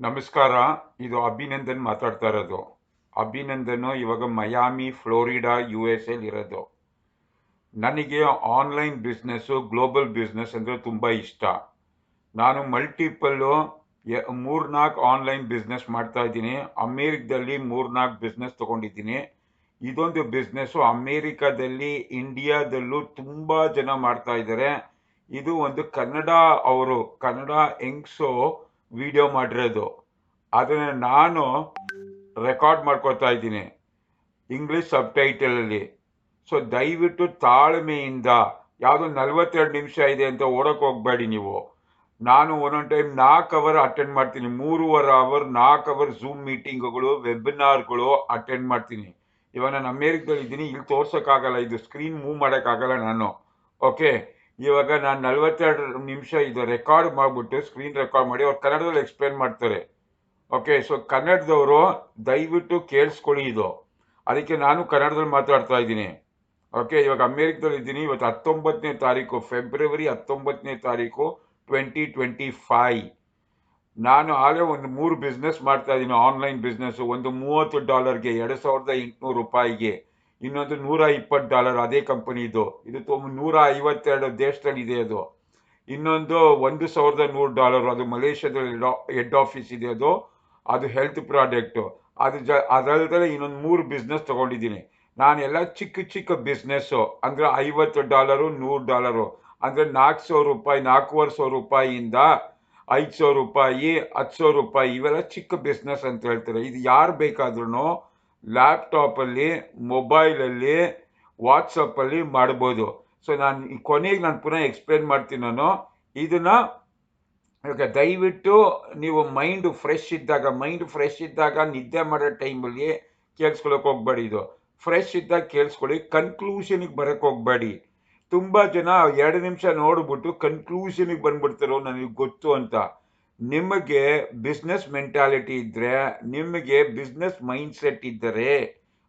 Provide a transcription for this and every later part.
ನಮಸ್ಕಾರ. ಇದು ಅಭಿನಂದನ್ ಮಾತಾಡ್ತಾ ಇರೋದು. ಅಭಿನಂದನ್ ಇವಾಗ ಮಯಾಮಿ ಫ್ಲೋರಿಡಾ US ಇರೋದು. ನನಗೆ ಆನ್ಲೈನ್ ಬಿಸ್ನೆಸ್ಸು ಗ್ಲೋಬಲ್ ಬಿಸ್ನೆಸ್ ಅಂದರೆ ತುಂಬ ಇಷ್ಟ. ನಾನು ಮಲ್ಟಿಪಲ್ಲು 3-4 ಆನ್ಲೈನ್ ಬಿಸ್ನೆಸ್ ಮಾಡ್ತಾ ಇದ್ದೀನಿ. ಅಮೇರಿಕದಲ್ಲಿ 3-4 ಬಿಸ್ನೆಸ್ ತೊಗೊಂಡಿದ್ದೀನಿ. ಇದೊಂದು ಬಿಸ್ನೆಸ್ಸು ಅಮೇರಿಕಾದಲ್ಲಿ ಇಂಡಿಯಾದಲ್ಲೂ ತುಂಬ ಜನ ಮಾಡ್ತಾ ಇದ್ದಾರೆ. ಇದು ಒಂದು ಕನ್ನಡ ಹೆಂಗ್ಸು ವಿಡಿಯೋ ಮಾಡಿರೋದು. ಅದನ್ನು ನಾನು ರೆಕಾರ್ಡ್ ಮಾಡ್ಕೊತಾ ಇದ್ದೀನಿ ಇಂಗ್ಲೀಷ್ ಸಬ್ಟೈಟಲಲ್ಲಿ. ಸೊ ದಯವಿಟ್ಟು ತಾಳ್ಮೆಯಿಂದ, ಯಾವುದೋ 42 ನಿಮಿಷ ಇದೆ ಅಂತ ಓಡೋಕೆ ಹೋಗಬೇಡಿ ನೀವು. ನಾನು ಒಂದೊಂದು ಟೈಮ್ 4 ಅವರ್ ಅಟೆಂಡ್ ಮಾಡ್ತೀನಿ, 3.5 ಅವರ್ 4 ಅವರ್ ಝೂಮ್ ಮೀಟಿಂಗ್ಗಳು ವೆಬಿನಾರ್ಗಳು ಅಟೆಂಡ್ ಮಾಡ್ತೀನಿ. ಇವಾಗ ನಾನು ಅಮೇರಿಕದಲ್ಲಿ ಇದ್ದೀನಿ, ಇಲ್ಲಿ ತೋರ್ಸೋಕ್ಕಾಗಲ್ಲ, ಇದು ಸ್ಕ್ರೀನ್ ಮೂವ್ ಮಾಡೋಕ್ಕಾಗಲ್ಲ ನಾನು. ಓಕೆ, ಇವಾಗ ನಾನು 42 ನಿಮಿಷ ಇದು ರೆಕಾರ್ಡ್ ಮಾಡಿಬಿಟ್ಟು ಸ್ಕ್ರೀನ್ ರೆಕಾರ್ಡ್ ಮಾಡಿ ಅವ್ರು ಕನ್ನಡದಲ್ಲಿ ಎಕ್ಸ್ಪ್ಲೇನ್ ಮಾಡ್ತಾರೆ. ಓಕೆ, ಸೊ ಕನ್ನಡದವರು ದಯವಿಟ್ಟು ಕೇಳಿಸ್ಕೊಳ್ಳಿ ಇದು. ಅದಕ್ಕೆ ನಾನು ಕನ್ನಡದಲ್ಲಿ ಮಾತಾಡ್ತಾ ಇದ್ದೀನಿ. ಓಕೆ, ಇವಾಗ ಅಮೇರಿಕದಲ್ಲಿ ಇದ್ದೀನಿ. ಇವತ್ತು 19ನೇ ತಾರೀಕು, ಫೆಬ್ರವರಿ 19ನೇ ತಾರೀಕು 2025. ನಾನು ಆಗಲೇ ಒಂದು 3 ಬಿಸ್ನೆಸ್ ಮಾಡ್ತಾ ಇದ್ದೀನಿ, ಆನ್ಲೈನ್ ಬಿಸ್ನೆಸ್ಸು. ಒಂದು $30ಗೆ, $2,800, ಇನ್ನೊಂದು $120 ಅದೇ ಕಂಪನಿದು. ಇದು 152 ದೇಶದಲ್ಲಿ ಇದೆ ಅದು. ಇನ್ನೊಂದು $1,100, ಅದು ಮಲೇಷ್ಯಾದಲ್ಲಿ ಹೆಡ್ ಆಫೀಸ್ ಇದೆ ಅದು ಹೆಲ್ತ್ ಪ್ರಾಡಕ್ಟು. ಅದಲ್ಲದೆ ಇನ್ನೊಂದು 3 ಬಿಸ್ನೆಸ್ ತೊಗೊಂಡಿದ್ದೀನಿ. ನಾನೆಲ್ಲ ಚಿಕ್ಕ ಬಿಸ್ನೆಸ್ಸು, ಅಂದರೆ $50, $100, ಅಂದರೆ $4,000, $4,500 $5,000, $10,000, ಇವೆಲ್ಲ ಚಿಕ್ಕ ಬಿಸ್ನೆಸ್ ಅಂತ ಹೇಳ್ತಾರೆ. ಇದು ಯಾರು ಬೇಕಾದ್ರೂ ಲ್ಯಾಪ್ಟಾಪಲ್ಲಿ, ಮೊಬೈಲಲ್ಲಿ, ವಾಟ್ಸಪ್ಪಲ್ಲಿ ಮಾಡ್ಬೋದು. ಸೊ ಕೊನೆಗೆ ನಾನು ಪುನಃ ಎಕ್ಸ್ಪ್ಲೇನ್ ಮಾಡ್ತೀನಿ. ನಾನು ಇದನ್ನು ಇವಾಗ ದಯವಿಟ್ಟು ನೀವು ಮೈಂಡ್ ಫ್ರೆಶ್ ಇದ್ದಾಗ ನಿದ್ದೆ ಮಾಡೋ ಟೈಮಲ್ಲಿ ಕೇಳಿಸ್ಕೊಳ್ಳೋಕೆ ಹೋಗ್ಬೇಡಿ. ಇದು ಫ್ರೆಶ್ ಇದ್ದಾಗ ಕೇಳಿಸ್ಕೊಳ್ಳಿ, ಕನ್ಕ್ಲೂಷನಿಗೆ ಬರೋಕ್ಕೆ ಹೋಗ್ಬೇಡಿ. ತುಂಬ ಜನ 2 ನಿಮಿಷ ನೋಡ್ಬಿಟ್ಟು ಕನ್ಕ್ಲೂಷನಿಗೆ ಬಂದ್ಬಿಡ್ತಾರೋ ನನಗೆ ಗೊತ್ತು ಅಂತ. ನಿಮಗೆ ಬಿಸ್ನೆಸ್ ಮೆಂಟಾಲಿಟಿ ಇದ್ದರೆ, ನಿಮಗೆ ಬಿಸ್ನೆಸ್ ಮೈಂಡ್ಸೆಟ್ ಇದ್ದರೆ,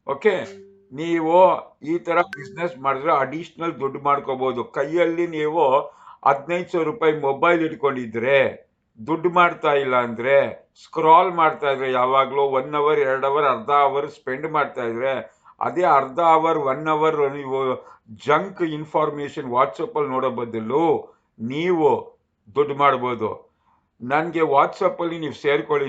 ಓಕೆ, ನೀವು ಈ ಥರ ಬಿಸ್ನೆಸ್ ಮಾಡಿದ್ರೆ ಅಡಿಷ್ನಲ್ ದುಡ್ಡು ಮಾಡ್ಕೋಬೋದು. ಕೈಯಲ್ಲಿ ನೀವು $15,000 ಮೊಬೈಲ್ ಇಟ್ಕೊಂಡಿದ್ರೆ, ದುಡ್ಡು ಮಾಡ್ತಾ ಇಲ್ಲ ಅಂದರೆ, ಸ್ಕ್ರಾಲ್ ಮಾಡ್ತಾ ಇದ್ರೆ, ಯಾವಾಗಲೂ 1 ಅವರ್ 2 ಅವರ್ ಅರ್ಧ ಅವರ್ ಸ್ಪೆಂಡ್ ಮಾಡ್ತಾ ಇದ್ರೆ, ಅದೇ ಅರ್ಧ ಅವರ್ 1 ಅವರ್ ನೀವು ಜಂಕ್ ಇನ್ಫಾರ್ಮೇಷನ್ ವಾಟ್ಸಪ್ಪಲ್ಲಿ ನೋಡೋ ಬದಲು ನೀವು ದುಡ್ಡು ಮಾಡ್ಬೋದು. ನನಗೆ ವಾಟ್ಸಪ್ಪಲ್ಲಿ ನೀವು ಸೇರ್ಕೊಳ್ಳಿ.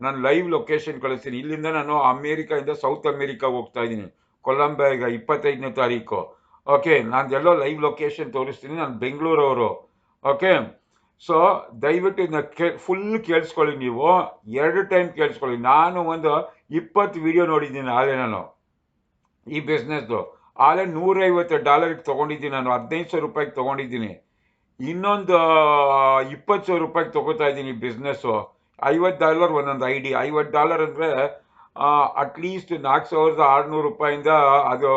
ನಾನು ಲೈವ್ ಲೊಕೇಶನ್ ಕಳಿಸ್ತೀನಿ. ಇಲ್ಲಿಂದ ನಾನು ಅಮೇರಿಕಾಯಿಂದ ಸೌತ್ ಅಮೇರಿಕಾ ಹೋಗ್ತಾ ಇದ್ದೀನಿ, ಕೊಲಂಬಿಯಾಗ 25ನೇ ತಾರೀಕು. ಓಕೆ, ನಾನು ಎಲ್ಲೋ ಲೈವ್ ಲೊಕೇಶನ್ ತೋರಿಸ್ತೀನಿ. ನಾನು ಬೆಂಗಳೂರವರು. ಓಕೆ, ಸೊ ದಯವಿಟ್ಟು ಇದನ್ನ ಫುಲ್ ಕೇಳಿಸ್ಕೊಳ್ಳಿ. ನೀವು 2 ಟೈಮ್ ಕೇಳಿಸ್ಕೊಳ್ಳಿ. ನಾನು ಒಂದು 20 ವಿಡಿಯೋ ನೋಡಿದ್ದೀನಿ ಆಲೇ. ನಾನು ಈ ಬಿಸ್ನೆಸ್ದು ಆಲೇ $150 ತೊಗೊಂಡಿದ್ದೀನಿ. ನಾನು $15,000 ತೊಗೊಂಡಿದ್ದೀನಿ. ಇನ್ನೊಂದು $20,000 ತೊಗೋತಾ ಇದ್ದೀನಿ ಬಿಸ್ನೆಸ್ಸು. $50 ಒಂದೊಂದು ID. $50 ಅಂದರೆ ಅಟ್ಲೀಸ್ಟ್ $4,600 ಅದು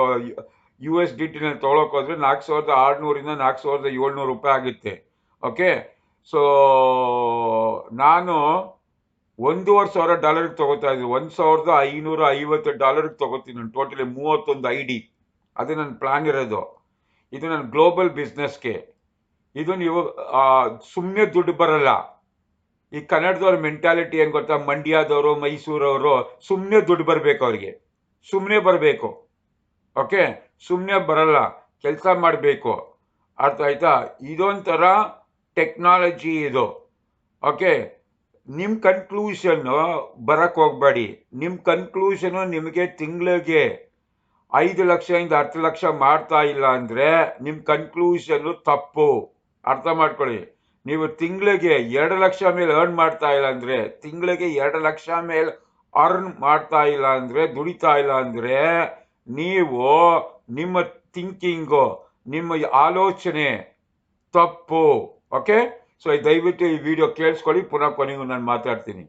USDTನಲ್ಲಿ ತೊಗೊಳಕೋದ್ರೆ $4,600 $4,700 ಆಗುತ್ತೆ. ಓಕೆ, ಸೊ ನಾನು $1,500 ತೊಗೋತಾ ಇದ್ದೀನಿ. $1,550 ತೊಗೋತೀನಿ ನಾನು ಟೋಟಲಿ 31 ID. ಅದು ನನ್ನ ಪ್ಲಾನ್ ಇರೋದು. ಇದು ನನ್ನ ಗ್ಲೋಬಲ್ ಬಿಸ್ನೆಸ್ಗೆ. ಇದು ನೀವು ಸುಮ್ಮನೆ ದುಡ್ಡು ಬರಲ್ಲ. ಈ ಕನ್ನಡದವ್ರ ಮೆಂಟಾಲಿಟಿ ಏನು ಗೊತ್ತಾ, ಮಂಡ್ಯದವರು, ಮೈಸೂರವರು ಸುಮ್ಮನೆ ದುಡ್ಡು ಬರಬೇಕು, ಅವ್ರಿಗೆ ಸುಮ್ಮನೆ ಬರಬೇಕು. ಓಕೆ, ಸುಮ್ಮನೆ ಬರಲ್ಲ, ಕೆಲಸ ಮಾಡಬೇಕು. ಅರ್ಥ ಆಯ್ತಾ? ಇದೊಂಥರ ಟೆಕ್ನಾಲಜಿ ಇದು. ಓಕೆ, ನಿಮ್ಮ ಕನ್ಕ್ಲೂಷನ್ನು ಬರಕ್ಕೆ ಹೋಗ್ಬೇಡಿ. ನಿಮ್ಮ ಕನ್ಕ್ಲೂಷನು ನಿಮಗೆ ತಿಂಗಳಿಗೆ 5 ಲಕ್ಷದಿಂದ 10 ಲಕ್ಷ ಮಾಡ್ತಾ ಇಲ್ಲ ಅಂದರೆ ನಿಮ್ಮ ಕನ್ಕ್ಲೂಷನ್ನು ತಪ್ಪು. ಅರ್ಥ ಮಾಡ್ಕೊಳ್ಳಿ. ನೀವು ತಿಂಗಳಿಗೆ 2 ಲಕ್ಷ ಮೇಲೆ ಅರ್ನ್ ಮಾಡ್ತಾ ಇಲ್ಲ ಅಂದರೆ, ತಿಂಗಳಿಗೆ 2 ಲಕ್ಷ ಮೇಲೆ ಅರ್ನ್ ಮಾಡ್ತಾ ಇಲ್ಲ ಅಂದರೆ, ದುಡಿತಾ ಇಲ್ಲ ಅಂದರೆ, ನೀವು ನಿಮ್ಮ ಥಿಂಕಿಂಗು, ನಿಮ್ಮ ಆಲೋಚನೆ ತಪ್ಪು. ಓಕೆ, ಸೊ ದಯವಿಟ್ಟು ಈ ವಿಡಿಯೋ ಕೇಳಿಸ್ಕೊಳ್ಳಿ. ಪುನಃ ಕೊನೆಗೂ ನಾನು ಮಾತಾಡ್ತೀನಿ.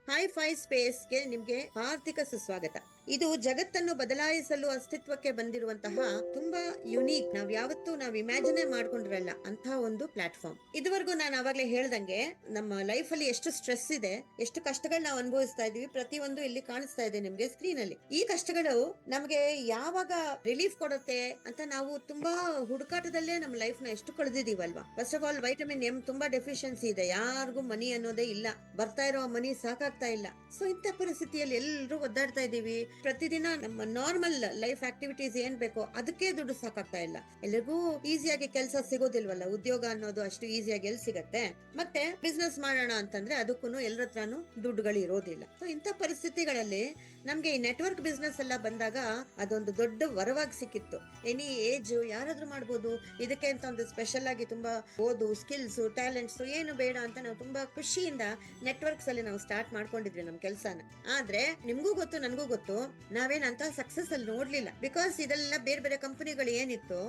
ಹೈ ಫೈ ಸ್ಪೇಸ್ಗೆ ನಿಮಗೆ ಹಾರ್ದಿಕ ಸುಸ್ವಾಗತ. ಇದು ಜಗತ್ತನ್ನು ಬದಲಾಯಿಸಲು ಅಸ್ತಿತ್ವಕ್ಕೆ ಬಂದಿರುವಂತಹ ತುಂಬಾ ಯುನೀಕ್, ನಾವ್ ಇಮ್ಯಾಜಿನೇ ಮಾಡ್ಕೊಂಡಿರಲ್ಲ ಅಂತ ಒಂದು ಪ್ಲಾಟ್ಫಾರ್ಮ್. ಇದುವರೆಗೂ ನಾನು ಅವಾಗ್ಲೇ ಹೇಳ್ದಂಗೆ ನಮ್ಮ ಲೈಫ್ ಅಲ್ಲಿ ಎಷ್ಟು ಸ್ಟ್ರೆಸ್ ಇದೆ, ಎಷ್ಟು ಕಷ್ಟಗಳು ನಾವು ಅನುಭವಿಸ್ತಾ ಇದೀವಿ, ಪ್ರತಿಯೊಂದು ಇಲ್ಲಿ ಕಾಣಿಸ್ತಾ ಇದೆ ನಿಮ್ಗೆ ಸ್ಕ್ರೀನ್ ಅಲ್ಲಿ. ಈ ಕಷ್ಟಗಳು ನಮ್ಗೆ ಯಾವಾಗ ರಿಲೀಫ್ ಕೊಡುತ್ತೆ ಅಂತ ನಾವು ತುಂಬಾ ಹುಡುಕಾಟದಲ್ಲೇ ನಮ್ಮ ಲೈಫ್ ನ ಎಷ್ಟು ಕಳೆದಿದೀವಲ್ವಾ. First of all vitamin M ತುಂಬಾ ಡೆಫಿಷಿಯನ್ಸಿ ಇದೆ, ಯಾರಿಗೂ ಮನಿ ಅನ್ನೋದೇ ಇಲ್ಲ, ಬರ್ತಾ ಇರೋ ಮನಿ ಸಾಕಾಗ್ತಾ ಇಲ್ಲ. ಸೊ ಇಂಥ ಪರಿಸ್ಥಿತಿಯಲ್ಲಿ ಎಲ್ಲರೂ ಒದ್ದಾಡ್ತಾ ಇದೀವಿ. ಪ್ರತಿದಿನ ನಮ್ಮ ನಾರ್ಮಲ್ ಲೈಫ್ ಆಕ್ಟಿವಿಟೀಸ್ ಏನ್ ಬೇಕೋ ಅದಕ್ಕೆ ದುಡ್ಡು ಸಾಕಾಗ್ತಾ ಇಲ್ಲ. ಎಲ್ರಿಗೂ ಈಸಿಯಾಗಿ ಕೆಲಸ ಸಿಗೋದಿಲ್ವಲ್ಲ, ಉದ್ಯೋಗ ಅನ್ನೋದು ಅಷ್ಟು ಈಸಿಯಾಗಿ ಎಲ್ಲಿ ಸಿಗತ್ತೆ. ಮತ್ತೆ ಬಿಸ್ನೆಸ್ ಮಾಡೋಣ ಅಂತಂದ್ರೆ ಅದಕ್ಕೂ ಎಲ್ಲರ ಹತ್ರನು ದುಡ್ಡುಗಳು ಇರೋದಿಲ್ಲ. ಸೊ ಇಂಥ ಪರಿಸ್ಥಿತಿಗಳಲ್ಲಿ ನಮ್ಗೆ ಈ ನೆಟ್ವರ್ಕ್ ಬಿಸ್ನೆಸ್ ಎಲ್ಲ ಬಂದಾಗ ಅದೊಂದು ದೊಡ್ಡ ವರವಾಗಿ ಸಿಕ್ಕಿತ್ತು. ಎನಿ ಏಜ್ ಯಾರಾದ್ರೂ ಮಾಡ್ಬೋದು, ಇದಕ್ಕೆ ಅಂತ ಒಂದು ಸ್ಪೆಷಲ್ ಆಗಿ ತುಂಬಾ ಓದು, ಸ್ಕಿಲ್ಸ್, ಟ್ಯಾಲೆಂಟ್ಸ್ ಏನು ಬೇಡ ಅಂತ ನಾವು ತುಂಬಾ ಖುಷಿಯಿಂದ ನೆಟ್ವರ್ಕ್ಸ್ ಅಲ್ಲಿ ನಾವು ಸ್ಟಾರ್ಟ್ ಮಾಡ್ಕೊಂಡಿದ್ವಿ ನಮ್ ಕೆಲ್ಸಾನ. ಆದ್ರೆ ನಿಮ್ಗೂ ಗೊತ್ತು, ನನ್ಗೂ ಗೊತ್ತು, ನಾವೇನಂತ ಸಕ್ಸಸ್ ಅಲ್ಲಿ ನೋಡ್ಲಿಲ್ಲ. ಬಿಕಾಸ್ ಇದೆಲ್ಲ ಬೇರೆ ಬೇರೆ ಕಂಪನಿಗಳು ಏನಿತ್ತು,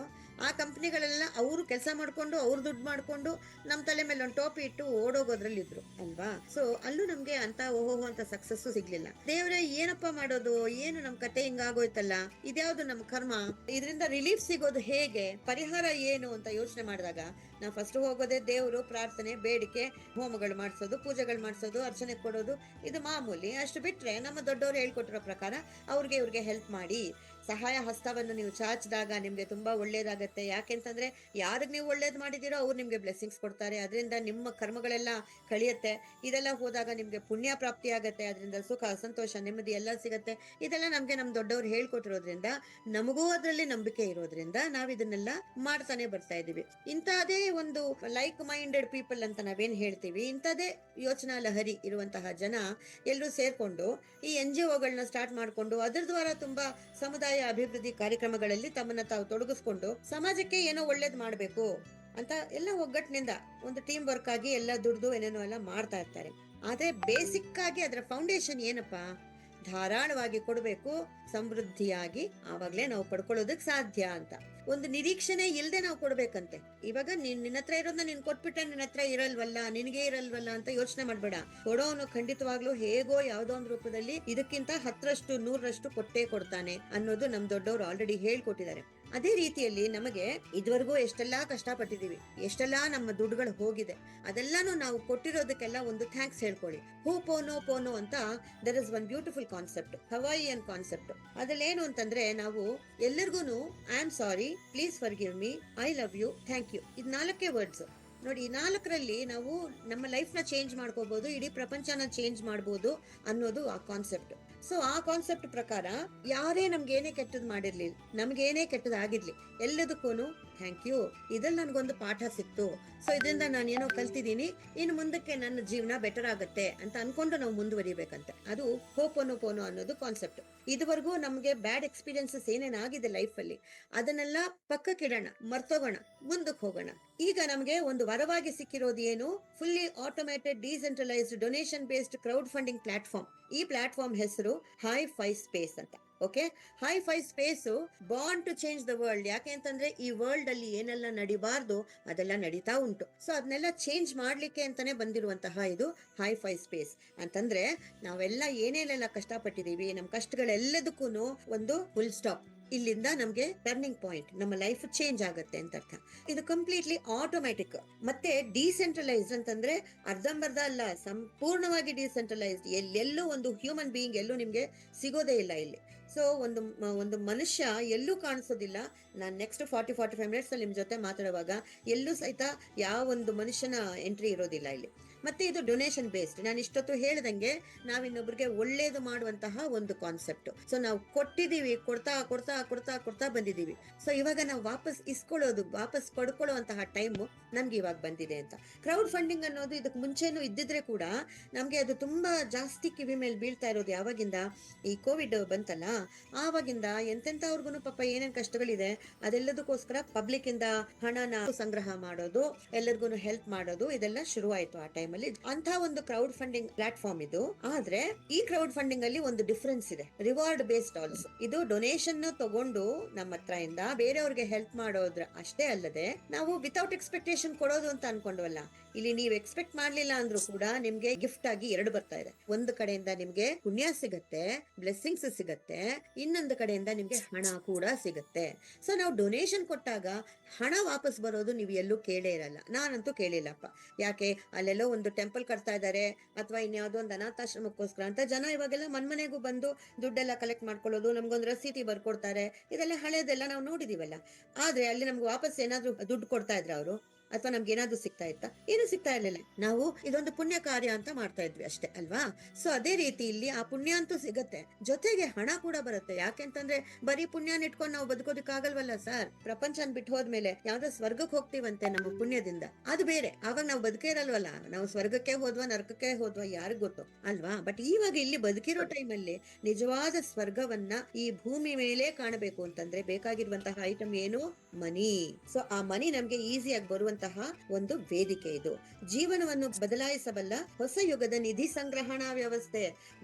ಆ ಕಂಪನಿಗಳೆಲ್ಲ ಅವ್ರು ಕೆಲಸ ಮಾಡ್ಕೊಂಡು ಅವ್ರು ದುಡ್ಡು ಮಾಡ್ಕೊಂಡು ನಮ್ ತಲೆ ಮೇಲೆ ಒಂದು ಟೋಪಿ ಇಟ್ಟು ಓಡೋಗೋದ್ರಲ್ಲಿ ಇದ್ರು ಅಲ್ವಾ. ಸೊ ಅಲ್ಲೂ ನಮ್ಗೆ ಅಂತ ಓಹೋ ಅಂತ ಸಕ್ಸಸ್ ಸಿಗ್ಲಿಲ್ಲ. ದೇವ್ರೆ ಏನಪ್ಪಾ ಮಾಡೋದು, ಏನು ನಮ್ ಕತೆ ಹಿಂಗಾಗೋಯ್ತಲ್ಲ, ಇದ್ಯಾವ್ದು ನಮ್ ಕರ್ಮ, ಇದರಿಂದ ರಿಲೀಫ್ ಸಿಗೋದು ಹೇಗೆ, ಪರಿಹಾರ ಏನು ಅಂತ ಯೋಚನೆ ಮಾಡಿದಾಗ ನಾವು ಫಸ್ಟ್ ಹೋಗೋದೇ ದೇವ್ರು, ಪ್ರಾರ್ಥನೆ, ಬೇಡಿಕೆ, ಹೋಮಗಳು ಮಾಡಿಸೋದು, ಪೂಜೆಗಳು ಮಾಡಿಸೋದು, ಅರ್ಚನೆ ಕೊಡೋದು, ಇದು ಮಾಮೂಲಿ. ಅಷ್ಟು ಬಿಟ್ರೆ ನಮ್ಮ ದೊಡ್ಡವರು ಹೇಳ್ಕೊಟ್ಟಿರೋ ಪ್ರಕಾರ ಇವ್ರಿಗೆ ಹೆಲ್ಪ್ ಮಾಡಿ, ಸಹಾಯ ಹಸ್ತವನ್ನು ನೀವು ಚಾಚಿದಾಗ ನಿಮ್ಗೆ ತುಂಬಾ ಒಳ್ಳೇದಾಗತ್ತೆ. ಯಾಕೆಂತಂದ್ರೆ ಯಾರಿಗ್ ನೀವು ಒಳ್ಳೇದ್ ಮಾಡಿದಿರೋ ಅವ್ರು ನಿಮ್ಗೆ ಬ್ಲೆಸ್ಸಿಂಗ್ಸ್ ಕೊಡ್ತಾರೆ, ಅದರಿಂದ ನಿಮ್ಮ ಕರ್ಮಗಳೆಲ್ಲ ಕಳಿಯತ್ತೆ. ಇದೆಲ್ಲ ಹೋದಾಗ ನಿಮ್ಗೆ ಪುಣ್ಯ ಪ್ರಾಪ್ತಿ ಆಗತ್ತೆ, ಅದರಿಂದ ಸುಖ, ಸಂತೋಷ, ನೆಮ್ಮದಿ ಎಲ್ಲ ಸಿಗತ್ತೆ. ಇದೆಲ್ಲ ನಮ್ಗೆ ನಮ್ ದೊಡ್ಡವ್ರು ಹೇಳ್ಕೊಟ್ಟಿರೋದ್ರಿಂದ, ನಮಗೂ ಅದ್ರಲ್ಲಿ ನಂಬಿಕೆ ಇರೋದ್ರಿಂದ ನಾವ್ ಇದನ್ನೆಲ್ಲ ಮಾಡ್ತಾನೆ ಬರ್ತಾ ಇದೀವಿ. ಇಂತಹದೇ ಒಂದು ಲೈಕ್ ಮೈಂಡೆಡ್ ಪೀಪಲ್ ಅಂತ ನಾವೇನ್ ಹೇಳ್ತೀವಿ, ಇಂಥದೇ ಯೋಚನಾ ಲಹರಿ ಇರುವಂತಹ ಜನ ಎಲ್ಲರೂ ಸೇರ್ಕೊಂಡು ಈ NGOಗಳನ್ನ ಸ್ಟಾರ್ಟ್ ಮಾಡ್ಕೊಂಡು ಅದರ ದ್ವಾರ ತುಂಬಾ ಸಮುದಾಯ ಅಭಿವೃದ್ಧಿ ಕಾರ್ಯಕ್ರಮಗಳಲ್ಲಿ ತಮ್ಮನ್ನ ತಾವು ತೊಡಗಿಸ್ಕೊಂಡು ಸಮಾಜಕ್ಕೆ ಏನೋ ಒಳ್ಳೇದ್ ಮಾಡ್ಬೇಕು ಅಂತ ಎಲ್ಲ ಒಗ್ಗಟ್ಟಿನಿಂದ ಒಂದು ಟೀಮ್ ವರ್ಕ್ ಆಗಿ ಎಲ್ಲ ದುಡ್ದು ಏನೇನೋ ಎಲ್ಲ ಮಾಡ್ತಾ ಇರ್ತಾರೆ. ಆದ್ರೆ ಬೇಸಿಕ್ ಆಗಿ ಅದರ ಫೌಂಡೇಶನ್ ಏನಪ್ಪಾ, ಧಾರಾಳವಾಗಿ ಕೊಡ್ಬೇಕು, ಸಮೃದ್ಧಿಯಾಗಿ, ಆವಾಗ್ಲೇ ನಾವು ಪಡ್ಕೊಳ್ಳೋದಕ್ ಸಾಧ್ಯ ಅಂತ. ಒಂದು ನಿರೀಕ್ಷಣೆ ಇಲ್ದೆ ನಾವು ಕೊಡ್ಬೇಕಂತೆ. ಇವಾಗ ನಿನ್ನ ಹತ್ರ ಇರೋದನ್ನ ನೀನ್ ಕೊಟ್ಬಿಟ್ಟೆ ನಿನ್ನ ಹತ್ರ ಇರಲ್ವಲ್ಲ, ನಿನಗೆ ಇರಲ್ವಲ್ಲ ಅಂತ ಯೋಚನೆ ಮಾಡ್ಬೇಡ. ಕೊಡೋನು ಖಂಡಿತವಾಗ್ಲೂ ಹೇಗೋ ಯಾವ್ದೋ ಒಂದು ರೂಪದಲ್ಲಿ ಇದಕ್ಕಿಂತ 10ರಷ್ಟು 100ರಷ್ಟು ಕೊಟ್ಟೇ ಕೊಡ್ತಾನೆ ಅನ್ನೋದು ನಮ್ ದೊಡ್ಡವರು ಆಲ್ರೆಡಿ ಹೇಳ್ಕೊಟ್ಟಿದ್ದಾರೆ. ಅದೇ ರೀತಿಯಲ್ಲಿ ನಮಗೆ ಇದುವರೆಗೂ ಎಷ್ಟೆಲ್ಲಾ ಕಷ್ಟಪಟ್ಟಿದೀವಿ, ಎಷ್ಟೆಲ್ಲಾ ನಮ್ಮ ದುಡ್ಡುಗಳು ಹೋಗಿದೆ, ಅದೆಲ್ಲಾನು ನಾವು ಕೊಟ್ಟಿರೋದಕ್ಕೆಲ್ಲ ಒಂದು ಥ್ಯಾಂಕ್ಸ್ ಹೇಳ್ಕೊಳ್ಳಿ. ಹೋಪೋನೋ ಪೋನೋ ಅಂತ there is one beautiful concept, Hawaiian concept. ಅದ್ರಲ್ಲಿ ಏನು ಅಂತಂದ್ರೆ, ನಾವು ಎಲ್ಲರಿಗೂ I am sorry, please forgive me, I love you, thank you, ಇದು 4 ವರ್ಡ್ಸ್ ನೋಡಿ. ಈ 4ರಲ್ಲಿ ನಾವು ನಮ್ಮ ಲೈಫ್ ನ ಚೇಂಜ್ ಮಾಡ್ಕೋಬಹುದು, ಇಡೀ ಪ್ರಪಂಚನ ಚೇಂಜ್ ಮಾಡಬಹುದು ಅನ್ನೋದು ಆ ಕಾನ್ಸೆಪ್ಟ್. ಸೊ ಆ ಕಾನ್ಸೆಪ್ಟ್ ಪ್ರಕಾರ ಯಾರೇ ನಮ್ಗೆ ಏನೇ ಕೆಟ್ಟದ್ ಮಾಡಿರ್ಲಿಲ್ಲ, ನಮ್ಗೆ ಏನೇ ಕೆಟ್ಟದ್ ಆಗಿರ್ಲಿ, ಎಲ್ಲದಕ್ಕೂ ಥ್ಯಾಂಕ್ ಯು, ಇದ್ರಲ್ಲಿ ನನ್ಗೊಂದು ಪಾಠ ಸಿಕ್ತು, ಸೊ ಇದರಿಂದ ನಾನು ಏನೋ ಕಲ್ತಿದ್ದೀನಿ, ಇನ್ನು ಮುಂದಕ್ಕೆ ನನ್ನ ಜೀವನ ಬೆಟರ್ ಆಗತ್ತೆ ಅಂತ ಅನ್ಕೊಂಡು ನಾವು ಮುಂದುವರಿಬೇಕಂತೆ. ಅದು ಹೋಪೋನೋ ಪೋನೋ ಅನ್ನೋದು ಕಾನ್ಸೆಪ್ಟ್. ಇದುವರೆಗೂ ನಮ್ಗೆ ಬ್ಯಾಡ್ ಎಕ್ಸ್ಪೀರಿಯನ್ಸಸ್ ಏನೇನಾಗಿದೆ ಲೈಫ್ ಅಲ್ಲಿ ಅದನ್ನೆಲ್ಲ ಪಕ್ಕಕ್ಕಿಡೋಣ, ಮರ್ತೋಗೋಣ, ಮುಂದಕ್ಕೆ ಹೋಗೋಣ. ಈಗ ನಮ್ಗೆ ಒಂದು ವರವಾಗಿ ಸಿಕ್ಕಿರೋದು ಏನು, fully automated decentralised donation based crowd funding platform. ಈ ಪ್ಲಾಟ್ಫಾರ್ಮ್ ಹೆಸರು ಹೈ-ಫೈ ಸ್ಪೇಸ್ ಅಂತ. Okay, hi fi space born to change the world. ಯಾಕೆ ಅಂತಂದ್ರೆ ಈ ವರ್ಲ್ಡ್ ಅಲ್ಲಿ ಏನೆಲ್ಲ ನಡಿಬಾರ್ದು ಅದೆಲ್ಲ ನಡೀತಾ ಉಂಟು. ಸೊ ಅದನ್ನೆಲ್ಲ ಚೇಂಜ್ ಮಾಡ್ಲಿಕ್ಕೆ ಅಂತಾನೆ ಬಂದಿರುವಂತಹ ಇದು ಹೈ-ಫೈ ಸ್ಪೇಸ್. ಅಂತಂದ್ರೆ ನಾವೆಲ್ಲ ಏನೇನೆಲ್ಲ ಕಷ್ಟಪಟ್ಟಿದೀವಿ, ನಮ್ ಕಷ್ಟಗಳೆಲ್ಲದಕ್ಕೂ ಒಂದು ಫುಲ್ ಸ್ಟಾಪ್, ಇಲ್ಲಿಂದ ನಮ್ಗೆ ಟರ್ನಿಂಗ್ ಪಾಯಿಂಟ್, ನಮ್ಮ ಲೈಫ್ ಚೇಂಜ್ ಆಗುತ್ತೆ ಅಂತ ಅರ್ಥ. ಇದು ಕಂಪ್ಲೀಟ್ಲಿ ಆಟೋಮ್ಯಾಟಿಕ್ ಮತ್ತೆ ಡಿಸೆಂಟ್ರಲೈಸ್ಡ್ ಅಂತಂದ್ರೆ ಅರ್ಧಂಬರ್ಧ ಅಲ್ಲ, ಸಂಪೂರ್ಣವಾಗಿ ಡಿಸೆಂಟ್ರಲೈಸ್ಡ್. ಎಲ್ಲೆಲ್ಲೂ ಒಂದು ಹ್ಯೂಮನ್ ಬೀಯಿಂಗ್ ಎಲ್ಲೂ ನಿಮ್ಗೆ ಸಿಗೋದೇ ಇಲ್ಲ ಇಲ್ಲಿ. ಸೊ ಒಂದು ಮನುಷ್ಯ ಎಲ್ಲೂ ಕಾಣಿಸೋದಿಲ್ಲ. ನಾನು ನೆಕ್ಸ್ಟ್ 40-45 ಮಿನಿಟ್ಸ್ ಅಲ್ಲಿ ನಿಮ್ ಜೊತೆ ಮಾತಾಡುವಾಗ ಎಲ್ಲೂ ಸಹಿತ ಯಾವ ಒಂದು ಮನುಷ್ಯನ ಎಂಟ್ರಿ ಇರೋದಿಲ್ಲ ಇಲ್ಲಿ. ಮತ್ತೆ ಇದು ಡೊನೇಷನ್ ಬೇಸ್ಡ್. ನಾನು ಇಷ್ಟೊತ್ತು ಹೇಳ್ದಂಗೆ ನಾವಿನ್ನೊಬ್ರಿಗೆ ಒಳ್ಳೇದು ಮಾಡುವಂತಹ ಒಂದು ಕಾನ್ಸೆಪ್ಟ್. ಸೊ ನಾವು ಕೊಟ್ಟಿದೀವಿ, ಕೊಡ್ತಾ ಕೊಡ್ತಾ ಕೊಡ್ತಾ ಕೊಡ್ತಾ ಬಂದಿದೀವಿ. ಸೊ ಇವಾಗ ನಾವು ವಾಪಸ್ ಇಸ್ಕೊಳ್ಳೋದು, ವಾಪಸ್ ಪಡ್ಕೊಳ್ಳುವಂತಹ ಟೈಮ್ ನಮ್ಗೆ ಇವಾಗ ಬಂದಿದೆ ಅಂತ. ಕ್ರೌಡ್ ಫಂಡಿಂಗ್ ಅನ್ನೋದು ಇದಕ್ಕೆ ಮುಂಚೆನೂ ಇದ್ದಿದ್ರೆ ಕೂಡ ನಮ್ಗೆ ಅದು ತುಂಬಾ ಜಾಸ್ತಿ ಕಿವಿ ಮೇಲೆ ಬೀಳ್ತಾ ಇರೋದು ಯಾವಾಗಿಂದ ಈ ಕೋವಿಡ್ ಬಂತಲ್ಲ, ಆವಾಗಿಂದ ಎಂತೆಂತವ್ರಿಗೂ ಪಾಪ ಏನೇನ್ ಕಷ್ಟಗಳಿದೆ ಅದೆಲ್ಲದಕ್ಕೋಸ್ಕರ ಪಬ್ಲಿಕ್ ಇಂದ ಹಣನ ಸಂಗ್ರಹ ಮಾಡೋದು, ಎಲ್ಲರಿಗೂ ಹೆಲ್ಪ್ ಮಾಡೋದು, ಇದೆಲ್ಲ ಶುರು ಆಯ್ತು ಆ ಟೈಮಲ್ಲಿ. ಅಂತ ಒಂದು ಕ್ರೌಡ್ ಫಂಡಿಂಗ್ ಪ್ಲಾಟ್ಫಾರ್ಮ್ ಇದು. ಆದ್ರೆ ಈ ಕ್ರೌಡ್ ಫಂಡಿಂಗ್ ಅಲ್ಲಿ ಒಂದು ಡಿಫರೆನ್ಸ್ ಇದೆ, ರಿವಾರ್ಡ್ ಬೇಸ್ಡ್ ಆಲ್ಸೋ. ಇದು ಡೊನೇಷನ್ ತಗೊಂಡು ನಮ್ಮ ಹತ್ರ ಇಂದ ಬೇರೆಯವ್ರಿಗೆ ಹೆಲ್ಪ್ ಮಾಡೋದ್ರ ಅಷ್ಟೇ ಅಲ್ಲದೆ, ನಾವು ವಿತೌಟ್ ಎಕ್ಸ್ಪೆಕ್ಟೇಷನ್ ಕೊಡೋದು ಅಂತ ಅನ್ಕೊಂಡ್ವಲ್ಲ, ಇಲ್ಲಿ ನೀವು ಎಕ್ಸ್ಪೆಕ್ಟ್ ಮಾಡ್ಲಿಲ್ಲ ಅಂದ್ರೂ ಕೂಡ ನಿಮ್ಗೆ ಗಿಫ್ಟ್ ಆಗಿ ಎರಡು ಬರ್ತಾ ಇದೆ. ಒಂದು ಕಡೆಯಿಂದ ನಿಮ್ಗೆ ಪುಣ್ಯ ಸಿಗತ್ತೆ, ಬ್ಲೆಸ್ಸಿಂಗ್ಸ್ ಸಿಗತ್ತೆ, ಇನ್ನೊಂದು ಕಡೆಯಿಂದ ನಿಮ್ಗೆ ಹಣ ಕೂಡ ಸಿಗತ್ತೆ. ಸೊ ನಾವು ಡೊನೇಷನ್ ಕೊಟ್ಟಾಗ ಹಣ ವಾಪಸ್ ಬರೋದು ನೀವು ಎಲ್ಲೂ ಕೇಳೇ ಇರಲ್ಲ. ನಾನಂತೂ ಕೇಳಿಲ್ಲಪ್ಪ. ಯಾಕೆ, ಅಲ್ಲೆಲ್ಲೋ ಒಂದು ಟೆಂಪಲ್ ಕಟ್ತಾ ಇದಾರೆ ಅಥವಾ ಇನ್ಯಾವುದೋ ಒಂದು ಅನಾಥಾಶ್ರಮಕ್ಕೋಸ್ಕರ ಅಂತ ಜನ ಇವಾಗೆಲ್ಲ ಮನೆಗೂ ಬಂದು ದುಡ್ಡೆಲ್ಲ ಕಲೆಕ್ಟ್ ಮಾಡ್ಕೊಳ್ಳೋದು, ನಮ್ಗೊಂದು ರಸೀತಿ ಬರ್ಕೊಡ್ತಾರೆ, ಇದೆಲ್ಲ ಹಳೇದೆಲ್ಲ ನಾವು ನೋಡಿದೀವಲ್ಲ. ಆದ್ರೆ ಅಲ್ಲಿ ನಮ್ಗೆ ವಾಪಸ್ ಏನಾದ್ರು ದುಡ್ಡು ಕೊಡ್ತಾ ಇದ್ರ ಅವರು, ಅಥವಾ ನಮ್ಗೆ ಏನಾದ್ರು ಸಿಗ್ತಾ ಇತ್ತಾ? ಏನು ಸಿಗ್ತಾ ಇರ್ಲಿಲ್ಲ. ನಾವು ಇದೊಂದು ಪುಣ್ಯ ಕಾರ್ಯ ಅಂತ ಮಾಡ್ತಾ ಇದ್ವಿ ಅಷ್ಟೇ ಅಲ್ವಾ? ಸೊ ಅದೇ ರೀತಿ ಇಲ್ಲಿ ಆ ಪುಣ್ಯ ಅಂತೂ ಸಿಗತ್ತೆ, ಜೊತೆಗೆ ಹಣ ಕೂಡ ಬರುತ್ತೆ. ಯಾಕೆಂತಂದ್ರೆ ಬರೀ ಪುಣ್ಯನ ಇಟ್ಕೊಂಡು ನಾವು ಬದುಕೋದಕ್ಕಾಗಲ್ವಲ್ಲ ಸರ್. ಪ್ರಪಂಚನ ಬಿಟ್ಟು ಹೋದ್ಮೇಲೆ ಯಾವ್ದೋ ಸ್ವರ್ಗಕ್ಕೆ ಹೋಗ್ತೀವಂತೆ ನಮ್ಮ ಪುಣ್ಯದಿಂದ, ಅದು ಬೇರೆ. ಆವಾಗ ನಾವು ಬದುಕೇ ಇರಲ್ವಲ್ಲ, ನಾವು ಸ್ವರ್ಗಕ್ಕೆ ಹೋದ್ವಾ ನರಕಕ್ಕೆ ಹೋದ್ವಾ ಯಾರಿಗ್ ಗೊತ್ತು ಅಲ್ವಾ? ಬಟ್ ಇವಾಗ ಇಲ್ಲಿ ಬದುಕಿರೋ ಟೈಮಲ್ಲಿ ನಿಜವಾದ ಸ್ವರ್ಗವನ್ನ ಈ ಭೂಮಿ ಮೇಲೆ ಕಾಣಬೇಕು ಅಂತಂದ್ರೆ ಬೇಕಾಗಿರುವಂತಹ ಐಟಮ್ ಏನು? ಮನಿ. ಸೊ ಆ ಮನಿ ನಮ್ಗೆ ಈಸಿಯಾಗಿ ಬರುವಂತಹ ಒಂದು ವೇದಿಕೆ ಇದು. ಜೀವನವನ್ನು ಬದಲಾಯಿಸಬಲ್ಲ ಹೊಸ ಯುಗದ ನಿಧಿ ಸಂಗ್ರಹಣಾ ವ್ಯವಸ್ಥೆ.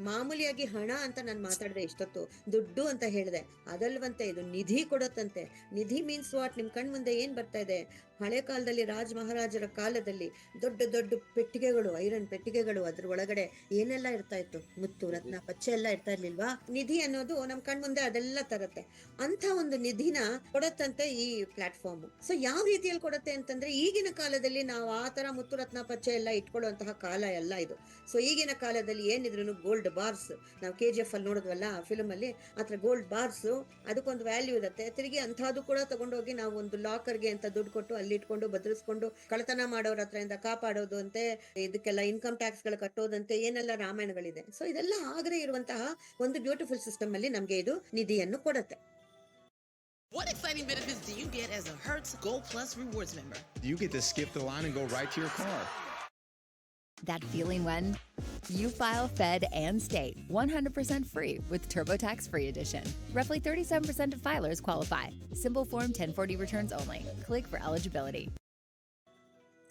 ಮಾಮೂಲಿಯಾಗಿ ಹಣ ಅಂತ ನಾನು ಮಾತಾಡಿದೆ ಇಷ್ಟೊತ್ತು, ದುಡ್ಡು ಅಂತ ಹೇಳಿದೆ, ಅದಲ್ವಂತೆ ಇದು ನಿಧಿ ಕೊಡತ್ತಂತೆ. ನಿಧಿ ಮೀನ್ಸ್ ವಾಟ್? ನಿಮ್ ಕಣ್ ಮುಂದೆ ಏನ್ ಬರ್ತಾ ಇದೆ? ಹಳೆ ಕಾಲದಲ್ಲಿ ರಾಜ ಮಹಾರಾಜರ ಕಾಲದಲ್ಲಿ ದೊಡ್ಡ ದೊಡ್ಡ ಪೆಟ್ಟಿಗೆಗಳು, ಐರನ್ ಪೆಟ್ಟಿಗೆಗಳು, ಅದ್ರ ಒಳಗಡೆ ಏನೆಲ್ಲ ಇರ್ತಾ ಇತ್ತು? ಮುತ್ತು ರತ್ನ ಪಚ್ಚೆ ಎಲ್ಲ ಇರ್ತಾ ಇರ್ಲಿಲ್ವಾ? ನಿಧಿ ಅನ್ನೋದು ನಮ್ ಕಣ್ ಮುಂದೆ ಅದೆಲ್ಲ ತರತ್ತೆ. ಅಂತ ಒಂದು ನಿಧಿನ ಕೊಡತ್ತಂತೆ ಈ ಪ್ಲಾಟ್ಫಾರ್ಮ್. ಸೊ ಯಾವ ರೀತಿಯಲ್ಲಿ ಕೊಡತ್ತೆ ಅಂತಂದ್ರೆ, ಈಗಿನ ಕಾಲದಲ್ಲಿ ನಾವು ಆ ತರ ಮುತ್ತು ರತ್ನ ಪಚ್ಚೆ ಎಲ್ಲ ಇಟ್ಕೊಳ್ಳುವಂತಹ ಕಾಲ ಎಲ್ಲ ಇದು. ಸೊ ಈಗಿನ ಕಾಲದಲ್ಲಿ ಏನಿದ್ರು ಗೋಲ್ಡ್ ಬಾರ್ಸ್, ನಾವು KGF ಅಲ್ಲಿ ನೋಡಿದ್ವಲ್ಲ ಫಿಲ್ಮ್ ಅಲ್ಲಿ, ಆತರ ಗೋಲ್ಡ್ ಬಾರ್ಸ್ ಅದಕ್ಕೊಂದು ವ್ಯಾಲ್ಯೂ ಇರುತ್ತೆ. ತಿರುಗಿ ಅಂತಹದ್ದು ಕೂಡ ತಗೊಂಡೋಗಿ ನಾವು ಒಂದು ಲಾಕರ್ಗೆ ಅಂತ ದುಡ್ಡು ಕೊಟ್ಟು ಅಲ್ಲಿ ಇಟ್ಕೊಂಡು ಭದ್ರಿಸ್ಕೊಂಡು ಕಳ್ಳತನ ಮಾಡೋರ ಹತ್ರದಿಂದ ಕಾಪಾಡೋದು ಅಂತೆ, ಇದಕ್ಕೆಲ್ಲ ಇನ್ಕಮ್ ಟ್ಯಾಕ್ಸ್ ಗಳು ಕಟ್ಟೋದಂತೆ, ಏನೆಲ್ಲ ರಾಮಾಯಣಗಳಿದೆ. ಸೊ ಇದೆಲ್ಲ ಆಗದೆ ಇರುವಂತಹ ಒಂದು ಬ್ಯೂಟಿಫುಲ್ ಸಿಸ್ಟಮ್ ಅಲ್ಲಿ ನಮ್ಗೆ ಇದು ನಿಧಿಯನ್ನು ಕೊಡುತ್ತೆ. What exciting benefits do you get as a Hertz Gold Plus Rewards member? You get to skip the line and go right to your car. That feeling when you file Fed and state 100% free with TurboTax Free Edition. Roughly 37% of filers qualify. Simple Form 1040 returns only. Click for eligibility.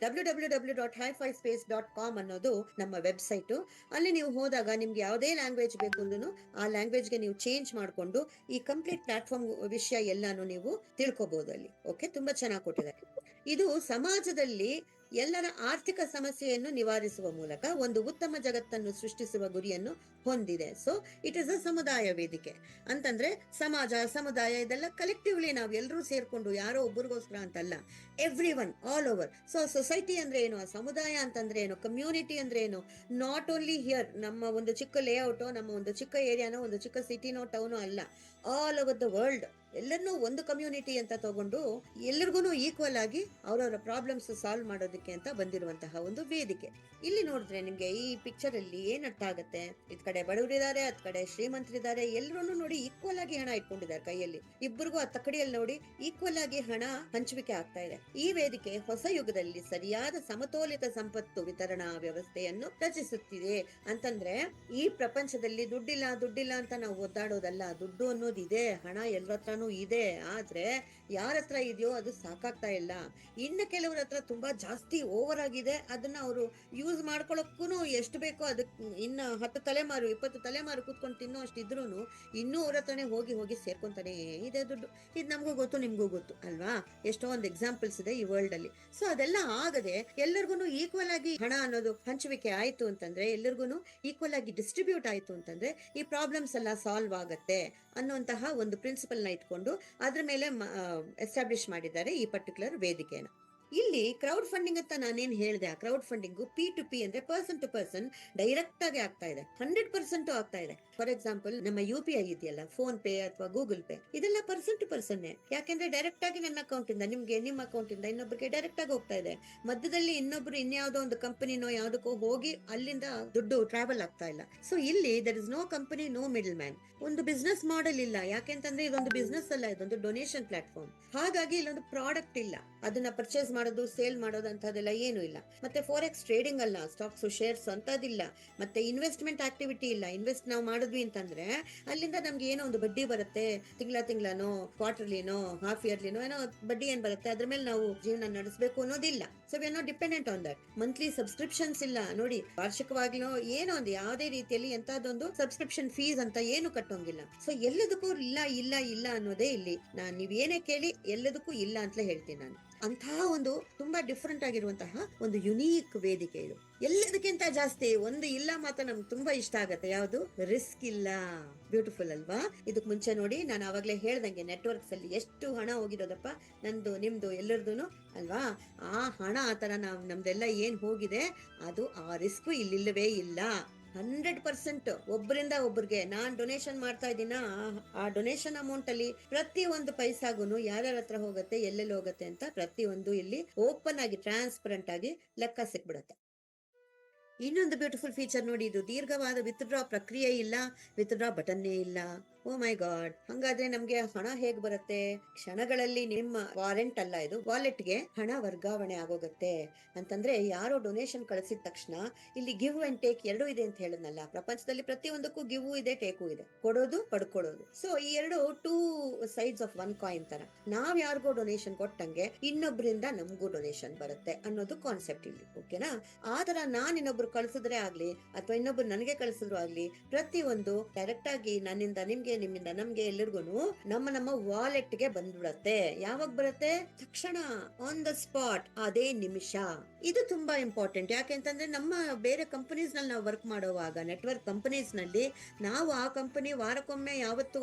www.highfispace.com ಅನ್ನೋದು ನಮ್ಮ website. ಅಲ್ಲಿ ನೀವು ಹೋದಾಗ ನಿಮ್ಗೆ ಯಾವುದೇ language ಬೇಕು ಅಂದ್ರೂ ಆ ಲ್ಯಾಂಗ್ವೇಜ್ಗೆ ನೀವು ಚೇಂಜ್ ಮಾಡಿಕೊಂಡು ಈ ಕಂಪ್ಲೀಟ್ ಪ್ಲಾಟ್ಫಾರ್ಮ್ ವಿಷಯ ಎಲ್ಲಾನು ನೀವು ತಿಳ್ಕೊಬಹುದು ಅಲ್ಲಿ. ಓಕೆ, ತುಂಬಾ ಚೆನ್ನಾಗಿ ಕೊಟ್ಟಿದ್ದಾರೆ. ಇದು ಸಮಾಜದಲ್ಲಿ ಎಲ್ಲರ ಆರ್ಥಿಕ ಸಮಸ್ಯೆಯನ್ನು ನಿವಾರಿಸುವ ಮೂಲಕ ಒಂದು ಉತ್ತಮ ಜಗತ್ತನ್ನು ಸೃಷ್ಟಿಸುವ ಗುರಿಯನ್ನು ಹೊಂದಿದೆ. ಸೊ ಇಟ್ ಇಸ್ ಅ ಸಮುದಾಯ ವೇದಿಕೆ ಅಂತಂದ್ರೆ ಸಮಾಜ, ಸಮುದಾಯ ಇದೆಲ್ಲ ಕಲೆಕ್ಟಿವ್ಲಿ ನಾವು ಎಲ್ಲರೂ ಸೇರ್ಕೊಂಡು, ಯಾರೋ ಒಬ್ಬರಿಗೋಸ್ಕರ ಅಂತಲ್ಲ, every one, all over. So society ಅಂದ್ರೆ ಏನು, ಆ ಸಮುದಾಯ ಅಂತಂದ್ರೆ ಏನು, ಕಮ್ಯುನಿಟಿ ಅಂದ್ರೆ ಏನು, ನಾಟ್ ಓನ್ಲಿ ಹಿಯರ್ ನಮ್ಮ ಒಂದು ಚಿಕ್ಕ ಲೇಔಟೋ, ನಮ್ಮ ಒಂದು ಚಿಕ್ಕ ಏರಿಯಾನೋ, ಒಂದು ಚಿಕ್ಕ ಸಿಟಿನೋ ಟೌನೋ ಅಲ್ಲ, ಆಲ್ ಓವರ್ ದ ವರ್ಲ್ಡ್ ಎಲ್ಲರನ್ನೂ ಒಂದು ಕಮ್ಯುನಿಟಿ ಅಂತ ತಗೊಂಡು ಎಲ್ಲರಿಗೂ ಈಕ್ವಲ್ ಆಗಿ ಅವರವರ ಪ್ರಾಬ್ಲಮ್ಸ್ ಸಾಲ್ವ್ ಮಾಡೋದಕ್ಕೆ ಅಂತ ಬಂದಿರುವಂತಹ ಒಂದು ವೇದಿಕೆ. ಇಲ್ಲಿ ನೋಡಿದ್ರೆ ನಿಮ್ಗೆ ಈ ಪಿಕ್ಚರ್ ಅಲ್ಲಿ ಏನ್ ಅರ್ಥ ಆಗತ್ತೆ? ಇದ್ ಕಡೆ ಬಡವರಿದ್ದಾರೆ, ಅದ್ ಕಡೆ ಶ್ರೀಮಂತರಿದ್ದಾರೆ, ಎಲ್ಲರೂ ನೋಡಿ ಈಕ್ವಲ್ ಆಗಿ ಹಣ ಇಟ್ಕೊಂಡಿದ್ದಾರೆ ಕೈಯಲ್ಲಿ. ಇಬ್ಬರಿಗೂ ಆ ತಕಡಿಯಲ್ಲಿ ನೋಡಿ ಈಕ್ವಲ್ ಆಗಿ ಹಣ ಹಂಚುವಿಕೆ ಆಗ್ತಾ ಇದೆ. ಈ ವೇದಿಕೆ ಹೊಸ ಯುಗದಲ್ಲಿ ಸರಿಯಾದ ಸಮತೋಲಿತ ಸಂಪತ್ತು ವಿತರಣಾ ವ್ಯವಸ್ಥೆಯನ್ನು ರಚಿಸುತ್ತಿದೆ. ಅಂತಂದ್ರೆ ಈ ಪ್ರಪಂಚದಲ್ಲಿ ದುಡ್ಡಿಲ್ಲ ಅಂತ ನಾವು ಒದ್ದಾಡೋದಲ್ಲ. ದುಡ್ಡು ಅನ್ನೋದು ಇದೆ, ಹಣ ಎಲ್ಲರ ಹತ್ರನೂ ಇದೆ. ಆದ್ರೆ ಯಾರ ಹತ್ರ ಇದೆಯೋ ಅದು ಸಾಕಾಗ್ತಾ ಇಲ್ಲ. ಇನ್ನು ಕೆಲವ್ರ ಹತ್ರ ತುಂಬಾ ಜಾಸ್ತಿ ಓವರ್ ಆಗಿದೆ. ಅದನ್ನ ಅವರು ಯೂಸ್ ಮಾಡ್ಕೊಳಕ್ಕೂ ಎಷ್ಟು ಬೇಕೋ ಅದಕ್ಕೆ ಇನ್ನ 10 ತಲೆಮಾರು 20 ತಲೆಮಾರು ಕೂತ್ಕೊಂಡು ತಿನ್ನೋ ಅಷ್ಟು ಇದ್ರೂನು ಇನ್ನೂ ಅವ್ರ ಹತ್ರನೇ ಹೋಗಿ ಸೇರ್ಕೊಂತಾನೆ ಇದೆ ದುಡ್ಡು. ಇದು ನಮಗೂ ಗೊತ್ತು, ನಿಮ್ಗೂ ಗೊತ್ತು ಅಲ್ವಾ? ಎಷ್ಟೋ ಒಂದು ಎಕ್ಸಾಂಪಲ್ಸ್ ಇದೆ ಈ ವರ್ಲ್ಡ್ ಅಲ್ಲಿ. ಸೊ ಅದೆಲ್ಲ ಆಗದೆ ಎಲ್ಲರಿಗೂ ಈಕ್ವಲ್ ಆಗಿ ಹಣ ಅನ್ನೋದು ಹಂಚುವಿಕೆ ಆಯ್ತು ಅಂತಂದ್ರೆ, ಎಲ್ಲರಿಗೂ ಈಕ್ವಲ್ ಆಗಿ ಡಿಸ್ಟ್ರಿಬ್ಯೂಟ್ ಆಯ್ತು ಅಂತಂದ್ರೆ ಈ ಪ್ರಾಬ್ಲಮ್ಸ್ ಎಲ್ಲ ಸಾಲ್ವ್ ಆಗತ್ತೆ ಅನ್ನುವಂತಹ ಒಂದು ಪ್ರಿನ್ಸಿಪಲ್ ನ ಇಟ್ಕೊಂಡು ಅದ್ರ ಮೇಲೆ ಎಸ್ಟಾಬ್ಲಿಷ್ ಮಾಡಿದ್ದಾರೆ ಈ ಪರ್ಟಿಕ್ಯುಲರ್ ವೇದಿಕೆನ. ಇಲ್ಲಿ ಕ್ರೌಡ್ ಫಂಡಿಂಗ್ ಅಂತ ನಾನೇನ್ ಹೇಳಿದೆ, ಆ ಕ್ರೌಡ್ ಫಂಡಿಂಗ್ P2P ಅಂದ್ರೆ ಪರ್ಸನ್ ಟು ಪರ್ಸನ್ ಡೈರೆಕ್ಟ್ ಆಗಿ ಆಗ್ತಾ ಇದೆ. 100% ಆಗ್ತಾ ಇದೆ. ಫಾರ್ ಎಕ್ಸಾಂಪಲ್ ನಮ್ಮ UPI ಇದೆಯಲ್ಲ, ಫೋನ್ ಪೇ ಅಥವಾ ಗೂಗಲ್ ಪೇ, ಇದೆಲ್ಲ ಪರ್ಸನ್ ಟು ಪರ್ಸನ್. ಯಾಕೆಂದ್ರೆ ಡೈರೆಕ್ಟ್ ಆಗಿ ನನ್ನ ಅಕೌಂಟ್ ಇಂದ ನಿಮ್ಗೆ, ನಿಮ್ಮ ಅಕೌಂಟ್ ಇಂದ ಇನ್ನೊಬ್ಬರಿಗೆ ಡೈರೆಕ್ಟ್ ಆಗಿ ಹೋಗ್ತಾ ಇದೆ. ಮಧ್ಯದಲ್ಲಿ ಇನ್ನೊಬ್ರು ಇನ್ಯಾವುದೋ ಒಂದು ಕಂಪನಿನೋ ಯಾವ್ದಕ್ಕೋ ಹೋಗಿ ಅಲ್ಲಿಂದ ದುಡ್ಡು ಟ್ರಾವೆಲ್ ಆಗ್ತಾ ಇಲ್ಲ. ಸೊ ಇಲ್ಲಿ there is no company, no middle man. ಒಂದು ಬಿಸ್ನೆಸ್ ಮಾಡೆಲ್ ಇಲ್ಲ. ಯಾಕೆಂತಂದ್ರೆ ಇದೊಂದು ಬಿಸ್ನೆಸ್ ಅಲ್ಲ, ಇದೊಂದು ಡೊನೇಷನ್ ಪ್ಲಾಟ್ಫಾರ್ಮ್. ಹಾಗಾಗಿ ಇಲ್ಲೊಂದು ಪ್ರಾಡಕ್ಟ್ ಇಲ್ಲ, ಅದನ್ನ ಪರ್ಚೇಸ್ ಮಾಡೋದು, ಸೇಲ್ ಮಾಡೋದು ಅಂತದೆಲ್ಲ ಏನು ಇಲ್ಲ. ಮತ್ತೆ ಫಾರೆಕ್ಸ್ ಟ್ರೇಡಿಂಗ್ ಅಲ್ಲ, ಸ್ಟಾಕ್ಸ್ ಶೇರ್ಸ್ ಅಂತದಿಲ್ಲ, ಮತ್ತೆ ಇನ್ವೆಸ್ಟ್ಮೆಂಟ್ ಆಕ್ಟಿವಿಟಿ ಇಲ್ಲ. ಇನ್ವೆಸ್ಟ್ ನಾವು ಮಾಡಿದ್ವಿ ಅಂತಂದ್ರೆ ಅಲ್ಲಿಂದ ನಮ್ಗೆ ಏನೋ ಒಂದು ಬಡ್ಡಿ ಬರುತ್ತೆ, ತಿಂಗಳನೋ ಕ್ವಾರ್ಟರ್ಲಿನೋ ಹಾಫ್ ಇಯರ್ಲಿನೋ ಏನೋ ಬಡ್ಡಿ ಏನ್ ಬರುತ್ತೆ, ಅದ್ರ ಮೇಲೆ ನಾವು ಜೀವನ ನಡೆಸಬೇಕು ಅನ್ನೋದಿಲ್ಲ. So we are not dependent on that. Monthly subscriptions ಇಲ್ಲ ನೋಡಿ, ವಾರ್ಷಿಕವಾಗ್ಲೂ ಏನೋ ಒಂದು ಯಾವುದೇ ರೀತಿಯಲ್ಲಿ ಎಂತದೊಂದು ಸಬ್ಸ್ಕ್ರಿಪ್ಷನ್ ಫೀಸ್ ಅಂತ ಏನು ಕಟ್ಟೋಂಗಿಲ್ಲ. ಸೊ ಎಲ್ಲದಕ್ಕೂ ಇಲ್ಲ ಇಲ್ಲ ಇಲ್ಲ ಅನ್ನೋದೇ ಇಲ್ಲಿ. ನೀವ್ ಏನೇ ಕೇಳಿ ಎಲ್ಲದಕ್ಕೂ ಇಲ್ಲ ಅಂತಲೇ ಹೇಳ್ತೀನಿ ನಾನು. ಅಂತಹ ಒಂದು ತುಂಬಾ ಡಿಫ್ರೆಂಟ್ ಆಗಿರುವಂತಹ ಒಂದು ಯುನೀಕ್ ವೇದಿಕೆ ಇದು. ಎಲ್ಲದಕ್ಕಿಂತ ಜಾಸ್ತಿ ಒಂದು ಇಲ್ಲ ಮಾತ್ರ ನಮ್ಗೆ ತುಂಬಾ ಇಷ್ಟ ಆಗತ್ತೆ, ಯಾವುದು? ರಿಸ್ಕ್ ಇಲ್ಲ. ಬ್ಯೂಟಿಫುಲ್ ಅಲ್ವಾ? ಇದಕ್ ಮುಂಚೆ ನೋಡಿ, ನಾನು ಅವಾಗ್ಲೇ ಹೇಳ್ದಂಗೆ ನೆಟ್ವರ್ಕ್ಸ್ ಅಲ್ಲಿ ಎಷ್ಟು ಹಣ ಹೋಗಿರೋದಪ್ಪ, ನಂದು ನಿಮ್ದು ಎಲ್ಲರದು ಅಲ್ವಾ? ಆ ಹಣ ಆತರ ನಮ್ದೆಲ್ಲ ಏನ್ ಹೋಗಿದೆ, ಅದು ಆ ರಿಸ್ಕ್ ಇಲ್ಲಿಲ್ಲವೇ ಇಲ್ಲ. 100% ಒಬ್ಬರಿಂದ ಒಬ್ಬರಿಗೆ ನಾನ್ ಡೊನೇಷನ್ ಮಾಡ್ತಾ ಇದ್ದೀನ, ಆ ಡೊನೇಷನ್ ಅಮೌಂಟ್ ಅಲ್ಲಿ ಪ್ರತಿ ಒಂದು ಪೈಸಾಗುನು ಯಾರ್ಯಾರ ಹತ್ರ ಹೋಗುತ್ತೆ, ಎಲ್ಲೆಲ್ಲಿ ಹೋಗುತ್ತೆ ಅಂತ ಪ್ರತಿ ಒಂದು ಇಲ್ಲಿ ಓಪನ್ ಆಗಿ ಟ್ರಾನ್ಸ್ಪರೆಂಟ್ ಆಗಿ ಲೆಕ್ಕ ಸಿಕ್ಬಿಡತ್ತೆ. ಇನ್ನೊಂದು ಬ್ಯೂಟಿಫುಲ್ ಫೀಚರ್ ನೋಡಿ, ಇದು ದೀರ್ಘವಾದ ವಿತ್ಡ್ರಾ ಪ್ರಕ್ರಿಯೆ ಇಲ್ಲ, ವಿತ್ಡ್ರಾ ಬಟನ್ನೇ ಇಲ್ಲ. ಓ ಮೈ ಗಾಡ್, ಹಂಗಾದ್ರೆ ನಮ್ಗೆ ಹಣ ಹೇಗ್ ಬರುತ್ತೆ? ಕ್ಷಣಗಳಲ್ಲಿ ನಿಮ್ಮ ವಾರೆಂಟ್ ಅಲ್ಲ, ಇದು ವಾಲೆಟ್ಗೆ ಹಣ ವರ್ಗಾವಣೆ ಆಗೋಗತ್ತೆ. ಅಂತಂದ್ರೆ ಯಾರೋ ಡೊನೇಷನ್ ಕಳಿಸಿದ ತಕ್ಷಣ ಇಲ್ಲಿ ಗಿವ್ ಅಂಡ್ ಟೇಕ್ ಎರಡೂ ಇದೆ ಅಂತ ಹೇಳದ್ನಲ್ಲ. ಪ್ರಪಂಚದಲ್ಲಿ ಪ್ರತಿಯೊಂದಕ್ಕೂ ಗಿವ್ ಇದೆ, ಟೇಕು ಇದೆ, ಕೊಡೋದು ಪಡ್ಕೊಳ್ಳೋದು. ಸೊ ಈ ಎರಡು two sides of one coin ತರ. ನಾವ್ ಯಾರಿಗೋ ಡೊನೇಷನ್ ಕೊಟ್ಟಂಗೆ ಇನ್ನೊಬ್ಬರಿಂದ ನಮಗೂ ಡೊನೇಷನ್ ಬರುತ್ತೆ ಅನ್ನೋದು ಕಾನ್ಸೆಪ್ಟ್ ಇಲ್ಲಿ. ಓಕೆನಾ? ಆತರ ನಾನ್ ಇನ್ನೊಬ್ರು ಕಳ್ಸಿದ್ರೆ ಆಗ್ಲಿ ಅಥವಾ ಇನ್ನೊಬ್ರು ನನಗೆ ಕಳ್ಸಿದ್ರು ಆಗ್ಲಿ, ಪ್ರತಿಯೊಂದು ಡೈರೆಕ್ಟ್ ಆಗಿ ನನ್ನಿಂದ ನಿಮ್ಗೆ, ನಿಮ್ಮಿಂದ ನಮ್ಗೆ, ಎಲ್ಲರಿಗೂ ನಮ್ಮ ವಾಲೆಟ್ ಗೆ ಬಂದ್ಬಿಡತ್ತೆ. ಯಾವಾಗ ಬರುತ್ತೆ? ತಕ್ಷಣ, ಆನ್ ದ ಸ್ಪಾಟ್, ಅದೇ ನಿಮಿಷ. ಇದು ತುಂಬಾ ಇಂಪಾರ್ಟೆಂಟ್. ಯಾಕೆಂತಂದ್ರೆ ನಮ್ಮ ಬೇರೆ ಕಂಪನೀಸ್ ನಲ್ಲಿ ನಾವು ವರ್ಕ್ ಮಾಡುವಾಗ, ನೆಟ್ವರ್ಕ್ ಕಂಪನೀಸ್ ನಲ್ಲಿ ನಾವು ಆ ಕಂಪನಿ ವಾರಕ್ಕೊಮ್ಮೆ ಯಾವತ್ತು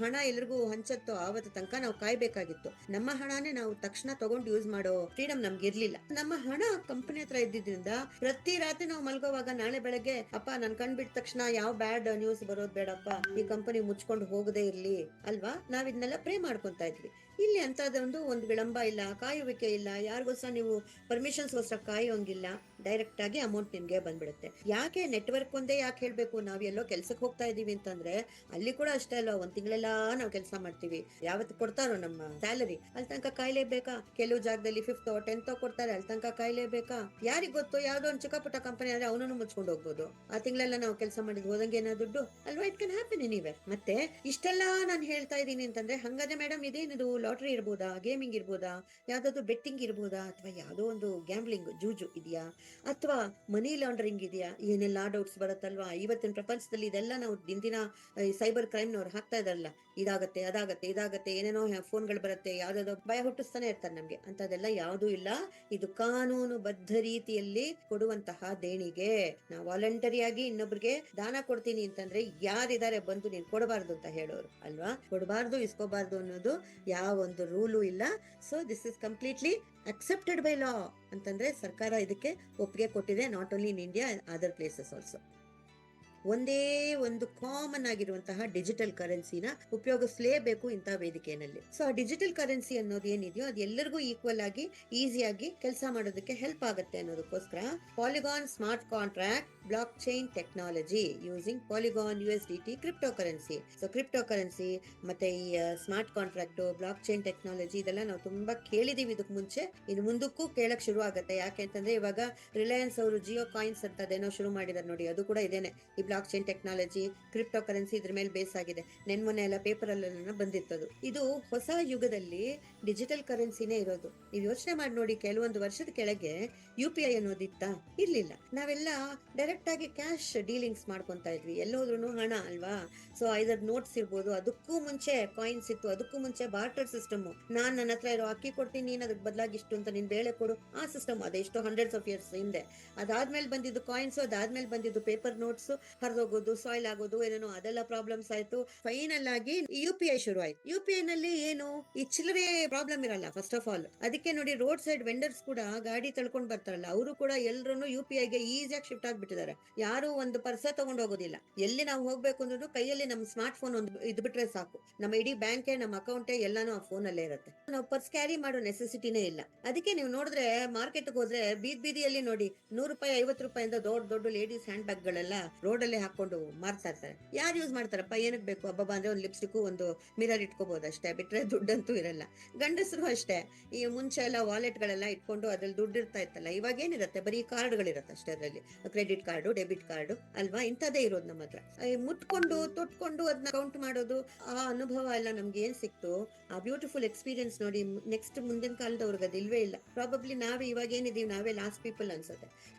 ಹಣ ಎಲ್ರಿಗೂ ಹಂಚತ್ತೋ ಆವತ್ತು ತನಕ ನಾವು ಕಾಯ್ಬೇಕಾಗಿತ್ತು. ನಮ್ಮ ಹಣನೇ ನಾವು ತಕ್ಷಣ ತಗೊಂಡು ಯೂಸ್ ಮಾಡೋ ಫ್ರೀಡಮ್ ನಮ್ಗೆ ಇರ್ಲಿಲ್ಲ. ನಮ್ಮ ಹಣ ಕಂಪನಿ ಹತ್ರ ಇದ್ದಿದ್ರಿಂದ ಪ್ರತಿ ರಾತ್ರಿ ನಾವು ಮಲ್ಗೋವಾಗ ನಾಳೆ ಬೆಳಗ್ಗೆ ಅಪ್ಪ ನನ್ ಕಂಡ್ಬಿಟ್ಟ ತಕ್ಷಣ ಯಾವ ಬ್ಯಾಡ್ ನ್ಯೂಸ್ ಬರೋದ್ ಬೇಡಪ್ಪ, ಈ ಕಂಪನಿ ಮುಚ್ಕೊಂಡು ಹೋಗದೆ ಇರ್ಲಿ ಅಲ್ವಾ, ನಾವ್ ಇದನ್ನೆಲ್ಲ ಪ್ರೇ ಮಾಡ್ಕೊಂತ ಇದ್ವಿ. ಇಲ್ಲಿ ಅಂತದೊಂದು ಒಂದು ವಿಳಂಬ ಇಲ್ಲ, ಕಾಯುವಿಕೆ ಇಲ್ಲ, ಯಾರಿಗೋಸ್ಕರ ನೀವು ಪರ್ಮಿಷನ್ಸ್ಗೋಸ್ಕರ ಕಾಯೋಂಗಿಲ್ಲ. ಡೈರೆಕ್ಟ್ ಆಗಿ ಅಮೌಂಟ್ ನಿಮ್ಗೆ ಬಂದ್ಬಿಡುತ್ತೆ. ಯಾಕೆ ನೆಟ್ವರ್ಕ್ ಒಂದೇ ಯಾಕೆ ಹೇಳ್ಬೇಕು? ನಾವ್ ಎಲ್ಲೋ ಕೆಲ್ಸಕ್ಕೆ ಹೋಗ್ತಾ ಇದೀವಿ ಅಂತಂದ್ರೆ ಅಲ್ಲಿ ಕೂಡ ಅಷ್ಟೇ ಅಲ್ಲ, ಒಂದ್ ತಿಂಗಳೆಲ್ಲ ನಾವು ಕೆಲಸ ಮಾಡ್ತೀವಿ, ಯಾವತ್ತು ಕೊಡ್ತಾರೋ ನಮ್ಮ ಸ್ಯಾಲರಿ ಅಲ್ಲಿ ತನಕ ಕಾಯ್ಲೇಬೇಕಾ? ಕೆಲವು ಜಾಗದಲ್ಲಿ 5th or 10th ಕೊಡ್ತಾರೆ, ಅಲ್ಲಿ ತನಕ ಕಾಯ್ಲೇಬೇಕಾ? ಯಾರಿಗ್ ಗೊತ್ತು, ಯಾವ್ದೋ ಒಂದು ಚಿಕ್ಕ ಪುಟ್ಟ ಕಂಪನಿ ಆದ್ರೆ ಅವನನ್ನು ಮುಚ್ಕೊಂಡು ಹೋಗ್ಬೋದು. ಆ ತಿಂಗಳೆಲ್ಲ ನಾವು ಕೆಲಸ ಮಾಡಿದ್ ಹೋದಂಗೆ ಏನೋ ದುಡ್ಡು ಅಲ್ವಾ? It can happen anywhere. ಮತ್ತೆ ಇಷ್ಟೆಲ್ಲಾ ನಾನು ಹೇಳ್ತಾ ಇದ್ದೀನಿ ಅಂತಂದ್ರೆ, ಹಂಗಾದ್ರೆ ಮೇಡಮ್ ಇದೇನಿದು ಲಾಟರಿ ಇರ್ಬೋದಾ, ಗೇಮಿಂಗ್ ಇರ್ಬೋದಾ, ಯಾವ್ದಾದ್ರು ಬೆಟ್ಟಿಂಗ್ ಇರ್ಬೋದಾ, ಅಥವಾ ಯಾವ್ದೋ ಒಂದು ಗ್ಯಾಂಬ್ಲಿಂಗ್ ಜೂಜು ಇದೆಯಾ, ಅಥವಾ ಮನಿ ಲಾಂಡ್ರಿಂಗ್ ಇದೆಯಾ? ಏನೆಲ್ಲಾ ಡೌಟ್ಸ್ ಬರುತ್ತಲ್ವಾ. ಇವತ್ತಿನ ಪ್ರಪಂಚದಲ್ಲಿ ಇದೆಲ್ಲ ನಾವು ದಿನ ಸೈಬರ್ ಕ್ರೈಮ್ ನವ್ರು ಹಾಕ್ತಾ ಇದಾರಲ್ಲ, ಇದಾಗತ್ತೆ ಅದಾಗತ್ತೆ ಇದಾಗತ್ತೆ, ಏನೇನೋ ಫೋನ್ಗಳು ಬರುತ್ತೆ, ಯಾವ್ದಾದ್ರು ಭಯ ಹುಟ್ಟಿಸ್ತಾನೆ ಇರ್ತಾರೆ ನಮ್ಗೆ. ಅಂತದೆಲ್ಲ ಯಾವ್ದೂ ಇಲ್ಲ. ಇದು ಕಾನೂನು ಬದ್ಧ ರೀತಿಯಲ್ಲಿ ಕೊಡುವಂತಹ ದೇಣಿಗೆ. ನಾವು ವಾಲಂಟರಿಯಾಗಿ ಇನ್ನೊಬ್ರಿಗೆ ದಾನ ಕೊಡ್ತೀನಿ ಅಂತಂದ್ರೆ ಯಾರಿದ್ದಾರೆ ಬಂದು ನೀನ್ ಕೊಡಬಾರ್ದು ಅಂತ ಹೇಳೋರು ಅಲ್ವಾ? ಕೊಡಬಾರ್ದು, ಇಸ್ಕೋಬಾರ್ದು ಅನ್ನೋದು ಯಾವ ಒಂದು ರೂಲು ಇಲ್ಲ. So this is completely accepted by ಲಾ ಅಂತಂದ್ರೆ ಸರ್ಕಾರ ಇದಕ್ಕೆ ಒಪ್ಪಿಗೆ ಕೊಟ್ಟಿದೆ. Not only in India, other places also. ಒಂದೇ ಒಂದು ಕಾಮನ್ ಆಗಿರುವಂತಹ ಡಿಜಿಟಲ್ ಕರೆನ್ಸಿನ ಉಪಯೋಗಿಸಲೇಬೇಕು ಇಂಥ ವೇದಿಕೆಯಲ್ಲಿ. ಸೊ ಆ ಡಿಜಿಟಲ್ ಕರೆನ್ಸಿ ಅನ್ನೋದು ಏನಿದೆಯೋ ಅದು ಎಲ್ಲರಿಗೂ ಈಕ್ವಲ್ ಆಗಿ ಈಸಿಯಾಗಿ ಕೆಲಸ ಮಾಡೋದಕ್ಕೆ ಹೆಲ್ಪ್ ಆಗುತ್ತೆ ಅನ್ನೋದಕ್ಕೋಸ್ಕರ Polygon smart contract block chain technology using Polygon USDT crypto currency. So crypto currency ಮತ್ತೆ ಈ smart contract, block chain technology ಇದೆಲ್ಲ ನಾವು ತುಂಬಾ ಕೇಳಿದೀವಿ ಇದಕ್ ಮುಂಚೆ, ಇನ್ನು ಮುಂದಕ್ಕೂ ಕೇಳಕ್ ಶುರು ಆಗುತ್ತೆ. ಯಾಕೆ ಅಂತಂದ್ರೆ ಇವಾಗ ರಿಲಯನ್ಸ್ ಅವರು ಜಿಯೋ ಕಾಯಿನ್ಸ್ ಅಂತ ಅದೇನೋ ಶುರು ಮಾಡಿದಾರೆ ನೋಡಿ, ಅದು ಕೂಡ ಇದೇನೆ. ಈ block chain technology, crypto currency ಇದ್ರ ಮೇಲೆ ಬೇಸ್ ಆಗಿದೆ. ಮೊನ್ನೆ ಎಲ್ಲ ಪೇಪರ್ ಅಲ್ಲೆಲ್ಲ ಬಂದಿತ್ತದು. ಇದು ಹೊಸ ಯುಗದಲ್ಲಿ ಡಿಜಿಟಲ್ ಕರೆನ್ಸಿನೇ ಇರೋದು. ನೀವು ಯೋಚನೆ ಮಾಡಿ ನೋಡಿ, ಕೆಲವೊಂದು ವರ್ಷದ ಕೆಳಗೆ UPI ಅನ್ನೋದಿತ್ತ? ಇರ್ಲಿಲ್ಲ. ನಾವೆಲ್ಲ ಡೈರೆಕ್ಟ್ ಆಗಿ ಕ್ಯಾಶ್ ಡೀಲಿಂಗ್ಸ್ ಮಾಡ್ಕೊಂತ ಇದ್ವಿ, ಎಲ್ಲೋದ್ರೂ ಹಣ ಅಲ್ವಾ? ಸೊ ಐದರ್ ನೋಟ್ಸ್ ಇರ್ಬೋದು, ಅದಕ್ಕೂ ಮುಂಚೆ ಕಾಯಿನ್ಸ್ ಇತ್ತು, ಅದಕ್ಕೂ ಮುಂಚೆ ಬಾರ್ಟರ್ ಸಿಸ್ಟಮ್. ನಾನ್ ನನ್ನ ಹತ್ರ ಇರೋ ಅಕ್ಕಿ ಕೊಡ್ತೀನಿ, ನೀನ್ ಅದಕ್ಕೆ ಬದಲಾಗಿ ಇಷ್ಟು ಅಂತ ನೀನ್ ಬೇಳೆ ಕೊಡು, ಆ ಸಿಸ್ಟಮ್ ಅದೆಷ್ಟೋ ಹಂಡ್ರೆಡ್ಸ್ ಆಫ್ ಇಯರ್ಸ್ ಹಿಂದೆ. ಅದಾದ್ಮೇಲೆ ಬಂದಿದ್ದು ಕಾಯಿನ್ಸ್, ಅದಾದ್ಮೇಲೆ ಬಂದಿದ್ದು ಪೇಪರ್ ನೋಟ್ಸ್, ಹರಿದೋಗೋದು, ಸಾಯಿಲ್ ಆಗೋದು, ಏನೇನೋ ಅದೆಲ್ಲ ಪ್ರಾಬ್ಲಮ್ಸ್ ಆಯ್ತು. ಫೈನಲ್ ಆಗಿ UPI ಶುರು ಆಯ್ತು. UPI ನಲ್ಲಿ ಏನು ಈ ಚಿಲ್ಲರೆ ಪ್ರಾಬ್ಲಮ್ ಇರಲ್ಲ ಫಸ್ಟ್ ಆಫ್ ಆಲ್. ಅದಕ್ಕೆ ನೋಡಿ ರೋಡ್ ಸೈಡ್ ವೆಂಡರ್ಸ್ ಕೂಡ ಗಾಡಿ ತಳ್ಕೊಂಡ್ ಬರ್ತಾರಲ್ಲ, ಅವರು ಕೂಡ ಎಲ್ಲರೂ UPI ಗೆ ಈಸಿಯಾಗಿ ಶಿಫ್ಟ್ ಆಗ್ಬಿಟ್ಟಿದ್ದಾರೆ. ಯಾರು ಒಂದು ಪರ್ಸ ತಗೊಂಡ್ ಹೋಗೋದಿಲ್ಲ. ಎಲ್ಲಿ ನಾವು ಹೋಗ್ಬೇಕು ಅಂದ್ರೂ ಕೈಯಲ್ಲಿ ನಮ್ಮ ಸ್ಮಾರ್ಟ್ ಫೋನ್ ಒಂದು ಇದ್ಬಿಟ್ರೆ ಸಾಕು, ನಮ್ಮ ಇಡೀ ಬ್ಯಾಂಕ್ ನಮ್ಮ ಅಕೌಂಟೇ ಎಲ್ಲಾನು ಆ ಫೋನ್ ಅಲ್ಲೇ ಇರುತ್ತೆ. ನಾವು ಪರ್ಸ್ ಕ್ಯಾರಿ ಮಾಡೋ ನೆಸೆಸಿಟಿನೇ ಇಲ್ಲ. ಅದಕ್ಕೆ ನೀವು ನೋಡಿದ್ರೆ ಮಾರ್ಕೆಟ್ ಹೋದ್ರೆ ಬೀದಿಯಲ್ಲಿ ನೋಡಿ ₹100 ₹50 ದೊಡ್ಡ ದೊಡ್ಡ ಲೇಡೀಸ್ ಹ್ಯಾಂಡ್ ಬ್ಯಾಗ್ ಗಳೆಲ್ಲ ರೋಡ್ ಅಲ್ಲಿ ಕಣ್ಣಲ್ಲೇ ಹಾಕೊಂಡು ಮಾರ್ತಾ ಇರ್ತಾರೆ. ಯಾರು ಯೂಸ್ ಮಾಡ್ತಾರಪ್ಪ, ಏನಕ್ಕೆ ಬೇಕು ಹಬ್ಬ ಅಂದ್ರೆ ಒಂದು ಲಿಪ್ಸ್ಟಿಕ್ ಒಂದು ಮಿರರ್ ಇಟ್ಕೋಬಹುದು ಅಷ್ಟೇ, ಬಿಟ್ರೆ ದುಡ್ಡಂತೂ ಇರಲ್ಲ. ಗಂಡಸರು ಅಷ್ಟೇ, ಈ ಮುಂಚೆ ಎಲ್ಲ ವಾಲೆಟ್ಗಳೆಲ್ಲ ಇಟ್ಕೊಂಡು ಅದ್ರಲ್ಲಿ ದುಡ್ಡು ಇರ್ತಾ ಇತ್ತಲ್ಲ, ಇವಾಗ ಏನಿರುತ್ತೆ ಬರೀ ಕಾರ್ಡ್ಗಳಿರತ್ತೆ ಅಷ್ಟೇ, ಅದರಲ್ಲಿ ಕ್ರೆಡಿಟ್ ಕಾರ್ಡು ಡೆಬಿಟ್ ಕಾರ್ಡು ಅಲ್ವಾ, ಇಂಥದ್ದೇ ಇರೋದು ನಮ್ಮ ಹತ್ರ. ಮುಟ್ಕೊಂಡು ತೊಟ್ಕೊಂಡು ಅದನ್ನ ಕೌಂಟ್ ಮಾಡೋದು, ಆ ಅನುಭವ ಎಲ್ಲ ನಮ್ಗೆ ಏನ್ ಸಿಕ್ತು, ಆ ಬ್ಯೂಟಿಫುಲ್ ಎಕ್ಸ್ಪೀರಿಯನ್ಸ್ ನೋಡಿ ನೆಕ್ಸ್ಟ್ ಮುಂದಿನ ಕಾಲದವ್ರಿಗೆ ಅದು ಇಲ್ವೇ ಇಲ್ಲ. ಪ್ರಾಬಬ್ಲಿ ನಾವೇ ಇವಾಗ ಏನಿದೀವಿ ನಾವೇ ಲಾಸ್ಟ್ ಪೀಪಲ್ ಅನ್ಸುತ್ತೆ.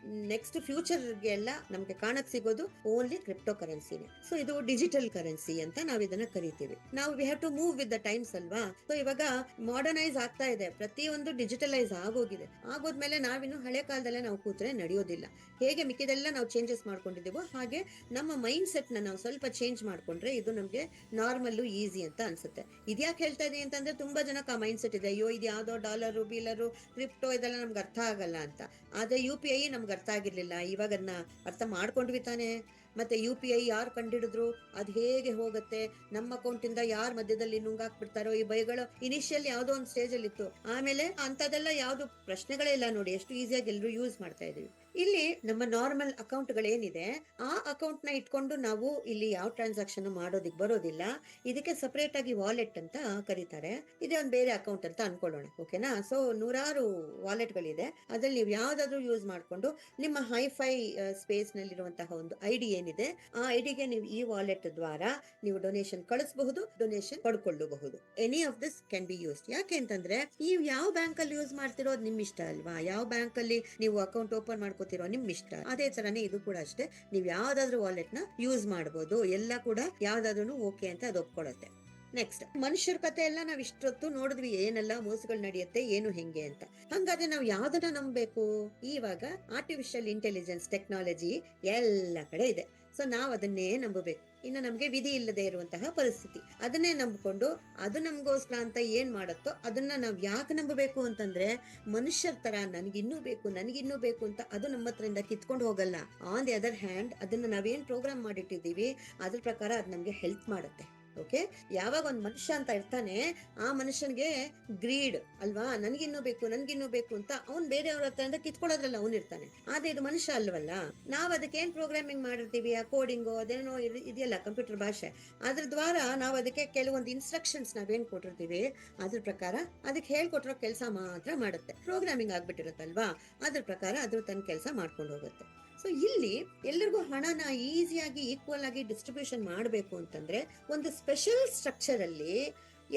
ನೆಕ್ಸ್ಟ್ ಫ್ಯೂಚರ್ಗೆ ಎಲ್ಲ ನಮ್ಗೆ ಕಾಣಕ್ ಸಿಗೋದು ಓನ್ಲಿ ಕ್ರಿಪ್ಟೋ ಕರೆನ್ಸಿನೇ. ಸೊ ಇದು ಡಿಜಿಟಲ್ ಕರೆನ್ಸಿ ಅಂತ ನಾವ್ ಇದನ್ನ ಕರಿತೀವಿ. ನಾವು we have to move with the times ಅಲ್ವಾ. ಸೊ ಇವಾಗ ಮಾಡರ್ನೈಸ್ ಆಗ್ತಾ ಇದೆ, ಪ್ರತಿಯೊಂದು ಡಿಜಿಟಲೈಸ್ ಆಗೋಗಿದೆ. ಆಗೋದ್ಮೇಲೆ ನಾವಿನ್ನು ಹಳೆ ಕಾಲದಲ್ಲೇ ನಾವು ಕೂತ್ರೆ ನಡೆಯೋದಿಲ್ಲ. ಹೇಗೆ ಮಿಕ್ಕಿದೆಲ್ಲ ನಾವು ಚೇಂಜಸ್ ಮಾಡ್ಕೊಂಡಿದ್ದೀವೋ ಹಾಗೆ ನಮ್ಮ ಮೈಂಡ್ ಸೆಟ್ ನ ನಾವು ಸ್ವಲ್ಪ ಚೇಂಜ್ ಮಾಡ್ಕೊಂಡ್ರೆ ಇದು ನಮ್ಗೆ ನಾರ್ಮಲ್ ಈಸಿ ಅಂತ ಅನ್ಸುತ್ತೆ. ಇದ್ಯಾಕೆ ಹೇಳ್ತಾ ಇದೀನಿ ಅಂತಂದ್ರೆ ತುಂಬಾ ಜನಕ್ಕೆ ಆ ಮೈಂಡ್ ಸೆಟ್ ಇದೆ, ಅಯ್ಯೋ ಇದು ಯಾವ್ದೋ ಡಾಲರು ಬೀಲರು ಕ್ರಿಪ್ಟೋ ಇದೆಲ್ಲ ನಮ್ಗೆ ಅರ್ಥ ಆಗಲ್ಲ ಅಂತ. ಆದ್ರೆ UPI ನಮ್ಗೆ ಅರ್ಥ ಆಗಿರ್ಲಿಲ್ಲ, ಇವಾಗ ಅದನ್ನ ಅರ್ಥ ಮಾಡ್ಕೊಂಡ್ವಿ ತಾನೆ. ಮತ್ತೆ UPI ಯಾರು ಕಂಡಿಡಿದ್ರು, ಅದ್ ಹೇಗೆ ಹೋಗುತ್ತೆ, ನಮ್ಮ ಅಕೌಂಟ್ ಇಂದ ಯಾರ ಮಧ್ಯದಲ್ಲಿ ನುಂಗಾಕ್ಬಿಡ್ತಾರೋ, ಈ ಬೈಗಳು ಇನಿಷಿಯಲ್ ಯಾವ್ದೋ ಒಂದು ಸ್ಟೇಜ್ ಅಲ್ಲಿ ಇತ್ತು. ಆಮೇಲೆ ಅಂತದೆಲ್ಲ ಯಾವ್ದು ಪ್ರಶ್ನೆಗಳೇ ಇಲ್ಲ ನೋಡಿ, ಎಷ್ಟು ಈಸಿಯಾಗಿ ಎಲ್ಲರೂ ಯೂಸ್ ಮಾಡ್ತಾ ಇದೀವಿ. ಇಲ್ಲಿ ನಮ್ಮ ನಾರ್ಮಲ್ ಅಕೌಂಟ್ ಗಳೇನಿದೆ ಆ ಅಕೌಂಟ್ ನ ಇಟ್ಕೊಂಡು ನಾವು ಇಲ್ಲಿ ಯಾವ ಟ್ರಾನ್ಸಾಕ್ಷನ್ ಮಾಡೋದಿಕ್ ಬರೋದಿಲ್ಲ. ಇದಕ್ಕೆ ಸಪರೇಟ್ ಆಗಿ ವಾಲೆಟ್ ಅಂತ ಕರೀತಾರೆ. ಇದೇ ಒಂದು ಬೇರೆ ಅಕೌಂಟ್ ಅಂತ ಅನ್ಕೊಳ್ಳೋಣ, ಓಕೆನಾ. ಸೊ ನೂರಾರು ವಾಲೆಟ್ ಗಳಿದೆ, ಅದ್ರಲ್ಲಿ ನೀವು ಯಾವ್ದಾದ್ರು ಯೂಸ್ ಮಾಡ್ಕೊಂಡು ನಿಮ್ಮ ಹೈಫೈ ಸ್ಪೇಸ್ ನಲ್ಲಿರುವಂತಹ ಒಂದು ID ಏನಿದೆ ಆ ಐಡಿಗೆ ನೀವು ಈ ವಾಲೆಟ್ ದ್ವಾರ ನೀವು ಡೊನೇಷನ್ ಕಳಿಸಬಹುದು, ಡೊನೇಷನ್ ಪಡ್ಕೊಳ್ಳಬಹುದು. Any of this can be used. ಯಾಕೆ ಅಂತಂದ್ರೆ ನೀವು ಯಾವ ಬ್ಯಾಂಕ್ ಅಲ್ಲಿ ಯೂಸ್ ಮಾಡ್ತಿರೋದು ನಿಮ್ ಇಷ್ಟ ಅಲ್ವಾ, ಯಾವ ಬ್ಯಾಂಕ್ ಅಲ್ಲಿ ನೀವು ಅಕೌಂಟ್ ಓಪನ್ ಮಾಡ್ಕೋತಿರೋ ನಿಮ್ ಇಷ್ಟ. ಅದೇ ತರನೇ ಇದು ಕೂಡ ಅಷ್ಟೇ, ನೀವು ಯಾವ್ದಾದ್ರು ವಾಲೆಟ್ ನ ಯೂಸ್ ಮಾಡಬಹುದು. ಎಲ್ಲ ಕೂಡ ಯಾವ್ದಾದ್ರು ಓಕೆ ಅಂತ ಅದು ಒಪ್ಕೊಳ್ಳುತ್ತೆ. ನೆಕ್ಸ್ಟ್ ಮನುಷ್ಯರ ಕತೆ ಎಲ್ಲ ನಾವ್ ಇಷ್ಟೊತ್ತು ನೋಡಿದ್ವಿ, ಏನೆಲ್ಲ ಮೋಸಗಳು ನಡೆಯುತ್ತೆ ಏನು ಹೆಂಗೆ ಅಂತ. ಹಂಗಾದ್ರೆ ನಾವು ಯಾವ್ದನ್ನ ನಂಬಬೇಕು? ಇವಾಗ ಆರ್ಟಿಫಿಷಿಯಲ್ ಇಂಟೆಲಿಜೆನ್ಸ್ ಟೆಕ್ನಾಲಜಿ ಎಲ್ಲ ಕಡೆ ಇದೆ. ಸೊ ನಾವ್ ಅದನ್ನೇ ನಂಬಬೇಕು. ಇನ್ನು ನಮ್ಗೆ ವಿಧಿ ಇಲ್ಲದೆ ಇರುವಂತಹ ಪರಿಸ್ಥಿತಿ, ಅದನ್ನೇ ನಂಬಿಕೊಂಡು ಅದು ನಮ್ಗೋಸ್ಕರ ಅಂತ ಏನ್ ಮಾಡತ್ತೋ ಅದನ್ನ ನಾವ್ ಯಾಕೆ ನಂಬಬೇಕು ಅಂತಂದ್ರೆ, ಮನುಷ್ಯರ ತರ ನನ್ಗಿನ್ನೂ ಬೇಕು ಅಂತ ಅದು ನಮ್ಮ ಹತ್ರದಿಂದ ಕಿತ್ಕೊಂಡು ಹೋಗಲ್ಲ. ಆನ್ ದಿ ಅದರ್ ಹ್ಯಾಂಡ್ ಅದನ್ನ ನಾವೇನ್ ಪ್ರೋಗ್ರಾಮ್ ಮಾಡಿಟ್ಟಿದ್ದೀವಿ ಅದ್ರ ಪ್ರಕಾರ ಅದ್ ನಮ್ಗೆ ಹೆಲ್ಪ್ ಮಾಡುತ್ತೆ. ಓಕೆ, ಯಾವಾಗ ಒಂದ್ ಮನುಷ್ಯ ಅಂತ ಇರ್ತಾನೆ, ಆ ಮನುಷ್ಯನ್ಗೆ ಗ್ರೀಡ್ ಅಲ್ವಾ, ನನ್ಗಿನ್ನೂ ಬೇಕು ಅಂತ ಅವ್ನ್ ಬೇರೆಯವ್ರ ಹತ್ರ ಕಿತ್ಕೊಳ್ಳೋದ್ರಲ್ಲ ಅವ್ನ್ ಇರ್ತಾನೆ. ಆದ್ರೆ ಇದು ಮನುಷ್ಯ ಅಲ್ವಲ್ಲ. ನಾವ್ ಅದಕ್ಕೆ ಏನ್ ಪ್ರೋಗ್ರಾಮಿಂಗ್ ಮಾಡಿರ್ತೀವಿ, ಆ ಕೋಡಿಂಗು ಅದೇನೋ ಇದೆಯಲ್ಲ ಕಂಪ್ಯೂಟರ್ ಭಾಷೆ, ಅದ್ರ ದ್ವಾರ ನಾವ್ ಅದಕ್ಕೆ ಕೆಲವೊಂದು ಇನ್ಸ್ಟ್ರಕ್ಷನ್ಸ್ ನಾವೇನ್ ಕೊಟ್ಟಿರ್ತೀವಿ ಅದ್ರ ಪ್ರಕಾರ ಅದಕ್ಕೆ ಹೇಳ್ಕೊಟ್ಟಿರೋ ಕೆಲಸ ಮಾತ್ರ ಮಾಡುತ್ತೆ. ಪ್ರೋಗ್ರಾಮಿಂಗ್ ಆಗ್ಬಿಟ್ಟಿರುತ್ತಲ್ವಾ, ಅದ್ರ ಪ್ರಕಾರ ಅದ್ರ ತನ್ನ ಕೆಲಸ ಮಾಡ್ಕೊಂಡು ಹೋಗುತ್ತೆ. ಸೊ ಇಲ್ಲಿ ಎಲ್ಲರಿಗೂ ಹಣನ ಈಸಿಯಾಗಿ ಈಕ್ವಲ್ ಆಗಿ ಡಿಸ್ಟ್ರಿಬ್ಯೂಷನ್ ಮಾಡಬೇಕು ಅಂತಂದ್ರೆ ಒಂದು ಸ್ಪೆಷಲ್ ಸ್ಟ್ರಕ್ಚರ್ ಅಲ್ಲಿ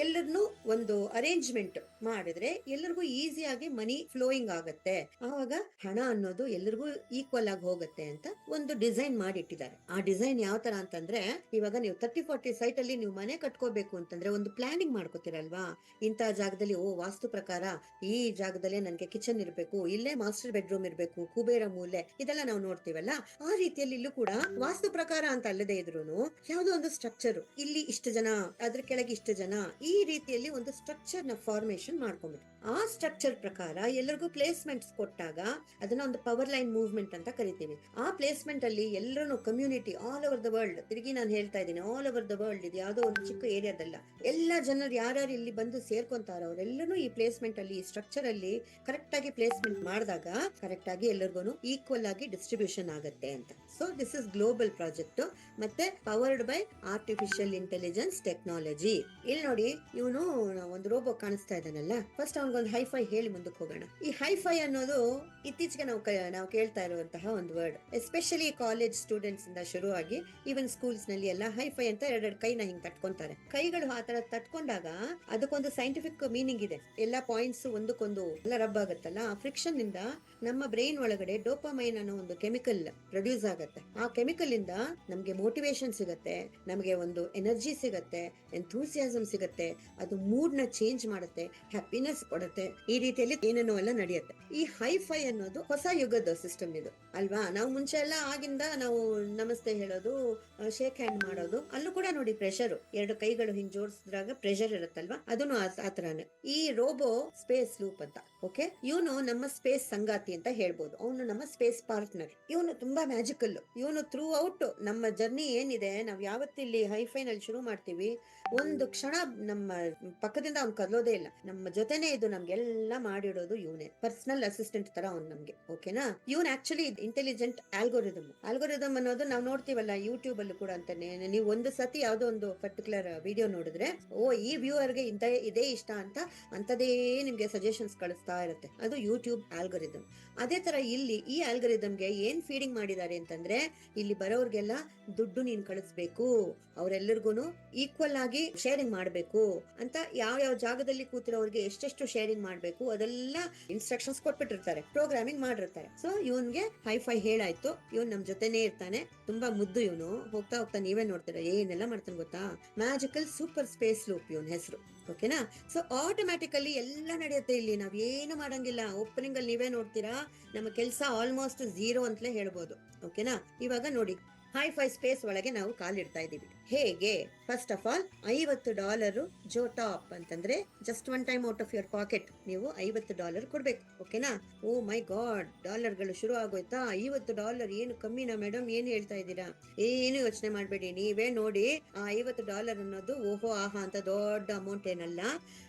ಎಲ್ಲರನ್ನು ಒಂದು ಅರೇಂಜ್ಮೆಂಟ್ ಮಾಡಿದ್ರೆ ಎಲ್ಲರಿಗೂ ಈಸಿಯಾಗಿ ಮನಿ ಫ್ಲೋಯಿಂಗ್ ಆಗತ್ತೆ. ಆವಾಗ ಹಣ ಅನ್ನೋದು ಎಲ್ಲರಿಗೂ ಈಕ್ವಲ್ ಆಗಿ ಹೋಗುತ್ತೆ ಅಂತ ಒಂದು ಡಿಸೈನ್ ಮಾಡಿಟ್ಟಿದ್ದಾರೆ. ಆ ಡಿಸೈನ್ ಯಾವ ತರ ಅಂತಂದ್ರೆ, ಇವಾಗ ನೀವು 30-40 ಸೈಟ್ ಅಲ್ಲಿ ನೀವು ಮನೆ ಕಟ್ಕೋಬೇಕು ಅಂತಂದ್ರೆ ಒಂದು ಪ್ಲಾನಿಂಗ್ ಮಾಡ್ಕೋತೀರಲ್ವಾ. ಇಂಥ ಜಾಗದಲ್ಲಿ ವಾಸ್ತು ಪ್ರಕಾರ ಈ ಜಾಗದಲ್ಲೇ ನನ್ಗೆ ಕಿಚನ್ ಇರ್ಬೇಕು, ಇಲ್ಲೇ ಮಾಸ್ಟರ್ ಬೆಡ್ರೂಮ್ ಇರ್ಬೇಕು, ಕುಬೇರ ಮೂಲೆ, ಇದೆಲ್ಲ ನಾವು ನೋಡ್ತೀವಲ್ಲ. ಆ ರೀತಿಯಲ್ಲಿ ಇಲ್ಲೂ ಕೂಡ ವಾಸ್ತು ಪ್ರಕಾರ ಅಂತ ಅಲ್ಲದೆ ಇದ್ರೂನು ಯಾವ್ದೋ ಒಂದು ಸ್ಟ್ರಕ್ಚರ್, ಇಲ್ಲಿ ಇಷ್ಟು ಜನ, ಅದ್ರ ಕೆಳಗೆ ಇಷ್ಟು ಜನ, ಈ ರೀತಿಯಲ್ಲಿ ಒಂದು ಸ್ಟ್ರಕ್ಚರ್ ನ ಫಾರ್ಮೇಶನ್ ಮಾಡ್ಕೊಂಡ್ಬಿಟ್ಟು ಆ ಸ್ಟ್ರಕ್ಚರ್ ಪ್ರಕಾರ ಎಲ್ಲರಿಗೂ ಪ್ಲೇಸ್ಮೆಂಟ್ಸ್ ಕೊಟ್ಟಾಗ ಅದನ್ನ ಒಂದು ಪವರ್ ಲೈನ್ ಮೂವ್ಮೆಂಟ್ ಅಂತ ಕರಿತೀವಿ. ಆ ಪ್ಲೇಸ್ಮೆಂಟ್ ಅಲ್ಲಿ ಎಲ್ಲರೂ community all over the world, ತಿರುಗಿ ನಾನು ಹೇಳ್ತಾ ಇದ್ದೀನಿ ಆಲ್ ಓವರ್ ದ ವರ್ಲ್ಡ್, ಇದು ಯಾವ್ದೋ ಒಂದು ಚಿಕ್ಕ ಏರಿಯಾದಲ್ಲ, ಎಲ್ಲ ಜನರು ಯಾರ್ಯಾರು ಇಲ್ಲಿ ಬಂದು ಸೇರ್ಕೊಂತಾರ ಅವರೆಲ್ಲರೂ ಈ ಪ್ಲೇಸ್ಮೆಂಟ್ ಅಲ್ಲಿ, ಈ ಸ್ಟ್ರಕ್ಚರ್ ಅಲ್ಲಿ ಕರೆಕ್ಟ್ ಆಗಿ ಪ್ಲೇಸ್ಮೆಂಟ್ ಮಾಡಿದಾಗ ಕರೆಕ್ಟ್ ಆಗಿ ಎಲ್ಲರಿಗೂ ಈಕ್ವಲ್ ಆಗಿ ಡಿಸ್ಟ್ರಿಬ್ಯೂಷನ್ ಆಗುತ್ತೆ ಅಂತ. So this is global project ಮತ್ತೆ powered by artificial intelligence technology. ಇಲ್ಲಿ ನೋಡಿ, ಇವನು ಒಂದು ರೋಬೋ ಕಾಣಿಸ್ತಾ ಇದ್ದಾನಲ್ಲ, ಫಸ್ಟ್ ಅವ್ನಿಗೊಂದು ಹೈಫೈ ಹೇಳಿ ಮುಂದಕ್ಕೆ ಹೋಗೋಣ. ಈ ಹೈಫೈ ಅನ್ನೋದು ಇತ್ತೀಚೆಗೆ ನಾವು ಕೇಳ್ತಾ ಇರುವಂತಹ ಒಂದು ವರ್ಡ್, ಎಸ್ಪೆಷಲಿ ಕಾಲೇಜ್ ಸ್ಟೂಡೆಂಟ್ಸ್ ಇಂದ ಶುರುವಾಗಿ ಈವನ್ ಸ್ಕೂಲ್ಸ್ ನಲ್ಲಿ ಎಲ್ಲ ಹೈಫೈ ಅಂತ ಎರಡೆರಡು ಕೈನ ಹಿಂಗ್ ತಟ್ಕೊಂತಾರೆ. ಕೈಗಳು ಆ ತರ ತಟ್ಕೊಂಡಾಗ ಅದಕ್ಕೊಂದು ಸೈಂಟಿಫಿಕ್ ಮೀನಿಂಗ್ ಇದೆ. ಎಲ್ಲ ಪಾಯಿಂಟ್ಸ್ ಒಂದಕ್ಕೊಂದು ಎಲ್ಲ ರಬ್ ಆಗುತ್ತಲ್ಲ, ಆ ಫ್ರಿಕ್ಷನ್ ಇಂದ ನಮ್ಮ ಬ್ರೈನ್ ಒಳಗಡೆ ಡೋಪಾಮೈನ್ ಅನ್ನೋ ಒಂದು ಕೆಮಿಕಲ್ ಪ್ರೊಡ್ಯೂಸ್ ಆಗುತ್ತೆ. ಆ ಕೆಮಿಕಲ್ ಇಂದ ನಮ್ಗೆ ಮೋಟಿವೇಶನ್ ಸಿಗತ್ತೆ, ನಮಗೆ ಒಂದು ಎನರ್ಜಿ ಸಿಗತ್ತೆ, ಎಂಥೂಸಿಯಾಸಮ್ ಸಿಗತ್ತೆ, ಅದು ಮೂಡ್ ನ ಚೇಂಜ್ ಮಾಡುತ್ತೆ, ಹ್ಯಾಪಿನೆಸ್ ಕೊಡುತ್ತೆ. ಈ ರೀತಿಯಲ್ಲಿ ಏನೇನೋ ಎಲ್ಲ ನಡೆಯುತ್ತೆ. ಈ ಹೈಫೈ ಅನ್ನೋದು ಹೊಸ ಯುಗದ ಸಿಸ್ಟಮ್ ಇದು ಅಲ್ವಾ. ನಾವು ಮುಂಚೆ ಎಲ್ಲ ಆಗಿಂದ ನಾವು ನಮಸ್ತೆ ಹೇಳೋದು, ಶೇಕ್ ಹ್ಯಾಂಡ್ ಮಾಡೋದು, ಅಲ್ಲೂ ಕೂಡ ನೋಡಿ ಪ್ರೆಷರ್, ಎರಡು ಕೈಗಳು ಹಿಂಗ್ ಜೋಡಿಸಿದಾಗ ಪ್ರೆಷರ್ ಇರುತ್ತಲ್ವಾ, ಅದನ್ನು ಆತರಾನೆ. ಈ ರೋಬೋ ಸ್ಪೇಸ್ ಲೂಪ್ ಅಂತ, ಓಕೆ, ಇವನು ನಮ್ಮ ಸ್ಪೇಸ್ ಸಂಗಾತಿ ಅಂತ ಹೇಳ್ಬೋದು. ಅವನು ನಮ್ಮ ಸ್ಪೇಸ್ ಪಾರ್ಟ್ನರ್. ಇವನು ತುಂಬಾ ಮ್ಯಾಜಿಕಲ್. ಇವನು ಥ್ರೂ ಔಟ್ ನಮ್ಮ ಜರ್ನಿ ಏನಿದೆ, ನಾವ್ ಯಾವತ್ತಿಲ್ಲಿ ಹೈಫೈ ನಲ್ಲಿ ಶುರು ಮಾಡ್ತೀವಿ, ಒಂದು ಕ್ಷಣ ನಮ್ಮ ಪಕ್ಕದಿಂದ ಅವ್ನು ಕದಲೋದೇ ಇಲ್ಲ, ನಮ್ಮ ಜೊತೆನೆ ಇದು ನಮ್ಗೆಲ್ಲ ಮಾಡಿಡೋದು ಇವನೇ. ಪರ್ಸನಲ್ ಅಸಿಸ್ಟೆಂಟ್ ತರ ಅವ್ನು ನಮ್ಗೆ. ಓಕೆನಾ? ಇವನ್ ಆಕ್ಚುಲಿ ಇಂಟೆಲಿಜೆಂಟ್ ಆಲ್ಗೋರಿದಮ್ ಅನ್ನೋದು ನಾವು ನೋಡ್ತೀವಲ್ಲ ಯೂಟ್ಯೂಬ್ ಅಲ್ಲೂ ಕೂಡ ಅಂತಾನೆ. ನೀವು ಒಂದು ಸತಿ ಯಾವ್ದೋ ಒಂದು ಪರ್ಟಿಕ್ಯುಲರ್ ವಿಡಿಯೋ ನೋಡಿದ್ರೆ ಈ ವ್ಯೂವರ್ಗೆ ಇದೇ ಇಷ್ಟ ಅಂತ ಅಂತದೇ ನಿಮ್ಗೆ ಸಜೆಷನ್ಸ್ ಕಳಿಸ್ತಾ ಇರುತ್ತೆ. ಅದು ಯೂಟ್ಯೂಬ್ ಆಲ್ಗೋರಿದಮ್. ಅದೇ ತರ ಇಲ್ಲಿ ಈ ಆಲ್ಗೋರಿದಮ್ಗೆ ಏನ್ ಫೀಡಿಂಗ್ ಮಾಡಿದ್ದಾರೆ ಅಂತಂದ್ರೆ, ಇಲ್ಲಿ ಬರೋರ್ಗೆಲ್ಲ ದುಡ್ಡು ನೀನ್ ಕಳಿಸ್ಬೇಕು, ಅವರೆಲ್ಲರಿಗೂ ಈಕ್ವಲ್ ಆಗಿ ಶೇರಿಂಗ್ ಮಾಡ್ಬೇಕು ಅಂತ, ಯಾವ ಜಾಗದಲ್ಲಿ ಕೂತಿರೋರ್ಗೆ ಎಷ್ಟೆಷ್ಟು ಶೇರಿಂಗ್ ಮಾಡ್ಬೇಕು ಅದೆಲ್ಲ ಇನ್ಸ್ಟ್ರಕ್ಷನ್ಸ್ ಕೊಟ್ಬಿಟ್ಟಿರ್ತಾರೆ, ಪ್ರೋಗ್ರಾಮಿಂಗ್ ಮಾಡಿರ್ತಾರೆ. ಸೊ ಇವನ್ಗೆ ಹೈಫೈ ಹೇಳಾಯ್ತು, ಇವನ್ ನಮ್ ಜೊತೆನೇ ಇರ್ತಾನೆ, ತುಂಬಾ ಮುದ್ದು ಇವನು. ಹೋಗ್ತಾ ಹೋಗ್ತಾ ನೀವೇ ನೋಡ್ತೀರಾ ಏನೆಲ್ಲ ಮಾಡ್ತಾನೆ ಗೊತ್ತಾ? ಮ್ಯಾಜಿಕಲ್ ಸೂಪರ್ ಸ್ಪೇಸ್ ಲೂಪ್ ಇವನ್ ಹೆಸರು. ಓಕೆನಾ? ಸೊ ಆಟೋಮ್ಯಾಟಿಕಲಿ ಎಲ್ಲ ನಡೆಯುತ್ತೆ ಇಲ್ಲಿ, ನಾವ್ ಏನು ಮಾಡಂಗಿಲ್ಲ. ಓಪನಿಂಗ್ ಅಲ್ಲಿ ನೀವೇ ನೋಡ್ತೀರಾ, ನಮ್ಮ ಕೆಲಸ ಆಲ್ಮೋಸ್ಟ್ 0 ಅಂತಲೇ ಹೇಳ್ಬೋದು. ಓಕೆನಾ? ಇವಾಗ ನೋಡಿ, ಹೈಫೈ ಸ್ಪೇಸ್ ಒಳಗೆ ನಾವು ಕಾಲಿಡ್ತಾ ಇದೀವಿ. ಹೇಗೆ? ಫಸ್ಟ್ ಆಫ್ ಆಲ್ $50 ಜೋ ಟಾಪ್ ಅಂತಂದ್ರೆ just one time out of your pocket ನೀವು $50 ಕೊಡ್ಬೇಕು. ಓಕೆನಾ? ಓ ಮೈ ಗಾಡ್, ಡಾಲರ್ಗಳು ಶುರು ಆಗೋಯ್ತಾ? $50 ಏನು ಕಮ್ಮಿನಾ ಮೇಡಮ್? ಏನು ಹೇಳ್ತಾ ಇದ್ದೀರಾ? ಏನು ಯೋಚನೆ ಮಾಡ್ಬೇಡಿ, ನೀವೇ ನೋಡಿ. ಆ $50 ಅನ್ನೋದು ಓಹೋ ಆಹಾ ಅಂತ ದೊಡ್ಡ ಅಮೌಂಟ್ ಏನಲ್ಲ.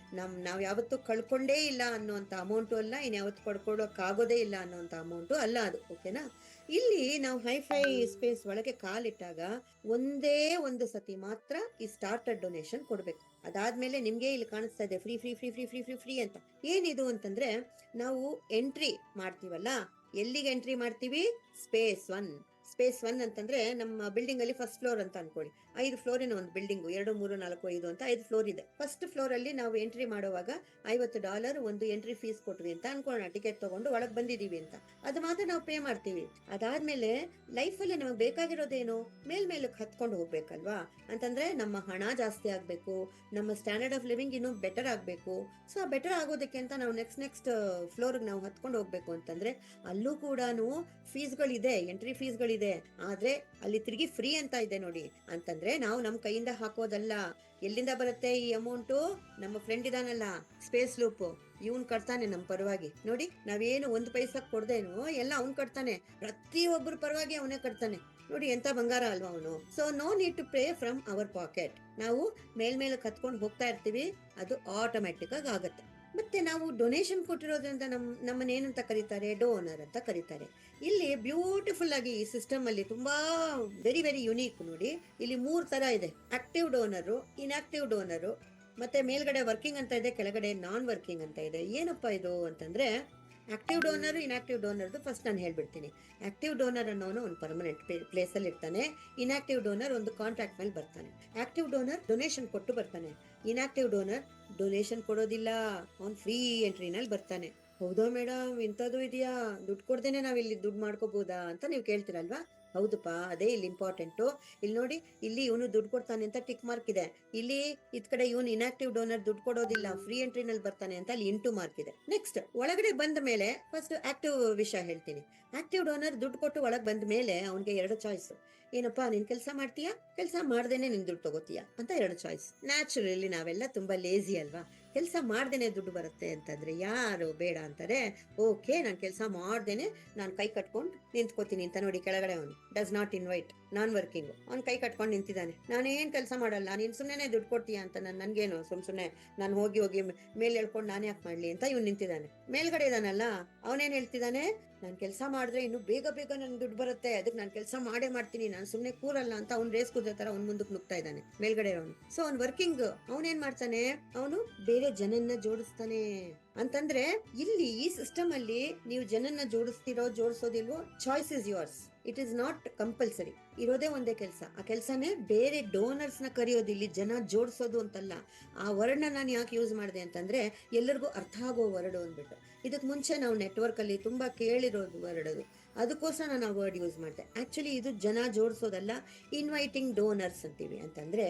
ನಾವ್ ಯಾವತ್ತೂ ಕಳ್ಕೊಂಡೇ ಇಲ್ಲ ಅನ್ನೋಂತ ಅಮೌಂಟು ಅಲ್ಲ, ಇನ್ ಯಾವತ್ತು ಪಡ್ಕೊಡೋಕ್ ಆಗೋದೇ ಇಲ್ಲ ಅನ್ನೋಂತ ಅಮೌಂಟು ಅಲ್ಲ ಅದು. ಓಕೆನಾ? ಇಲ್ಲಿ ನಾವು ಹೈಫೈ ಸ್ಪೇಸ್ ಒಳಗೆ ಕಾಲಿಟ್ಟಾಗ ಒಂದೇ ಒಂದು ಸತಿ ಮಾತ್ರ ಈ ಸ್ಟಾರ್ಟರ್ ಡೊನೇಷನ್ ಕೊಡ್ಬೇಕು. ಅದಾದ್ಮೇಲೆ ನಿಮ್ಗೆ ಇಲ್ಲಿ ಕಾಣಿಸ್ತಾ ಇದೆ free free free free free free free ಅಂತ. ಏನಿದು ಅಂತಂದ್ರೆ, ನಾವು ಎಂಟ್ರಿ ಮಾಡ್ತೀವಲ್ಲ, ಎಲ್ಲಿಗೆ ಎಂಟ್ರಿ ಮಾಡ್ತೀವಿ? ಸ್ಪೇಸ್ 1 ಅಂತಂದ್ರೆ ನಮ್ಮ ಬಿಲ್ಡಿಂಗ್ ಅಲ್ಲಿ ಫಸ್ಟ್ ಫ್ಲೋರ್ ಅಂತ ಅನ್ಕೊಳ್ಳಿ. 5 ಫ್ಲೋರಿನ ಒಂದು ಬಿಲ್ಡಿಂಗ್, 2, 3, 4, 5 ಅಂತ 5 ಫ್ಲೋರ್ ಇದೆ. ಫಸ್ಟ್ ಫ್ಲೋರ್ ಅಲ್ಲಿ ನಾವು ಎಂಟ್ರಿ ಮಾಡುವಾಗ $50 ಒಂದು ಎಂಟ್ರಿ ಫೀಸ್ ಕೊಟ್ವಿ ಅಂತ ಅನ್ಕೊಳ್ಳೋಣ. ಟಿಕೆಟ್ ತಗೊಂಡು ಒಳಗ್ ಬಂದಿದೀವಿ ಅಂತ, ಅದು ಮಾತ್ರ ನಾವು ಪೇ ಮಾಡ್ತೀವಿ. ಅದಾದ್ಮೇಲೆ ಲೈಫ್ ಅಲ್ಲಿ ನಮಗೆ ಬೇಕಾಗಿರೋದೇನು? ಮೇಲ್ಮೇಲಕ್ಕೆ ಹತ್ಕೊಂಡು ಹೋಗ್ಬೇಕಲ್ವಾ? ಅಂತಂದ್ರೆ ನಮ್ಮ ಹಣ ಜಾಸ್ತಿ ಆಗ್ಬೇಕು, ನಮ್ಮ ಸ್ಟ್ಯಾಂಡರ್ಡ್ ಆಫ್ ಲಿವಿಂಗ್ ಇನ್ನೂ ಬೆಟರ್ ಆಗ್ಬೇಕು. ಸೊ ಬೆಟರ್ ಆಗೋದಕ್ಕೆ ಅಂತ ನಾವು ನೆಕ್ಸ್ಟ್ ಫ್ಲೋರ್ ನಾವು ಹತ್ಕೊಂಡು ಹೋಗ್ಬೇಕು ಅಂತಂದ್ರೆ ಅಲ್ಲೂ ಕೂಡ ಫೀಸ್ಗಳಿದೆ, ಎಂಟ್ರಿ ಫೀಸ್ಗಳಿದೆ. ಆದ್ರೆ ಅಲ್ಲಿ ತಿರುಗಿ ಫ್ರೀ ಅಂತ ಇದೆ ನೋಡಿ. ಅಂತಂದ್ರೆ ನಾವು ನಮ್ ಕೈಯಿಂದ ಹಾಕೋದಲ್ಲ. ಎಲ್ಲಿಂದ ಬರುತ್ತೆ ಈ ಅಮೌಂಟು? ನಮ್ಮ ಫ್ರೆಂಡ್ ಇದಾನಲ್ಲ ಸ್ಪೇಸ್ ಲೂಪ್, ಇವನ್ ಕಟ್ತಾನೆ ನಮ್ ಪರವಾಗಿ. ನೋಡಿ, ನಾವೇನು ಒಂದು ಪೈಸಾ ಕೊಡ್ದೇನು ಎಲ್ಲ ಅವ್ನ್ ಕಟ್ತಾನೆ, ಪ್ರತಿಯೊಬ್ಬರ ಪರವಾಗಿ ಅವನೇ ಕಟ್ತಾನೆ. ನೋಡಿ ಎಂತ ಬಂಗಾರ ಅಲ್ವಾ ಅವನು. So no need to pay from our pocket. ನಾವು ಮೇಲ್ಮೇಲೆ ಕತ್ಕೊಂಡು ಹೋಗ್ತಾ ಇರ್ತೀವಿ, ಅದು ಆಟೋಮ್ಯಾಟಿಕ್ ಆಗಿ ಆಗತ್ತೆ. ಮತ್ತೆ ನಾವು ಡೊನೇಷನ್ ಕೊಟ್ಟಿರೋದ್ರಿಂದ ನಮ್ಮನ್ನ ಏನಂತ ಕರೀತಾರೆ? ಡೋನರ್ ಅಂತ ಕರೀತಾರೆ. ಇಲ್ಲಿ ಬ್ಯೂಟಿಫುಲ್ ಆಗಿ ಈ ಸಿಸ್ಟಮ್ ಅಲ್ಲಿ ತುಂಬಾ ವೆರಿ ವೆರಿ ಯುನೀಕ್ ನೋಡಿ. ಇಲ್ಲಿ 3 ತರ ಇದೆ: ಆಕ್ಟಿವ್ ಡೋನರು, ಇನ್ಆಕ್ಟಿವ್ ಡೋನರು, ಮತ್ತೆ ಮೇಲ್ಗಡೆ ವರ್ಕಿಂಗ್ ಅಂತ ಇದೆ, ಕೆಳಗಡೆ ನಾನ್ ವರ್ಕಿಂಗ್ ಅಂತ ಇದೆ. ಏನಪ್ಪಾ ಇದು ಅಂತಂದ್ರೆ, ಆಕ್ಟಿವ್ ಡೋನರ್, ಇನ್ಆಕ್ಟಿವ್ ಡೋನರ್ದು ಫಸ್ಟ್ ನಾನು ಹೇಳ್ಬಿಡ್ತೀನಿ. ಆಕ್ಟಿವ್ ಡೋನರ್ ಅನ್ನೋನು ಒಂದು ಪರ್ಮನೆಂಟ್ ಪ್ಲೇಸ್ ಅಲ್ಲಿ ಇರ್ತಾನೆ. ಇನ್ಆಕ್ಟಿವ್ ಡೋನರ್ ಒಂದು ಕಾಂಟ್ರಾಕ್ಟ್ ಮೇಲೆ ಬರ್ತಾನೆ. ಆಕ್ಟಿವ್ ಡೋನರ್ ಡೊನೇಷನ್ ಕೊಟ್ಟು ಬರ್ತಾನೆ. ಇನ್ಆಕ್ಟಿವ್ ಡೋನರ್ ಡೊನೇಷನ್ ಕೊಡೋದಿಲ್ಲ, ಅವ್ನು ಫ್ರೀ ಎಂಟ್ರಿನಲ್ಲಿ ಬರ್ತಾನೆ. ಹೌದಾ ಮೇಡಮ್, ಇಂಥದ್ದು ಇದೆಯಾ? ದುಡ್ಡು ಕೊಡ್ದೇನೆ ನಾವ್ ಇಲ್ಲಿ ದುಡ್ಡು ಮಾಡ್ಕೋಬಹುದಾ ಅಂತ ನೀವು ಕೇಳ್ತೀರಲ್ವಾ? ಹೌದಪ್ಪ, ಅದೇ ಇಲ್ಲಿ ಇಂಪಾರ್ಟೆಂಟು. ಇಲ್ಲಿ ನೋಡಿ, ಇಲ್ಲಿ ಇವನು ದುಡ್ಡು ಕೊಡ್ತಾನೆ ಅಂತ ಟಿಕ್ ಮಾರ್ಕ್ ಇದೆ. ಇಲ್ಲಿ ಇದ್ ಕಡೆ ಇವನು ಇನ್ಆಕ್ಟಿವ್ ಡೋನರ್ ದುಡ್ಡು ಕೊಡೋದಿಲ್ಲ, ಫ್ರೀ ಎಂಟ್ರಿನಲ್ಲಿ ಬರ್ತಾನೆ ಅಂತ ಅಲ್ಲಿ ಇಂಟು ಮಾರ್ಕ್ ಇದೆ. ನೆಕ್ಸ್ಟ್ ಒಳಗಡೆ ಬಂದ ಮೇಲೆ ಫಸ್ಟ್ ಆಕ್ಟಿವ್ ವಿಷಯ ಹೇಳ್ತೀನಿ. ಆಕ್ಟಿವ್ ಡೋನರ್ ದುಡ್ಡು ಕೊಟ್ಟು ಒಳಗ್ ಬಂದ ಮೇಲೆ ಅವನಿಗೆ 2 ಚಾಯ್ಸ್. ಏನಪ್ಪಾ, ನೀನ್ ಕೆಲಸ ಮಾಡ್ತೀಯಾ, ಕೆಲಸ ಮಾಡ್ದೇನೆ ನಿನ್ ದುಡ್ಡು ತಗೋತೀಯಾ ಅಂತ 2 ಚಾಯ್ಸ್. ನ್ಯಾಚುರಲಿ ನಾವೆಲ್ಲ ತುಂಬಾ ಲೇಜಿ ಅಲ್ವಾ? ಕೆಲಸ ಮಾಡ್ದೇನೆ ದುಡ್ಡು ಬರುತ್ತೆ ಅಂತಂದ್ರೆ ಯಾರು ಬೇಡ ಅಂತಾರೆ. ಓಕೆ, ನಾನು ಕೆಲಸ ಮಾಡ್ದೇನೆ ನಾನು ಕೈ ಕಟ್ಕೊಂಡು ನಿಂತ್ಕೋತೀನಿ ಅಂತ. ನೋಡಿ ಕೆಳಗಡೆ ಅವನು does not invite, non working, ಅವ್ನ್ ಕೈ ಕಟ್ಕೊಂಡು ನಿಂತಿದ್ದಾನೆ. ನಾನೇನ್ ಕೆಲಸ ಮಾಡಲ್ಲ, ನೀನ್ ಸುಮ್ನೆ ದುಡ್ಡು ಕೊಡ್ತೀಯಾ ಅಂತ ನನ್ಗೇನು ಸುಮ್ನೆ ನಾನು ಹೋಗಿ ಮೇಲೆ ಹೇಳ್ಕೊಂಡು ನಾನು ಯಾಕೆ ಮಾಡ್ಲಿ ಅಂತ ಇವ್ನು ನಿಂತಿದ್ದಾನೆ. ಮೇಲ್ಗಡೆ ಇದಾನಲ್ಲ, ಅವನೇನ್ ಹೇಳ್ತಿದ್ದಾನೆ? ನಾನ್ ಕೆಲಸ ಮಾಡಿದ್ರೆ ಇನ್ನು ಬೇಗ ನನ್ ದುಡ್ಡು ಬರುತ್ತೆ, ಅದಕ್ಕೆ ನಾನು ಕೆಲಸ ಮಾಡೇ ಮಾಡ್ತೀನಿ, ನಾನು ಸುಮ್ನೆ ಕೂರಲ್ಲ ಅಂತ ಅವ್ನು ರೇಸ್ ಕುದ್ರೆ ತರ ಅವ್ನ್ ಮುಂದಕ್ಕೆ ನುಗ್ತಾ ಇದ್ದಾನೆ ಮೇಲ್ಗಡೆ ಅವನು. ಸೊ ಅವ್ನ್ ವರ್ಕಿಂಗ್, ಅವನೇನ್ ಮಾಡ್ತಾನೆ? ಅವನು ಬೇರೆ ಜನನ್ನ ಜೋಡಿಸ್ತಾನೆ. ಅಂತಂದ್ರೆ ಇಲ್ಲಿ ಈ ಸಿಸ್ಟಮ್ ಅಲ್ಲಿ ನೀವು ಜನನ್ನ ಜೋಡಿಸೋದಿಲ್ವೋ, choice is yours. It is not compulsory. ಇರೋದೇ ಒಂದೇ ಕೆಲಸ, ಆ ಕೆಲಸನೇ ಬೇರೆ ಡೋನರ್ಸ್ ನ ಕರೆಯೋದು. ಇಲ್ಲಿ ಜನ ಜೋಡಿಸೋದು ಅಂತಲ್ಲ. ಆ ವರ್ಡ್ನ ನಾನು ಯಾಕೆ ಯೂಸ್ ಮಾಡಿದೆ ಅಂತಂದ್ರೆ, ಎಲ್ಲರಿಗೂ ಅರ್ಥ ಆಗೋ ವರ್ಡ್ ಅಂದ್ಬಿಟ್ಟು. ಇದಕ್ ಮುಂಚೆ ನಾವು ನೆಟ್ವರ್ಕ್ ಅಲ್ಲಿ ತುಂಬಾ ಕೇಳಿರೋದು ವರ್ಡ್ ಅದು, ಅದಕ್ಕೋಸ್ಕರ ನಾನು ಆ ವರ್ಡ್ ಯೂಸ್ ಮಾಡಿದೆ. ಆಕ್ಚುಲಿ ಇದು ಜನ ಜೋಡಿಸೋದಲ್ಲ, ಇನ್ವೈಟಿಂಗ್ ಡೋನರ್ಸ್ ಅಂತೀವಿ. ಅಂತಂದ್ರೆ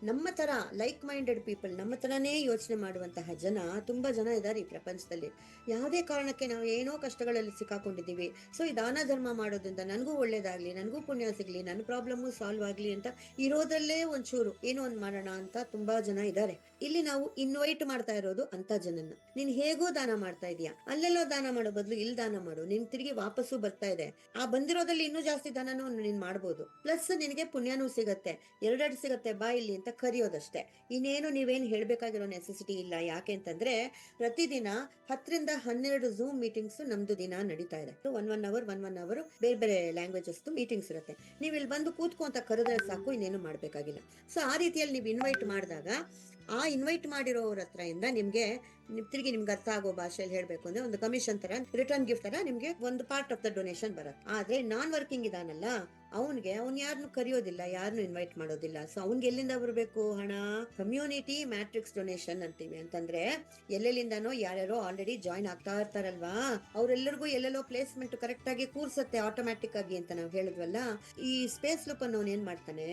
ನಮ್ಮ ತರ ಲೈಕ್ ಮೈಂಡೆಡ್ ಪೀಪಲ್, ನಮ್ಮ ತರನೇ ಯೋಚನೆ ಮಾಡುವಂತಹ ಜನ ತುಂಬಾ ಜನ ಇದ್ದಾರೆ ಈ ಪ್ರಪಂಚದಲ್ಲಿ. ಯಾವುದೇ ಕಾರಣಕ್ಕೆ ನಾವು ಏನೋ ಕಷ್ಟಗಳಲ್ಲಿ ಸಿಕ್ಕಾಕೊಂಡಿದ್ದೀವಿ. ಸೊ ಈ ದಾನ ಧರ್ಮ ಮಾಡೋದ್ರಿಂದ ನನಗೂ ಒಳ್ಳೇದಾಗ್ಲಿ, ನನಗೂ ಪುಣ್ಯ ಸಿಗ್ಲಿ, ನನ್ನ ಪ್ರಾಬ್ಲಮ್ ಸಾಲ್ವ್ ಆಗ್ಲಿ ಅಂತ ಇರೋದ್ರಲ್ಲೇ ಒಂಚೂರು ಏನೋ ಒಂದ್ ಮಾಡೋಣ ಅಂತ ತುಂಬಾ ಜನ ಇದ್ದಾರೆ. ಇಲ್ಲಿ ನಾವು ಇನ್ವೈಟ್ ಮಾಡ್ತಾ ಇರೋದು ಅಂತ ಜನನ್ನ. ನೀನ್ ಹೇಗೋ ದಾನ ಮಾಡ್ತಾ ಇದೀಯಾ, ಅಲ್ಲೆಲ್ಲೋ ದಾನ ಮಾಡೋ ಬದಲು ಇಲ್ಲಿ ದಾನ ಮಾಡು, ನಿನ್ ತಿರುಗಿ ವಾಪಸ್ಸು ಬರ್ತಾ ಇದೆ. ಆ ಬಂದಿರೋದ್ರಲ್ಲಿ ಇನ್ನೂ ಜಾಸ್ತಿ ದಾನನೂ ನೀನ್ ಮಾಡ್ಬೋದು, ಪ್ಲಸ್ ನಿನಗೆ ಪುಣ್ಯನೂ ಸಿಗತ್ತೆ, 2 ಸಿಗತ್ತೆ, ಬಾ ಇಲ್ಲಿ ಅಂತ ಕರೆಯೋದಷ್ಟೇ. ಇನ್ನೇನು ನೀವೇನು ಹೇಳಬೇಕಾಗಿರೋ ನೆಸೆಸಿಟಿ ಇಲ್ಲ. ಯಾಕೆ ಅಂತಂದ್ರೆ ಪ್ರತಿದಿನ 10ರಿಂದ 12 ಝೂಮ್ ಮೀಟಿಂಗ್ಸ್ ನಮ್ದು ದಿನ ನಡೀತಾ ಇದೆ. ಒನ್ ಅವರ್ ಬೇರೆ ಬೇರೆ ಲ್ಯಾಂಗ್ವೇಜಸ್ ಮೀಟಿಂಗ್ಸ್ ಇರುತ್ತೆ. ನೀವು ಇಲ್ಲಿ ಬಂದು ಕೂತ್ಕೊಂತ ಕರೆದ್ರೆ ಸಾಕು, ಇನ್ನೇನು ಮಾಡ್ಬೇಕಾಗಿಲ್ಲ. ಸೊ ಆ ರೀತಿಯಲ್ಲಿ ನೀವು ಇನ್ವೈಟ್ ಮಾಡಿದಾಗ ಆ ಇನ್ವೈಟ್ ಮಾಡಿರೋರ ಹತ್ರ ಇಂದ ನಿಮ್ಗೆ ತಿರುಗಿ ನಿಮ್ಗೆ ಅರ್ಥ ಆಗೋ ಭಾಷೆಯಲ್ಲಿ ಹೇಳ್ಬೇಕು ಅಂದ್ರೆ ಒಂದು ಕಮಿಷನ್ ತರ, ರಿಟರ್ನ್ ಗಿಫ್ಟ್ ತರ ನಿಮ್ಗೆ ಒಂದು ಪಾರ್ಟ್ ಆಫ್ ದ ಡೊನೇಷನ್ ಬರುತ್ತೆ. ಆದ್ರೆ ನಾನ್ ವರ್ಕಿಂಗ್ ಇದಾನಲ್ಲ, ಅವ್ನ್ ಯಾರನ್ನು ಕರೆಯೋದಿಲ್ಲ, ಯಾರನ್ನು ಇನ್ವೈಟ್ ಮಾಡೋದಿಲ್ಲ. ಸೊ ಅವ್ನ್ಗೆ ಎಲ್ಲಿಂದ ಬರಬೇಕು ಹಣ? ಕಮ್ಯುನಿಟಿ ಮ್ಯಾಟ್ರಿಕ್ಸ್ ಡೊನೇಷನ್ ಅಂತೀವಿ. ಅಂತಂದ್ರೆ ಎಲ್ಲೆಲ್ಲಿಂದಾನೋ ಯಾರ್ಯಾರೋ ಆಲ್ರೆಡಿ ಜಾಯಿನ್ ಆಗ್ತಾ ಇರ್ತಾರಲ್ವಾ, ಅವ್ರೆಲ್ಲರಿಗೂ ಎಲ್ಲೆಲ್ಲೋ ಪ್ಲೇಸ್ಮೆಂಟ್ ಕರೆಕ್ಟ್ ಆಗಿ ಕೂರ್ಸತ್ತೆ ಆಟೋಮ್ಯಾಟಿಕ್ ಆಗಿ ಅಂತ ನಾವು ಹೇಳಿದ್ವಲ್ಲ. ಈ ಸ್ಪೇಸ್ ಲೂಪ್ ಅನ್ನೋನ್ ಏನ್ ಮಾಡ್ತಾನೆ,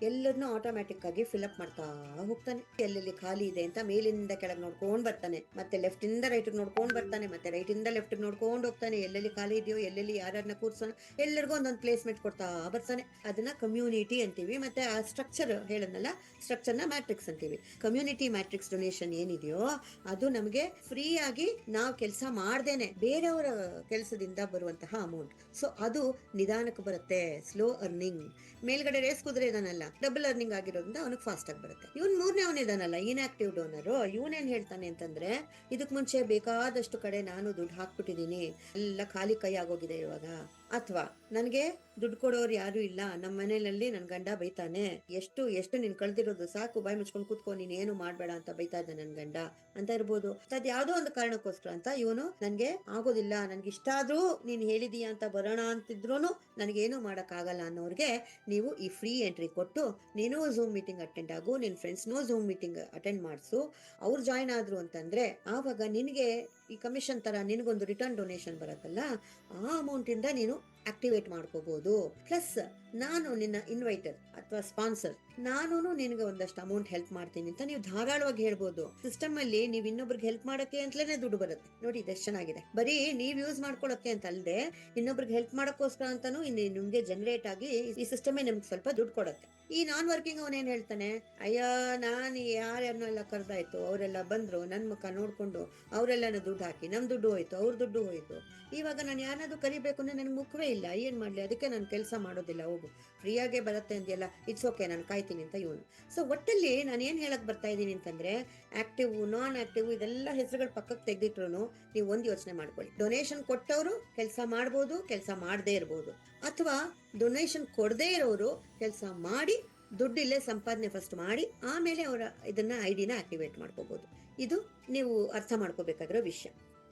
ಎಲ್ಲರನ್ನೂ ಆಟೋಮ್ಯಾಟಿಕ್ ಆಗಿ ಫಿಲ್ಅಪ್ ಮಾಡ್ತಾ ಹೋಗ್ತಾನೆ. ಎಲ್ಲೆಲ್ಲಿ ಖಾಲಿ ಇದೆ ಅಂತ ಮೇಲಿಂದ ಕೆಳಗೆ ನೋಡ್ಕೊಂಡ್ ಬರ್ತಾನೆ, ಮತ್ತೆ ಲೆಫ್ಟ್ ಇಂದ ರೈಟ್ ನೋಡ್ಕೊಂಡ್ ಬರ್ತಾನೆ, ಮತ್ತೆ ರೈಟ್ ಇಂದ ಲೆಫ್ಟ್ ನೋಡ್ಕೊಂಡ್ ಹೋಗ್ತಾನೆ. ಎಲ್ಲೆಲ್ಲಿ ಖಾಲಿ ಇದೆಯೋ, ಎಲ್ಲೆಲ್ಲಿ ಯಾರನ್ನ ಕೂರ್ಸೋಣ, ಎಲ್ಲರಿಗೂ ಒಂದೊಂದು ಪ್ಲೇಸ್ಮೆಂಟ್ ಕೊಡ್ತಾ ಬರ್ತಾನೆ. ಅದನ್ನ ಕಮ್ಯುನಿಟಿ ಅಂತೀವಿ. ಮತ್ತೆ ಆ ಸ್ಟ್ರಕ್ಚರ್ ಹೇಳದ್ನಲ್ಲ, ಸ್ಟ್ರಕ್ಚರ್ ನ ಮ್ಯಾಟ್ರಿಕ್ಸ್ ಅಂತೀವಿ. ಕಮ್ಯುನಿಟಿ ಮ್ಯಾಟ್ರಿಕ್ಸ್ ಡೊನೇಷನ್ ಏನಿದೆಯೋ ಅದು ನಮಗೆ ಫ್ರೀ ಆಗಿ ನಾವು ಕೆಲಸ ಮಾಡ್ದೇನೆ ಬೇರೆಯವರ ಕೆಲಸದಿಂದ ಬರುವಂತಹ ಅಮೌಂಟ್. ಸೊ ಅದು ನಿಧಾನಕ್ಕೆ ಬರುತ್ತೆ, ಸ್ಲೋ ಅರ್ನಿಂಗ್. ಮೇಲ್ಗಡೆ ರೇಸ್ ಕುದುರೆ ಇದಾನಲ್ಲ, ಡಬಲ್ ಅರ್ನಿಂಗ್ ಆಗಿರೋದ್ರಿಂದ ಅವನಿಗೆ ಫಾಸ್ಟ್ ಆಗಿ ಬರುತ್ತೆ. ಇವನ್ ಮೂರನೇ ಅವನಿದಾನಲ್ಲ, ಇನ್ಆಕ್ಟಿವ್ ಡೋನರ್, ಇವನೇನ್ ಹೇಳ್ತಾನೆ ಅಂತಂದ್ರೆ, ಇದಕ್ ಮುಂಚೆ ಬೇಕಾದಷ್ಟು ಕಡೆ ನಾನು ದುಡ್ಡು ಹಾಕ್ಬಿಟ್ಟಿದೀನಿ, ಎಲ್ಲ ಖಾಲಿ ಕೈ ಆಗೋಗಿದೆ ಇವಾಗ, ಅಥವಾ ನನಗೆ ದುಡ್ಡು ಕೊಡೋರು ಯಾರು ಇಲ್ಲ, ನಮ್ಮ ಮನೆಯಲ್ಲಿ ನನ್ ಗಂಡ ಬೈತಾನೆ, ಎಷ್ಟು ನೀನ್ ಕಳ್ದಿರೋದು ಸಾಕು, ಬಾಯಿ ಮುಚ್ಕೊಂಡು ಕೂತ್ಕೊ, ನೀನ್ ಏನು ಮಾಡ್ಬೇಡ ಅಂತ ಬೈತಾ ಇದ್ದ ನನ್ ಗಂಡ ಅಂತ ಇರ್ಬೋದು. ಅದ್ ಯಾವ್ದೋ ಒಂದು ಕಾರಣಕ್ಕೋಸ್ಕರ ಅಂತ ಇವನು ನನ್ಗೆ ಆಗೋದಿಲ್ಲ, ನನ್ಗೆ ಇಷ್ಟ ಆದ್ರೂ ನೀನ್ ಹೇಳಿದೀಯ ಅಂತ ಬರೋಣ ಅಂತಿದ್ರೂನು ನನಗೇನು ಮಾಡಕ್ ಆಗಲ್ಲ ಅನ್ನೋರ್ಗೆ ನೀವು ಈ ಫ್ರೀ ಎಂಟ್ರಿ ಕೊಟ್ಟು ನೀನು ಝೂಮ್ ಮೀಟಿಂಗ್ ಅಟೆಂಡ್ ಆಗು, ನಿನ್ ಫ್ರೆಂಡ್ಸ್ನೂ ಝೂಮ್ ಮೀಟಿಂಗ್ ಅಟೆಂಡ್ ಮಾಡಿಸು. ಅವ್ರು ಜಾಯ್ನ್ ಆದ್ರು ಅಂತಂದ್ರೆ ಆವಾಗ ನಿನ್ಗೆ ಈ ಕಮಿಷನ್ ತರ ನಿನ್ಗೊಂದು ರಿಟರ್ನ್ ಡೊನೇಷನ್ ಬರತ್ತಲ್ಲ, ಆ ಅಮೌಂಟ್ ಇಂದ ನೀನು ಆಕ್ಟಿವೇಟ್ ಮಾಡ್ಕೋಬಹುದು. ಪ್ಲಸ್ ನಾನು ನಿನ್ನ ಇನ್ವೈಟರ್ ಅಥವಾ ಸ್ಪಾನ್ಸರ್, ನಾನು ನಿನಗೆ ಒಂದಷ್ಟು ಅಮೌಂಟ್ ಹೆಲ್ಪ್ ಮಾಡ್ತೀನಿ ಅಂತ ನೀವು ಧಾರಾಳವಾಗಿ ಹೇಳ್ಬೋದು. ಸಿಸ್ಟಮ್ ಅಲ್ಲಿ ನೀವು ಇನ್ನೊಬ್ರಿಗೆ ಹೆಲ್ಪ್ ಮಾಡಕ್ಕೆ ಅಂತಲೇ ದುಡ್ಡು ಬರುತ್ತೆ. ನೋಡಿ ಇದೆಷ್ಟು ಚೆನ್ನಾಗಿದೆ. ಬರೀ ನೀವ್ ಯೂಸ್ ಮಾಡ್ಕೊಳಕ್ಕೆ ಅಂತ ಅಲ್ಲದೆ ಇನ್ನೊಬ್ರಿಗೆ ಹೆಲ್ಪ್ ಮಾಡಕ್ಕೋಸ್ಕರ ಅಂತಾನು ನಿಮ್ಗೆ ಜನರೇಟ್ ಆಗಿ ಈ ಸಿಸ್ಟಮ್ ನಿಮ್ಗೆ ಸ್ವಲ್ಪ ದುಡ್ಡು ಕೊಡುತ್ತೆ. ಈ ನಾನ್ ವರ್ಕಿಂಗ್ ಅವನೇನ್ ಹೇಳ್ತಾನೆ, ಅಯ್ಯೋ ನಾನು ಯಾರ್ಯಾರನ್ನೆಲ್ಲ ಕರ್ದಾಯ್ತು, ಅವರೆಲ್ಲ ಬಂದ್ರು, ನನ್ ಮುಖ ನೋಡ್ಕೊಂಡು ಅವರೆಲ್ಲ ದುಡ್ಡು ಹಾಕಿ ನಮ್ ದುಡ್ಡು ಹೋಯ್ತು, ಅವ್ರ ದುಡ್ಡು ಹೋಯ್ತು, ಇವಾಗ ನಾನು ಯಾರನ್ನಾದ್ರು ಕರಿಬೇಕು ಅಂದ್ರೆ ನನ್ಗೆ ಮುಖವೇ ಇಲ್ಲ, ಏನ್ ಮಾಡ್ಲಿ, ಅದಕ್ಕೆ ನಾನು ಕೆಲಸ ಮಾಡೋದಿಲ್ಲ, ಹೋಗು ಫ್ರೀಯಾಗೆ ಬರುತ್ತೆ ಅಂತೆಲ್ಲ, ಇಟ್ಸ್ ಓಕೆ ನಾನು ಕಾಯ್ತೀನಿ ಅಂತ ಇವನು. ಸೊ ಒಟ್ಟಲ್ಲಿ ನಾನು ಏನ್ ಹೇಳಕ್ ಬರ್ತಾ ಇದ್ದೀನಿ ಅಂತಂದ್ರೆ, ಆಕ್ಟಿವ್ ನಾನ್ ಆಕ್ಟಿವ್ ಇದೆಲ್ಲ ಹೆಸರುಗಳು ಪಕ್ಕಕ್ಕೆ ತೆಗೆದಿಟ್ರು ನೀವು ಒಂದ್ ಯೋಚನೆ ಮಾಡ್ಕೊಳ್ಳಿ. ಡೊನೇಷನ್ ಕೊಟ್ಟವರು ಕೆಲಸ ಮಾಡ್ಬೋದು, ಕೆಲಸ ಮಾಡದೇ ಇರ್ಬೋದು, ಅಥವಾ ಡೊನೇಷನ್ ಕೊಡದೇ ಇರೋರು ಕೆಲಸ ಮಾಡಿ ದುಡ್ಡಿಲ್ಲೇ ಸಂಪಾದನೆ ಫಸ್ಟ್ ಮಾಡಿ ಆಮೇಲೆ ಅವರ ಇದನ್ನ ಐಡಿನ ಆಕ್ಟಿವೇಟ್ ಮಾಡ್ಕೋಬಹುದು. ಇದು ನೀವು ಅರ್ಥ ಮಾಡ್ಕೋಬೇಕಾಗಿರೋ ವಿಷಯ.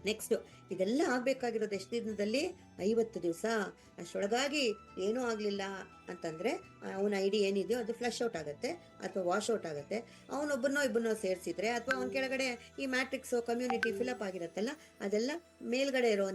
ನೆಕ್ಸ್ಟ್, ಇದೆಲ್ಲ ಆಗ್ಬೇಕಾಗಿರೋದು ಎಷ್ಟು ದಿನದಲ್ಲಿ? 50 ದಿವಸ. ಅಷ್ಟೊಳಗಾಗಿ ಏನೂ ಆಗ್ಲಿಲ್ಲ ಅಂತಂದ್ರೆ ಅವನ ಐಡಿ ಏನಿದೆಯೋ ಅದು ಫ್ಲಶ್ ಔಟ್ ಆಗುತ್ತೆ ಅಥವಾ ವಾಶ್ ಔಟ್ ಆಗುತ್ತೆ. ಅವನೊಬ್ಬನೋ ಸೇರಿಸಿದ್ರೆ ಅಥವಾ ಅವನ ಕೆಳಗಡೆ ಈ ಮ್ಯಾಟ್ರಿಕ್ಸ್ ಕಮ್ಯುನಿಟಿ ಫಿಲಪ್ ಆಗಿರತ್ತಲ್ಲ, ಅದೆಲ್ಲ ಮೇಲ್ಗಡೆ ಇರೋ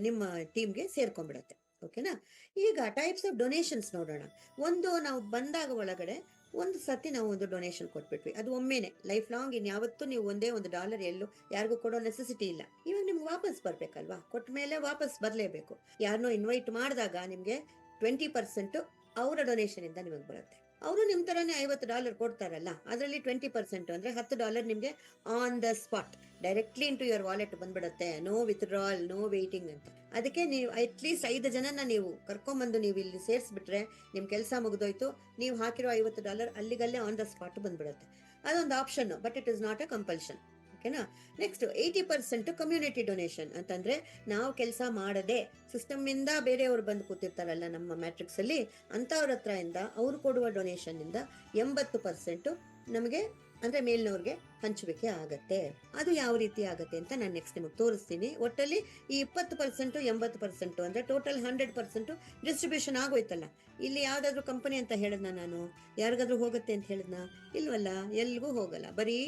ನಿಮ್ಮ ಟೀಮ್ಗೆ ಸೇರ್ಕೊಂಡ್ಬಿಡತ್ತೆ. ಓಕೆನಾ? ಈಗ ಟೈಪ್ಸ್ ಆಫ್ ಡೊನೇಷನ್ಸ್ ನೋಡೋಣ. ಒಂದು, ನಾವು ಬಂದಾಗ ಒಳಗಡೆ ಒಂದು ಸತಿ ನಾವು ಒಂದು ಡೊನೇಷನ್ ಕೊಟ್ಬಿಟ್ವಿ, ಅದು ಒಮ್ಮೆನೆ ಲೈಫ್ ಲಾಂಗ್. ಇನ್ಯಾವತ್ತೂ ನೀವು ಒಂದೇ $1 ಎಲ್ಲೂ ಯಾರಿಗೂ ಕೊಡೋ ನೆಸೆಸಿಟಿ ಇಲ್ಲ. ಇವಾಗ ನಿಮ್ಗೆ ವಾಪಸ್ ಬರ್ಬೇಕಲ್ವಾ, ಕೊಟ್ಟ ಮೇಲೆ ವಾಪಸ್ ಬರ್ಲೇಬೇಕು. ಯಾರನ್ನೋ ಇನ್ವೈಟ್ ಮಾಡಿದಾಗ ನಿಮ್ಗೆ 20% ಅವರ ಡೊನೇಷನ್ ಇಂದ ನಿಮಗೆ ಬರುತ್ತೆ. ಅವರು ನಿಮ್ ತರಾನೇ $50 ಕೊಡ್ತಾರಲ್ಲ, ಅದರಲ್ಲಿ 20% ಅಂದ್ರೆ $10 ನಿಮ್ಗೆ on the spot directly into your wallet ಬಂದ್ಬಿಡುತ್ತೆ. ನೋ ವಿತ್ಡ್ರಾಲ್, ನೋ ವೇಟಿಂಗ್ ಅಂತ. ಅದಕ್ಕೆ ನೀವು ಅಟ್ಲೀಸ್ಟ್ 5 ಜನನ ನೀವು ಕರ್ಕೊಂಡ್ಬಂದು ನೀವು ಇಲ್ಲಿ ಸೇರಿಸ್ಬಿಟ್ರೆ ನಿಮ್ ಕೆಲಸ ಮುಗಿದೋಯ್ತು. ನೀವು ಹಾಕಿರೋ $50 ಅಲ್ಲಿಗಲ್ಲೇ ಆನ್ ದ ಸ್ಪಾಟ್ ಬಂದ್ಬಿಡುತ್ತೆ. ಅದೊಂದು option, but it is not a compulsion. ಓಕೆನಾ? ನೆಕ್ಸ್ಟ್ 80% ಕಮ್ಯುನಿಟಿ ಡೊನೇಷನ್ ಅಂತಂದ್ರೆ, ನಾವು ಕೆಲಸ ಮಾಡದೆ ಸಿಸ್ಟಮ್ ಇಂದ ಬೇರೆಯವರು ಬಂದು ಕೂತಿರ್ತಾರಲ್ಲ ನಮ್ಮ ಮ್ಯಾಟ್ರಿಕ್ಸ್ ಅಲ್ಲಿ, ಅಂತವ್ರ ಹತ್ರ ಇಂದ ಅವ್ರು ಕೊಡುವ ಡೊನೇಷನ್ ಇಂದ 80% ನಮಗೆ ಅಂದ್ರೆ ಮೇಲ್ನವ್ರಿಗೆ ಹಂಚುವಿಕೆ ಆಗತ್ತೆ. ಅದು ಯಾವ ರೀತಿ ಆಗತ್ತೆ ಅಂತ ನಾನು ನೆಕ್ಸ್ಟ್ ನಿಮಗೆ ತೋರಿಸ್ತೀನಿ. ಒಟ್ಟಲ್ಲಿ ಈ 20% 80% ಅಂದ್ರೆ ಟೋಟಲ್ 100% ಡಿಸ್ಟ್ರಿಬ್ಯೂಷನ್ ಆಗೋಯ್ತಲ್ಲ. ಇಲ್ಲಿ ಯಾವ್ದಾದ್ರು ಕಂಪನಿ ಅಂತ ಹೇಳದ್ನ ನಾನು, ಯಾರಿಗಾದ್ರೂ ಹೋಗುತ್ತೆ ಅಂತ ಹೇಳದ್ನ? ಇಲ್ವಲ್ಲ, ಎಲ್ಗೂ ಹೋಗಲ್ಲ, ಬರೀ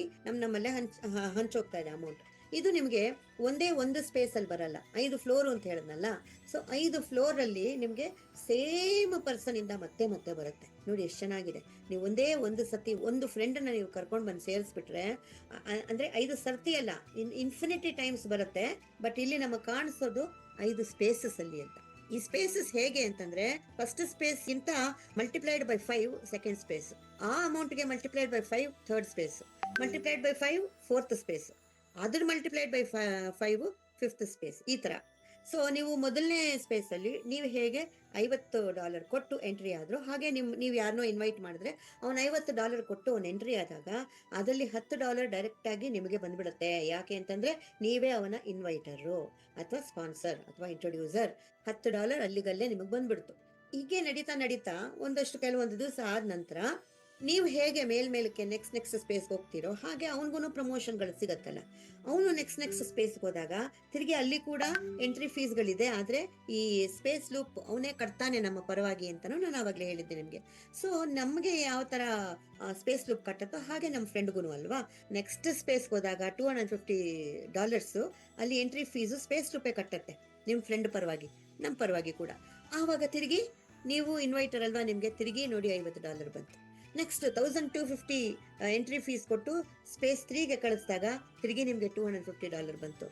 ನಮ್ಮಲ್ಲೇ ಹಂಚೋಗ್ತಾ ಇದೆ ಅಮೌಂಟ್. ಇದು ನಿಮ್ಗೆ ಒಂದೇ ಒಂದು ಸ್ಪೇಸ್ ಅಲ್ಲಿ ಬರಲ್ಲ, 5 ಫ್ಲೋರ್ ಅಂತ ಹೇಳದ್ನಲ್ಲ. ಸೊ 5 ಫ್ಲೋರ್ ಅಲ್ಲಿ ನಿಮ್ಗೆ ಸೇಮ್ ಪರ್ಸನ್ ಇಂದ ಮತ್ತೆ ಬರುತ್ತೆ. ನೋಡಿ ಎಷ್ಟು ಚೆನ್ನಾಗಿದೆ. ನೀವು ಒಂದೇ ಒಂದು ಸತಿ ಒಂದು ಫ್ರೆಂಡ್ ನ ನೀವು ಕರ್ಕೊಂಡ್ ಬಂದು ಸೇರಿಸ್ಬಿಟ್ರೆ, ಅಂದ್ರೆ 5 ಸರ್ತಿ ಅಲ್ಲ, ಇನ್ಫಿನಿಟಿ ಟೈಮ್ಸ್ ಬರುತ್ತೆ. ಬಟ್ ಇಲ್ಲಿ ನಮಗೆ ಕಾಣಿಸೋದು 5 ಸ್ಪೇಸಸ್ ಅಲ್ಲಿ ಅಂತ. ಈ ಸ್ಪೇಸಸ್ ಹೇಗೆ ಅಂತಂದ್ರೆ, ಫಸ್ಟ್ ಸ್ಪೇಸ್ ಗಿಂತ ಮಲ್ಟಿಪ್ಲೈಡ್ ಬೈ 5 ಸೆಕೆಂಡ್ ಸ್ಪೇಸ್, ಆ ಅಮೌಂಟ್ ಗೆ multiplied by 5 third space, multiplied by 5 fourth space, ಅದ್ರ ಮಲ್ಟಿಪ್ಲೈಡ್ ಬೈ 5 ಫಿಫ್ತ್ ಸ್ಪೇಸ್. ಈ ತರ ಸೊ ನೀವು ಮೊದಲನೇ ಸ್ಪೇಸಲ್ಲಿ ನೀವು ಹೇಗೆ $50 ಕೊಟ್ಟು ಎಂಟ್ರಿ ಆದ್ರು, ಹಾಗೆ ನೀವು ಯಾರನ್ನೋ ಇನ್ವೈಟ್ ಮಾಡಿದ್ರೆ ಅವನು $50 ಕೊಟ್ಟು ಅವನು ಎಂಟ್ರಿ ಆದಾಗ ಅದರಲ್ಲಿ $10 ಡೈರೆಕ್ಟ್ ಆಗಿ ನಿಮಗೆ ಬಂದ್ಬಿಡುತ್ತೆ. ಯಾಕೆ ಅಂತಂದ್ರೆ ನೀವೇ ಅವನ ಇನ್ವೈಟರು ಅಥವಾ ಸ್ಪಾನ್ಸರ್ ಅಥವಾ ಇಂಟ್ರೊಡ್ಯೂಸರ್. $10 ಅಲ್ಲಿಗಲ್ಲೇ ನಿಮಗೆ ಬಂದ್ಬಿಡ್ತು. ಹೀಗೆ ನಡೀತಾ ನಡೀತಾ ಕೆಲವೊಂದು ದಿವಸ ಆದ ನಂತರ ನೀವು ಹೇಗೆ ಮೇಲ್ಮೇಲಕ್ಕೆ ನೆಕ್ಸ್ಟ್ ಸ್ಪೇಸ್ ಹೋಗ್ತಿರೋ ಹಾಗೆ ಅವನಿಗೂ ಪ್ರಮೋಷನ್ಗಳು ಸಿಗತ್ತಲ್ಲ. ಅವನು ನೆಕ್ಸ್ಟ್ ಸ್ಪೇಸ್ ಹೋದಾಗ ತಿರುಗಿ ಅಲ್ಲಿ ಕೂಡ ಎಂಟ್ರಿ ಫೀಸ್ಗಳಿದೆ, ಆದ್ರೆ ಈ ಸ್ಪೇಸ್ ಲೂಪ್ ಅವನೇ ಕಟ್ತಾನೆ ನಮ್ಮ ಪರವಾಗಿ ಅಂತಾನು ನಾನು ಅವಾಗಲೇ ಹೇಳಿದ್ದೆ ನಿಮ್ಗೆ. ಸೊ ನಮ್ಗೆ ಯಾವ ತರ ಸ್ಪೇಸ್ ಲೂಪ್ ಕಟ್ಟತ್ತೋ ಹಾಗೆ ನಮ್ಮ ಫ್ರೆಂಡ್ಗೂ ಅಲ್ವಾ, ನೆಕ್ಸ್ಟ್ ಸ್ಪೇಸ್ ಹೋದಾಗ $250 ಅಲ್ಲಿ ಎಂಟ್ರಿ ಫೀಸು ಸ್ಪೇಸ್ ಲೂಪೇ ಕಟ್ಟತ್ತೆ ನಿಮ್ ಫ್ರೆಂಡ್ ಪರವಾಗಿ, ನಮ್ಮ ಪರವಾಗಿ ಕೂಡ. ಆವಾಗ ತಿರುಗಿ ನೀವು ಇನ್ವೈಟರ್ ಅಲ್ವಾ, ನಿಮ್ಗೆ ತಿರುಗಿ ನೋಡಿ $50 ಬಂತು. ನೆಕ್ಸ್ಟ್ 1250 ಎಂಟ್ರಿ ಫೀಸ್ ಕೊಟ್ಟು ಸ್ಪೇಸ್ 3ಗೆ ಕಳಿಸಿದಾಗ ತಿರುಗಿ ನಿಮ್ಗೆ $250 ಬಂತು.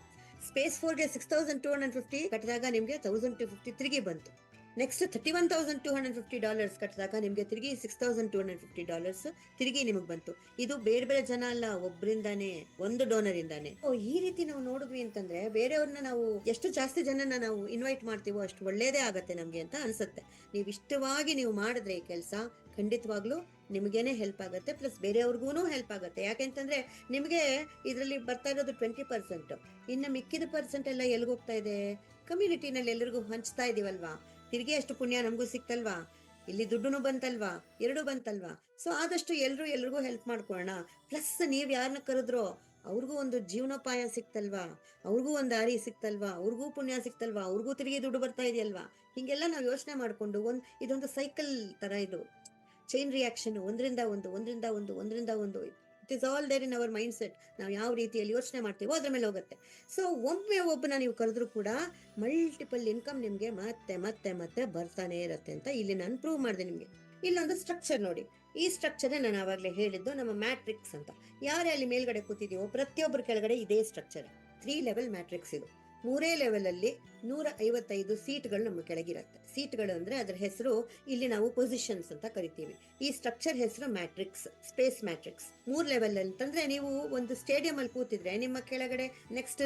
ಸ್ಪೇಸ್ 4ಗೆ 6250 ಕಟ್ಟಿದಾಗ ನಿಮ್ಗೆ 1250 ತಿರುಗಿ ಬಂತು. ನೆಕ್ಸ್ಟ್ $31,250 ಕಟ್ಟಿದಾಗ ನಿಮ್ಗೆ ತಿರುಗಿ $6,250 ತಿರುಗಿ ನಿಮಗೆ ಬಂತು. ಇದು ಬೇರೆ ಬೇರೆ ಜನ ಅಲ್ಲ, ಒಬ್ಬರಿಂದಾನೆ, ಒಂದು ಡೋನರ್ ಇಂದಾನೆ. ಈ ರೀತಿ ನಾವು ನೋಡಿದ್ವಿ ಅಂತಂದ್ರೆ ಬೇರೆಯವ್ರನ್ನ ನಾವು ಎಷ್ಟು ಜಾಸ್ತಿ ಜನನ ನಾವು ಇನ್ವೈಟ್ ಮಾಡ್ತೀವೋ ಅಷ್ಟು ಒಳ್ಳೇದೇ ಆಗತ್ತೆ ನಮ್ಗೆ ಅಂತ ಅನ್ಸುತ್ತೆ. ನೀವು ಇಷ್ಟವಾಗಿ ನೀವು ಮಾಡಿದ್ರೆ ಈ ಕೆಲಸ ಖಂಡಿತವಾಗ್ಲೂ ನಿಮಗೇನೆ ಹೆಲ್ಪ್ ಆಗುತ್ತೆ, ಪ್ಲಸ್ ಬೇರೆಯವ್ರಿಗೂ ಹೆಲ್ಪ್ ಆಗುತ್ತೆ. ಯಾಕೆಂತಂದ್ರೆ ನಿಮಗೆ ಇದರಲ್ಲಿ ಬರ್ತಾ ಇರೋದು 20%, ಇನ್ನು ಮಿಕ್ಕಿದ ಪರ್ಸೆಂಟ್ ಎಲ್ಲ ಎಲ್ಗೋಗ್ತಾ ಇದೆ, ಕಮ್ಯುನಿಟಿನಲ್ಲಿ ಎಲ್ಲರಿಗೂ ಹಂಚ್ತಾ ಇದೀವಲ್ವಾ, ತಿರ್ಗಿ ಅಷ್ಟು ಪುಣ್ಯ ನಮಗೂ ಸಿಕ್ತಲ್ವಾ, ಇಲ್ಲಿ ದುಡ್ಡು ಬಂತಲ್ವಾ, ಎರಡೂ ಬಂತಲ್ವಾ. ಸೊ ಆದಷ್ಟು ಎಲ್ರಿಗೂ ಹೆಲ್ಪ್ ಮಾಡ್ಕೊಳ್ಳೋಣ. ಪ್ಲಸ್ ನೀವ್ ಯಾರನ್ನ ಕರೆದ್ರೋ ಅವ್ರಿಗೂ ಒಂದು ಜೀವನೋಪಾಯ ಸಿಕ್ತಲ್ವಾ, ಅವ್ರಿಗೂ ಒಂದು ದಾರಿ ಸಿಕ್ತಲ್ವಾ, ಅವ್ರಿಗೂ ಪುಣ್ಯ ಸಿಕ್ತಲ್ವಾ, ಅವ್ರಿಗೂ ತಿರುಗಿ ದುಡ್ಡು ಬರ್ತಾ ಇದೆಯಲ್ವಾ. ಹಿಂಗೆಲ್ಲ ನಾವು ಯೋಚನೆ ಮಾಡ್ಕೊಂಡು ಇದೊಂದು ಸೈಕಲ್ ತರ, ಇದು ಚೈನ್ ರಿಯಾಕ್ಷನ್, ಒಂದರಿಂದ ಒಂದು it is all there in our mind set. ನಾವು ಯಾವ ರೀತಿಯಲ್ಲಿ ಯೋಚನೆ ಮಾಡ್ತೀವೋ ಅದ್ರ ಮೇಲೆ ಹೋಗುತ್ತೆ. ಸೊ ಒಬ್ಬನ ನೀವು ಕರೆದ್ರು ಕೂಡ ಮಲ್ಟಿಪಲ್ ಇನ್ಕಮ್ ನಿಮ್ಗೆ ಮತ್ತೆ ಮತ್ತೆ ಮತ್ತೆ ಬರ್ತಾನೆ ಇರತ್ತೆ ಅಂತ ಇಲ್ಲಿ ನಾನು ಪ್ರೂವ್ ಮಾಡಿದೆ ನಿಮ್ಗೆ. ಇಲ್ಲೊಂದು ಸ್ಟ್ರಕ್ಚರ್ ನೋಡಿ, ಈ ಸ್ಟ್ರಕ್ಚರ್ ನಾನು ಆವಾಗಲೇ ಹೇಳಿದ್ದು ನಮ್ಮ ಮ್ಯಾಟ್ರಿಕ್ಸ್ ಅಂತ. ಯಾರೇ ಅಲ್ಲಿ ಮೇಲ್ಗಡೆ ಕೂತಿದೀವೋ ಪ್ರತಿಯೊಬ್ಬರ ಕೆಳಗಡೆ ಇದೇ ಸ್ಟ್ರಕ್ಚರ್. 3 ಲೆವೆಲ್ ಮ್ಯಾಟ್ರಿಕ್ಸ್ ಇದು. 3 ಲೆವೆಲ್ ಅಲ್ಲಿ 155 ಸೀಟ್ಗಳು ನಮ್ಮ ಕೆಳಗಿರುತ್ತೆ. ಸೀಟ್ಗಳು ಅಂದ್ರೆ ಅದರ ಹೆಸರು ಇಲ್ಲಿ ನಾವು ಪೊಸಿಷನ್ಸ್ ಅಂತ ಕರಿತೀವಿ. ಈ ಸ್ಟ್ರಕ್ಚರ್ ಹೆಸರು ಮ್ಯಾಟ್ರಿಕ್ಸ್, ಸ್ಪೇಸ್ ಮ್ಯಾಟ್ರಿಕ್ಸ್. 3 ಲೆವೆಲ್ ಅಂತಂದ್ರೆ ನೀವು ಒಂದು ಸ್ಟೇಡಿಯಂ ಅಲ್ಲಿ ಕೂತಿದ್ರೆ ನಿಮ್ಮ ಕೆಳಗಡೆ ನೆಕ್ಸ್ಟ್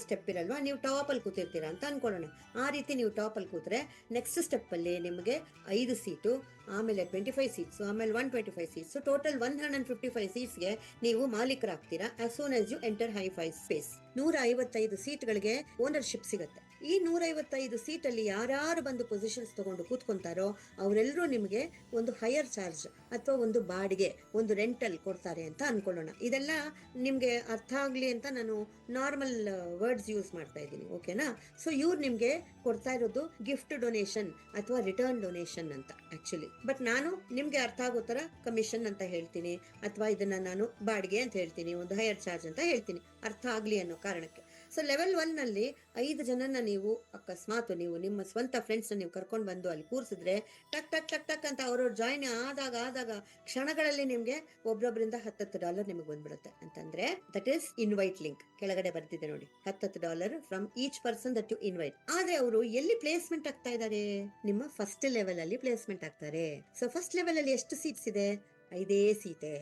ಸ್ಟೆಪ್ ಇರಲ್ವಾ, ನೀವು ಟಾಪ್ ಅಲ್ಲಿ ಕೂತಿರ್ತೀರಾ ಅಂತ ಅನ್ಕೊಳ್ಳೋಣ. ಆ ರೀತಿ ನೀವು ಟಾಪ್ ಅಲ್ಲಿ ಕೂತ್ರೆ ನೆಕ್ಸ್ಟ್ ಸ್ಟೆಪ್ ಅಲ್ಲಿ ನಿಮಗೆ 5 ಸೀಟು, ಆಮೇಲೆ 25 ಸೀಟ್ಸ್, ಆಮೇಲೆ 125 ಸೀಟ್ಸ್, ಟೋಟಲ್ 155 ಸೀಟ್ಸ್ಗೆ ನೀವು ಮಾಲೀಕರಾಗ್ತೀರಾ as soon as you enter high-fi space. 155 ಸೀಟ್ಗಳಿಗೆ ಓನರ್ಶಿಪ್ ಸಿಗುತ್ತೆ. ಈ 155 ಸೀಟ್ ಅಲ್ಲಿ ಯಾರು ಬಂದು ಪೊಸಿಷನ್ಸ್ ತಗೊಂಡು ಕೂತ್ಕೊಂತಾರೋ ಅವರೆಲ್ಲರೂ ನಿಮಗೆ ಒಂದು ಹೈಯರ್ ಚಾರ್ಜ್ ಅಥವಾ ಒಂದು ಬಾಡಿಗೆ, ಒಂದು ರೆಂಟಲ್ ಕೊಡ್ತಾರೆ ಅಂತ ಅನ್ಕೊಳ್ಳೋಣ. ಇದೆಲ್ಲ ನಿಮ್ಗೆ ಅರ್ಥ ಆಗ್ಲಿ ಅಂತ ನಾನು ನಾರ್ಮಲ್ ವರ್ಡ್ಸ್ ಯೂಸ್ ಮಾಡ್ತಾ ಇದ್ದೀನಿ, ಓಕೆನಾ. ಸೊ ಇವ್ರು ನಿಮ್ಗೆ ಕೊಡ್ತಾ ಇರೋದು ಗಿಫ್ಟ್ ಡೊನೇಷನ್ ಅಥವಾ ರಿಟರ್ನ್ ಡೊನೇಷನ್ ಅಂತ ಆಕ್ಚುಲಿ. ಬಟ್ ನಾನು ನಿಮ್ಗೆ ಅರ್ಥ ಆಗೋ ತರ ಕಮಿಷನ್ ಅಂತ ಹೇಳ್ತೀನಿ, ಅಥವಾ ಇದನ್ನ ನಾನು ಬಾಡಿಗೆ ಅಂತ ಹೇಳ್ತೀನಿ, ಒಂದು ಹೈಯರ್ ಚಾರ್ಜ್ ಅಂತ ಹೇಳ್ತೀನಿ, ಅರ್ಥ ಆಗ್ಲಿ ಅನ್ನೋ ಕಾರಣಕ್ಕೆ. ಸೊ ಲೆವೆಲ್ 1 ನಲ್ಲಿ 5 ಜನನ ನೀವು ಅಕಸ್ಮಾತ್ ನೀವು ನಿಮ್ಮ ಸ್ವಂತ ಫ್ರೆಂಡ್ಸ್ ನೀವು ಕರ್ಕೊಂಡು ಬಂದು ಅಲ್ಲಿ ಕೂರಿಸಿದ್ರೆ ಟಕ್ ಟಕ್ ಟಕ್ ಟಕ್ ಅಂತ ಅವ್ರವ್ರು ಜಾಯಿನ್ ಆದಾಗ ಕ್ಷಣಗಳಲ್ಲಿ ನಿಮ್ಗೆ ಒಬ್ರೊಬ್ಬರಿಂದ $10 ನಿಮಗೆ ಬಂದ್ಬಿಡುತ್ತೆ. ಅಂತಂದ್ರೆ ದಟ್ ಈಸ್ ಇನ್ವೈಟ್ ಲಿಂಕ್. ಕೆಳಗಡೆ ಬರ್ತಿದೆ ನೋಡಿ, $10 from each person that you invite. ಆದ್ರೆ ಅವರು ಎಲ್ಲಿ ಪ್ಲೇಸ್ಮೆಂಟ್ ಆಗ್ತಾ ಇದ್ದಾರೆ, ನಿಮ್ಮ ಫಸ್ಟ್ ಲೆವೆಲ್ ಅಲ್ಲಿ ಪ್ಲೇಸ್ಮೆಂಟ್ ಆಗ್ತಾರೆ. ಸೊ ಫಸ್ಟ್ ಲೆವೆಲ್ ಅಲ್ಲಿ ಎಷ್ಟು ಸೀಟ್ಸ್ ಇದೆ, 5 ಸೀಟೆ.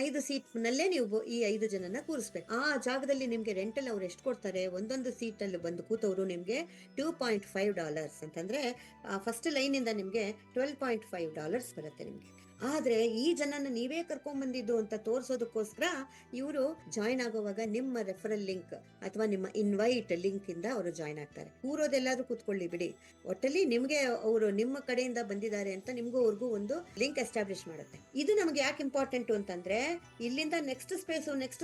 5 ಸೀಟ್ ನಲ್ಲೇ ನೀವು ಈ 5 ಜನನ ಕೂರಿಸ್ಬೇಕು. ಆ ಜಾಗದಲ್ಲಿ ನಿಮ್ಗೆ ರೆಂಟಲ್ ಅವ್ರು ಎಷ್ಟು ಕೊಡ್ತಾರೆ, ಒಂದೊಂದು ಸೀಟ್ ಅಲ್ಲಿ ಬಂದು ಕೂತವ್ರು ನಿಮ್ಗೆ $2.5 ಅಂತಂದ್ರೆ ಫಸ್ಟ್ ಲೈನ್ ಇಂದ ನಿಮ್ಗೆ $12.5 ಬರುತ್ತೆ ನಿಮ್ಗೆ. ಆದ್ರೆ ಈ ಜನನ ನೀವೇ ಕರ್ಕೊಂಡ್ ಬಂದಿದ್ದು ಅಂತ ತೋರ್ಸೋದಕ್ಕೋಸ್ಕರ ಇವರು ಜಾಯಿನ್ ಆಗುವಾಗ ನಿಮ್ಮ ರೆಫರಲ್ ಲಿಂಕ್ ಅಥವಾ ನಿಮ್ಮ ಇನ್ವೈಟ್ ಲಿಂಕ್ ಇಂದ ಅವರು ಜಾಯಿನ್ ಆಗ್ತಾರೆ. ಕೂರೋದೆಲ್ಲಾದ್ರೂ ಕೂತ್ಕೊಳ್ಳಿ ಬಿಡಿ, ಒಟ್ಟಲ್ಲಿ ನಿಮ್ಗೆ ಅವರು ನಿಮ್ಮ ಕಡೆಯಿಂದ ಬಂದಿದ್ದಾರೆ ಅಂತ ನಿಮ್ಗೂ ಅವ್ರಿಗೂ ಒಂದು ಲಿಂಕ್ ಎಸ್ಟಾಬ್ಲಿಷ್ ಮಾಡುತ್ತೆ. ಇದು ನಮ್ಗೆ ಯಾಕೆ ಇಂಪಾರ್ಟೆಂಟ್ ಅಂತಂದ್ರೆ ಇಲ್ಲಿಂದ ನೆಕ್ಸ್ಟ್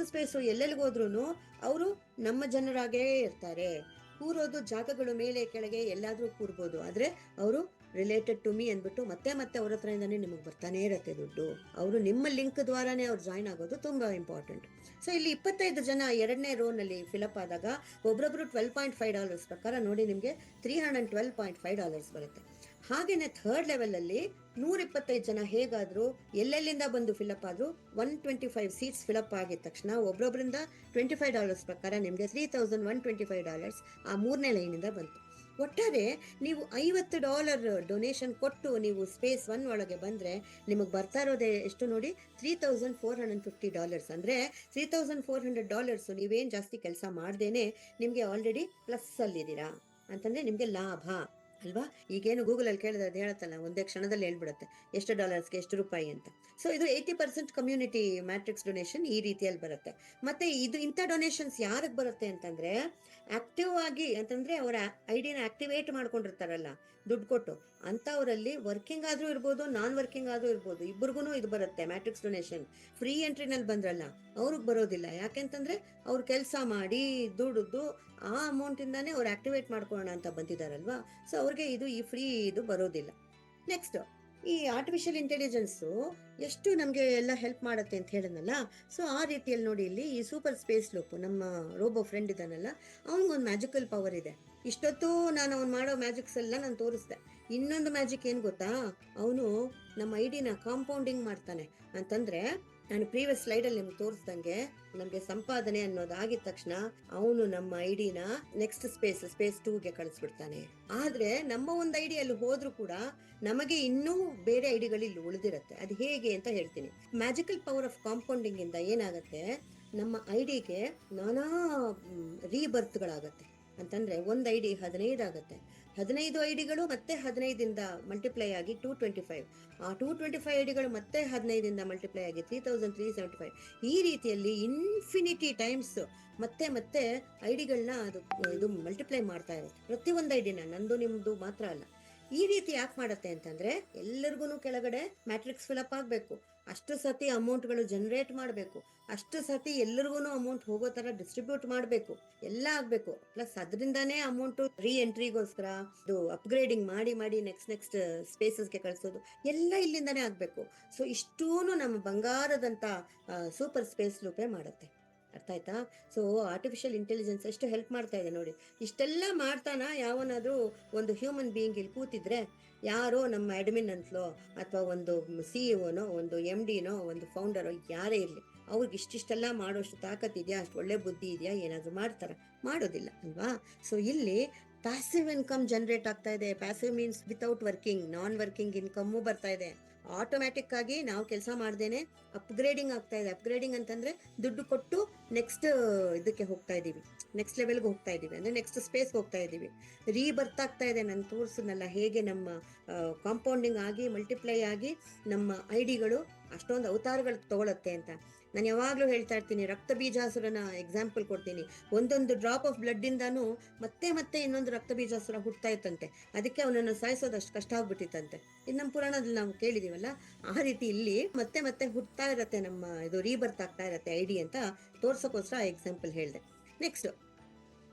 ಸ್ಪೇಸು ಎಲ್ಲೆಲ್ಗೋದ್ರೂ ಅವರು ನಮ್ಮ ಜನರಾಗೇ ಇರ್ತಾರೆ. ಕೂರೋದು ಜಾಗಗಳು ಮೇಲೆ ಕೆಳಗೆ ಎಲ್ಲಾದ್ರೂ ಕೂರ್ಬೋದು, ಆದ್ರೆ ಅವರು ರಿಲೇಟೆಡ್ ಟು ಮೀ ಅಂದ್ಬಿಟ್ಟು ಮತ್ತೆ ಮತ್ತೆ ಅವ್ರ ಹತ್ರದಿಂದಾನೇ ನಿಮಗೆ ಬರ್ತಾನೆ ಇರತ್ತೆ ದುಡ್ಡು. ಅವರು ನಿಮ್ಮ ಲಿಂಕ್ ದ್ವಾರಾನೇ ಅವ್ರು ಜಾಯಿನ್ ಆಗೋದು ತುಂಬಾ ಇಂಪಾರ್ಟೆಂಟ್. ಸೊ ಇಲ್ಲಿ 25 ಜನ 2ನೇ ರೋ ನಲ್ಲಿ ಫಿಲಪ್ ಆದಾಗ ಒಬ್ರೊಬ್ರು $12.5 ಪ್ರಕಾರ ನೋಡಿ ನಿಮ್ಗೆ $312.5 ಬರುತ್ತೆ. ಹಾಗೇನೆ ಥರ್ಡ್ ಲೆವೆಲ್ ಅಲ್ಲಿ 125 ಜನ ಹೇಗಾದ್ರು ಎಲ್ಲೆಲ್ಲಿಂದ ಬಂದು ಫಿಲಪ್ ಆದ್ರು 125 ಸೀಟ್ಸ್ ಫಿಲಪ್ ಆಗಿದ ತಕ್ಷಣ ಒಬ್ರೊಬ್ರಿಂದ $25 ಪ್ರಕಾರ ನಿಮ್ಗೆ $3,125 ಆ 3ನೇ ಲೈನ್ ಇಂದ ಬಂತು. ಒಟ್ಟಾರೆ ನೀವು $50 ಡೊನೇಷನ್ ಕೊಟ್ಟು ನೀವು ಸ್ಪೇಸ್ 1 ಒಳಗೆ ಬಂದ್ರೆ ನಿಮಗೆ ಬರ್ತಾ ಇರೋದೇ ಎಷ್ಟು ನೋಡಿ, $3,450. ಅಂದ್ರೆ $3,400 ನೀವೇನ್ ಜಾಸ್ತಿ ಕೆಲಸ ಮಾಡ್ದೇನೆ ನಿಮ್ಗೆ ಆಲ್ರೆಡಿ ಪ್ಲಸ್ ಅಲ್ಲಿದ್ದೀರಾ. ಅಂತಂದ್ರೆ ನಿಮ್ಗೆ ಲಾಭ ಅಲ್ವಾ. ಈಗೇನು ಗೂಗಲ್ ಅಲ್ಲಿ ಕೇಳಿದ್ರೆ ಅದು ಹೇಳುತ್ತಲ್ಲ, ಒಂದೇ ಕ್ಷಣದಲ್ಲಿ ಹೇಳ್ಬಿಡುತ್ತೆ ಎಷ್ಟು ಡಾಲರ್ಸ್ಗೆ ಎಷ್ಟು ರೂಪಾಯಿ ಅಂತ. ಸೊ ಇದು 80% ಕಮ್ಯುನಿಟಿ ಮ್ಯಾಟ್ರಿಕ್ಸ್ ಡೊನೇಷನ್ ಈ ರೀತಿಯಲ್ಲಿ ಬರುತ್ತೆ. ಮತ್ತೆ ಇದು ಇಂಥ ಡೊನೇಷನ್ಸ್ ಯಾರಿಗೆ ಬರುತ್ತೆ ಅಂತಂದ್ರೆ, ಆಕ್ಟಿವ್ ಆಗಿ ಅಂತಂದ್ರೆ ಅವರ ಐಡಿನ ಆಕ್ಟಿವೇಟ್ ಮಾಡ್ಕೊಂಡಿರ್ತಾರಲ್ಲ ದುಡ್ಡು ಕೊಟ್ಟು, ಅಂತವರಲ್ಲಿ ವರ್ಕಿಂಗ್ ಆದ್ರೂ ಇರ್ಬೋದು, ನಾನ್ ವರ್ಕಿಂಗ್ ಆದ್ರೂ ಇರ್ಬೋದು, ಇಬ್ಬರಿಗೂ ಇದು ಬರುತ್ತೆ ಮ್ಯಾಟ್ರಿಕ್ಸ್ ಡೊನೇಷನ್. ಫ್ರೀ ಎಂಟ್ರಿನಲ್ಲಿ ಬಂದ್ರಲ್ಲ ಅವ್ರಿಗೆ ಬರೋದಿಲ್ಲ. ಯಾಕೆಂತಂದ್ರೆ ಅವ್ರು ಕೆಲಸ ಮಾಡಿ ದುಡಿದು ಆ ಅಮೌಂಟ್ ಇಂದಾನೇ ಅವ್ರು ಆಕ್ಟಿವೇಟ್ ಮಾಡ್ಕೊಳ್ಳೋಣ ಅಂತ ಬಂದಿದಾರಲ್ವಾ. ಸೊ ಅವ್ರಿಗೆ ಇದು ಈ ಫ್ರೀ ಇದು ಬರೋದಿಲ್ಲ. ನೆಕ್ಸ್ಟ್, ಈ ಆರ್ಟಿಫಿಷಿಯಲ್ ಇಂಟೆಲಿಜೆನ್ಸ್ ಎಷ್ಟು ನಮ್ಗೆ ಎಲ್ಲ ಹೆಲ್ಪ್ ಮಾಡುತ್ತೆ ಅಂತ ಹೇಳಿದ್ನಲ್ಲ. ಸೊ ಆ ರೀತಿಯಲ್ಲಿ ನೋಡಿ, ಇಲ್ಲಿ ಈ ಸೂಪರ್ ಸ್ಪೇಸ್ ಲೂಪ್ ನಮ್ಮ ರೋಬೋ ಫ್ರೆಂಡ್ ಇದ್ದಾನಲ್ಲ, ಅವನಿಗೊಂದು ಮ್ಯಾಜಿಕಲ್ ಪವರ್ ಇದೆ. ಇಷ್ಟೊತ್ತು ನಾನು ಅವ್ನು ಮಾಡೋ ಮ್ಯಾಜಿಕ್ಸ್ ಎಲ್ಲ ನಾನು ತೋರಿಸ್ದೆ. ಇನ್ನೊಂದು ಮ್ಯಾಜಿಕ್ ಏನ್ ಗೊತ್ತಾ, ಅವನು ನಮ್ಮ ಐಡಿನ ಕಾಂಪೌಂಡಿಂಗ್ ಮಾಡ್ತಾನೆ. ಅಂತಂದ್ರೆ ನಾನು ಪ್ರೀವಿಯಸ್ ಸ್ಲೈಡ್ ಅಲ್ಲಿ ನಿಮ್ಗೆ ತೋರಿಸ್ದಂಗೆ, ನಮ್ಗೆ ಸಂಪಾದನೆ ಅನ್ನೋದಾಗಿದ ತಕ್ಷಣ ಅವನು ನಮ್ಮ ಐಡಿನ ನೆಕ್ಸ್ಟ್ ಸ್ಪೇಸ್ 2ಗೆ ಕಳಿಸ್ಬಿಡ್ತಾನೆ. ಆದ್ರೆ ನಮ್ಮ ಒಂದು ಐಡಿ ಅಲ್ಲಿ ಹೋದ್ರೂ ಕೂಡ ನಮಗೆ ಇನ್ನೂ ಬೇರೆ ಐಡಿಗಳು ಇಲ್ಲಿ ಉಳಿದಿರುತ್ತೆ. ಅದು ಹೇಗೆ ಅಂತ ಹೇಳ್ತೀನಿ. ಮ್ಯಾಜಿಕಲ್ ಪವರ್ ಆಫ್ ಕಾಂಪೌಂಡಿಂಗ್ ಇಂದ ಏನಾಗುತ್ತೆ, ನಮ್ಮ ಐಡಿಗೆ ನಾನಾ ರೀಬರ್ತ್ಗಳಾಗತ್ತೆ. ಅಂತಂದ್ರೆ ಒಂದು ಐಡಿ 15 ಆಗುತ್ತೆ, 15 ಐಡಿಗಳು ಮತ್ತೆ 15ಇಂದ ಮಲ್ಟಿಪ್ಲೈ ಆಗಿ 225, ಆ 225 ಐಡಿಗಳು ಮತ್ತೆ 15ಇಂದ ಮಲ್ಟಿಪ್ಲೈ ಆಗಿ 3375. ಈ ರೀತಿಯಲ್ಲಿ ಇನ್ಫಿನಿಟಿ ಟೈಮ್ಸ್ ಮತ್ತೆ ಮತ್ತೆ ಐಡಿಗಳನ್ನ ಇದು ಮಲ್ಟಿಪ್ಲೈ ಮಾಡ್ತಾ ಇರುತ್ತೆ. ಪ್ರತಿಯೊಂದು ಐಡಿನ, ನಂದು ನಿಮ್ದು ಮಾತ್ರ ಅಲ್ಲ. ಈ ರೀತಿ ಯಾಕೆ ಮಾಡತ್ತೆ ಅಂತಂದ್ರೆ, ಎಲ್ಲರಿಗೂ ಕೆಳಗಡೆ ಮ್ಯಾಟ್ರಿಕ್ಸ್ ಫಿಲಪ್ ಆಗ್ಬೇಕು, ಅಷ್ಟು ಸತಿ ಅಮೌಂಟ್ಗಳು ಜನರೇಟ್ ಮಾಡಬೇಕು, ಅಷ್ಟು ಸತಿ ಎಲ್ಲರಿಗೂ ಅಮೌಂಟ್ ಹೋಗೋ ತರ ಡಿಸ್ಟ್ರಿಬ್ಯೂಟ್ ಮಾಡಬೇಕು, ಎಲ್ಲ ಆಗ್ಬೇಕು. ಪ್ಲಸ್ ಅದರಿಂದಾನೇ ಅಮೌಂಟ್ ರೀ ಎಂಟ್ರಿಗೋಸ್ಕರ ಇದು ಅಪ್ಗ್ರೇಡಿಂಗ್ ಮಾಡಿ ಮಾಡಿ ನೆಕ್ಸ್ಟ್ ಸ್ಪೇಸಸ್ಗೆ ಕಳಿಸೋದು ಎಲ್ಲ ಇಲ್ಲಿಂದಾನೇ ಆಗ್ಬೇಕು. ಸೊ ಇಷ್ಟೂನು ನಮ್ಮ ಬಂಗಾರದಂತ ಸೂಪರ್ ಸ್ಪೇಸ್ ಲೂಪೇ ಮಾಡುತ್ತೆ. ಅರ್ಥ ಆಯ್ತಾ? ಸೊ ಆರ್ಟಿಫಿಷಿಯಲ್ ಇಂಟೆಲಿಜೆನ್ಸ್ ಎಷ್ಟು ಹೆಲ್ಪ್ ಮಾಡ್ತಾ ಇದೆ ನೋಡಿ. ಇಷ್ಟೆಲ್ಲ ಮಾಡ್ತಾನ ಯಾವನಾದ್ರೂ ಒಂದು ಹ್ಯೂಮನ್ ಬೀಯಿಂಗ್ ಇಲ್ಲಿ ಕೂತಿದ್ರೆ, ಯಾರೋ ನಮ್ಮ ಅಡ್ಮಿನ್ ಅಂತಲೋ ಅಥವಾ ಒಂದು CEO ನೋ ಒಂದು MD ನೋ ಒಂದು ಫೌಂಡರೋ ಯಾರೇ ಇರಲಿ, ಅವ್ರಿಗೆ ಇಷ್ಟಿಷ್ಟೆಲ್ಲ ಮಾಡೋಷ್ಟು ತಾಕತ್ ಇದೆಯಾ, ಅಷ್ಟು ಒಳ್ಳೆ ಬುದ್ಧಿ ಇದೆಯಾ, ಏನಾದ್ರು ಮಾಡ್ತಾರ? ಮಾಡೋದಿಲ್ಲ ಅಲ್ವಾ. ಸೊ ಇಲ್ಲಿ ಪ್ಯಾಸಿವ್ ಇನ್ಕಮ್ ಜನರೇಟ್ ಆಗ್ತಾ ಇದೆ. ಪ್ಯಾಸಿವ್ ಮೀನ್ಸ್ ವಿತೌಟ್ ವರ್ಕಿಂಗ್, ನಾನ್ ವರ್ಕಿಂಗ್ ಇನ್ಕಮ್ ಬರ್ತಾ ಇದೆ. ಆಟೋಮ್ಯಾಟಿಕ್ ಆಗಿ ನಾವು ಕೆಲಸ ಮಾಡ್ದೇನೆ ಅಪ್ಗ್ರೇಡಿಂಗ್ ಆಗ್ತಾ ಇದೆ. ಅಪ್ಗ್ರೇಡಿಂಗ್ ಅಂತಂದ್ರೆ ದುಡ್ಡು ಕೊಟ್ಟು ನೆಕ್ಸ್ಟ್ ಇದಕ್ಕೆ ಹೋಗ್ತಾ ಇದೀವಿ, ನೆಕ್ಸ್ಟ್ ಲೆವೆಲ್ಗೆ ಹೋಗ್ತಾ ಇದೀವಿ, ಅಂದ್ರೆ ನೆಕ್ಸ್ಟ್ ಸ್ಪೇಸ್ಗೆ ಹೋಗ್ತಾ ಇದೀವಿ. ರೀಬರ್ತ್ ಆಗ್ತಾ ಇದೆ. ನಾನು ತೋರಿಸಿದ್ನಲ್ಲ ಹೇಗೆ ನಮ್ಮ ಕಾಂಪೌಂಡಿಂಗ್ ಆಗಿ ಮಲ್ಟಿಪ್ಲೈ ಆಗಿ ನಮ್ಮ ಐಡಿಗಳು ಅಷ್ಟೊಂದು ಅವತಾರಗಳು ತಗೊಳತ್ತೆ ಅಂತ. ನಾನು ಯಾವಾಗ್ಲೂ ಹೇಳ್ತಾ ಇರ್ತೀನಿ, ರಕ್ತ ಬೀಜಾಸುರನ ಎಕ್ಸಾಂಪಲ್ ಕೊಡ್ತೀನಿ. ಒಂದೊಂದು ಡ್ರಾಪ್ ಆಫ್ ಬ್ಲಡ್ ಇಂದಾನು ಮತ್ತೆ ಮತ್ತೆ ಇನ್ನೊಂದು ರಕ್ತ ಬೀಜಾಸುರ ಹುಟ್ತಾ ಇತ್ತಂತೆ. ಅದಕ್ಕೆ ಅವನನ್ನು ಸಾಯಿಸೋದಷ್ಟು ಕಷ್ಟ ಆಗ್ಬಿಟ್ಟಿತ್ತಂತೆ. ಇದು ನಮ್ಮ ಪುರಾಣದಲ್ಲಿ ನಾವು ಕೇಳಿದೀವಲ್ಲ, ಆ ರೀತಿ ಇಲ್ಲಿ ಮತ್ತೆ ಮತ್ತೆ ಹುಟ್ತಾ ಇರತ್ತೆ, ನಮ್ಮ ಇದು ರೀಬರ್ತ್ ಆಗ್ತಾ ಇರತ್ತೆ ಐಡಿ ಅಂತ ತೋರ್ಸೋಕೋಸ್ಕರ ಎಕ್ಸಾಂಪಲ್ ಹೇಳಿದೆ. ನೆಕ್ಸ್ಟ್,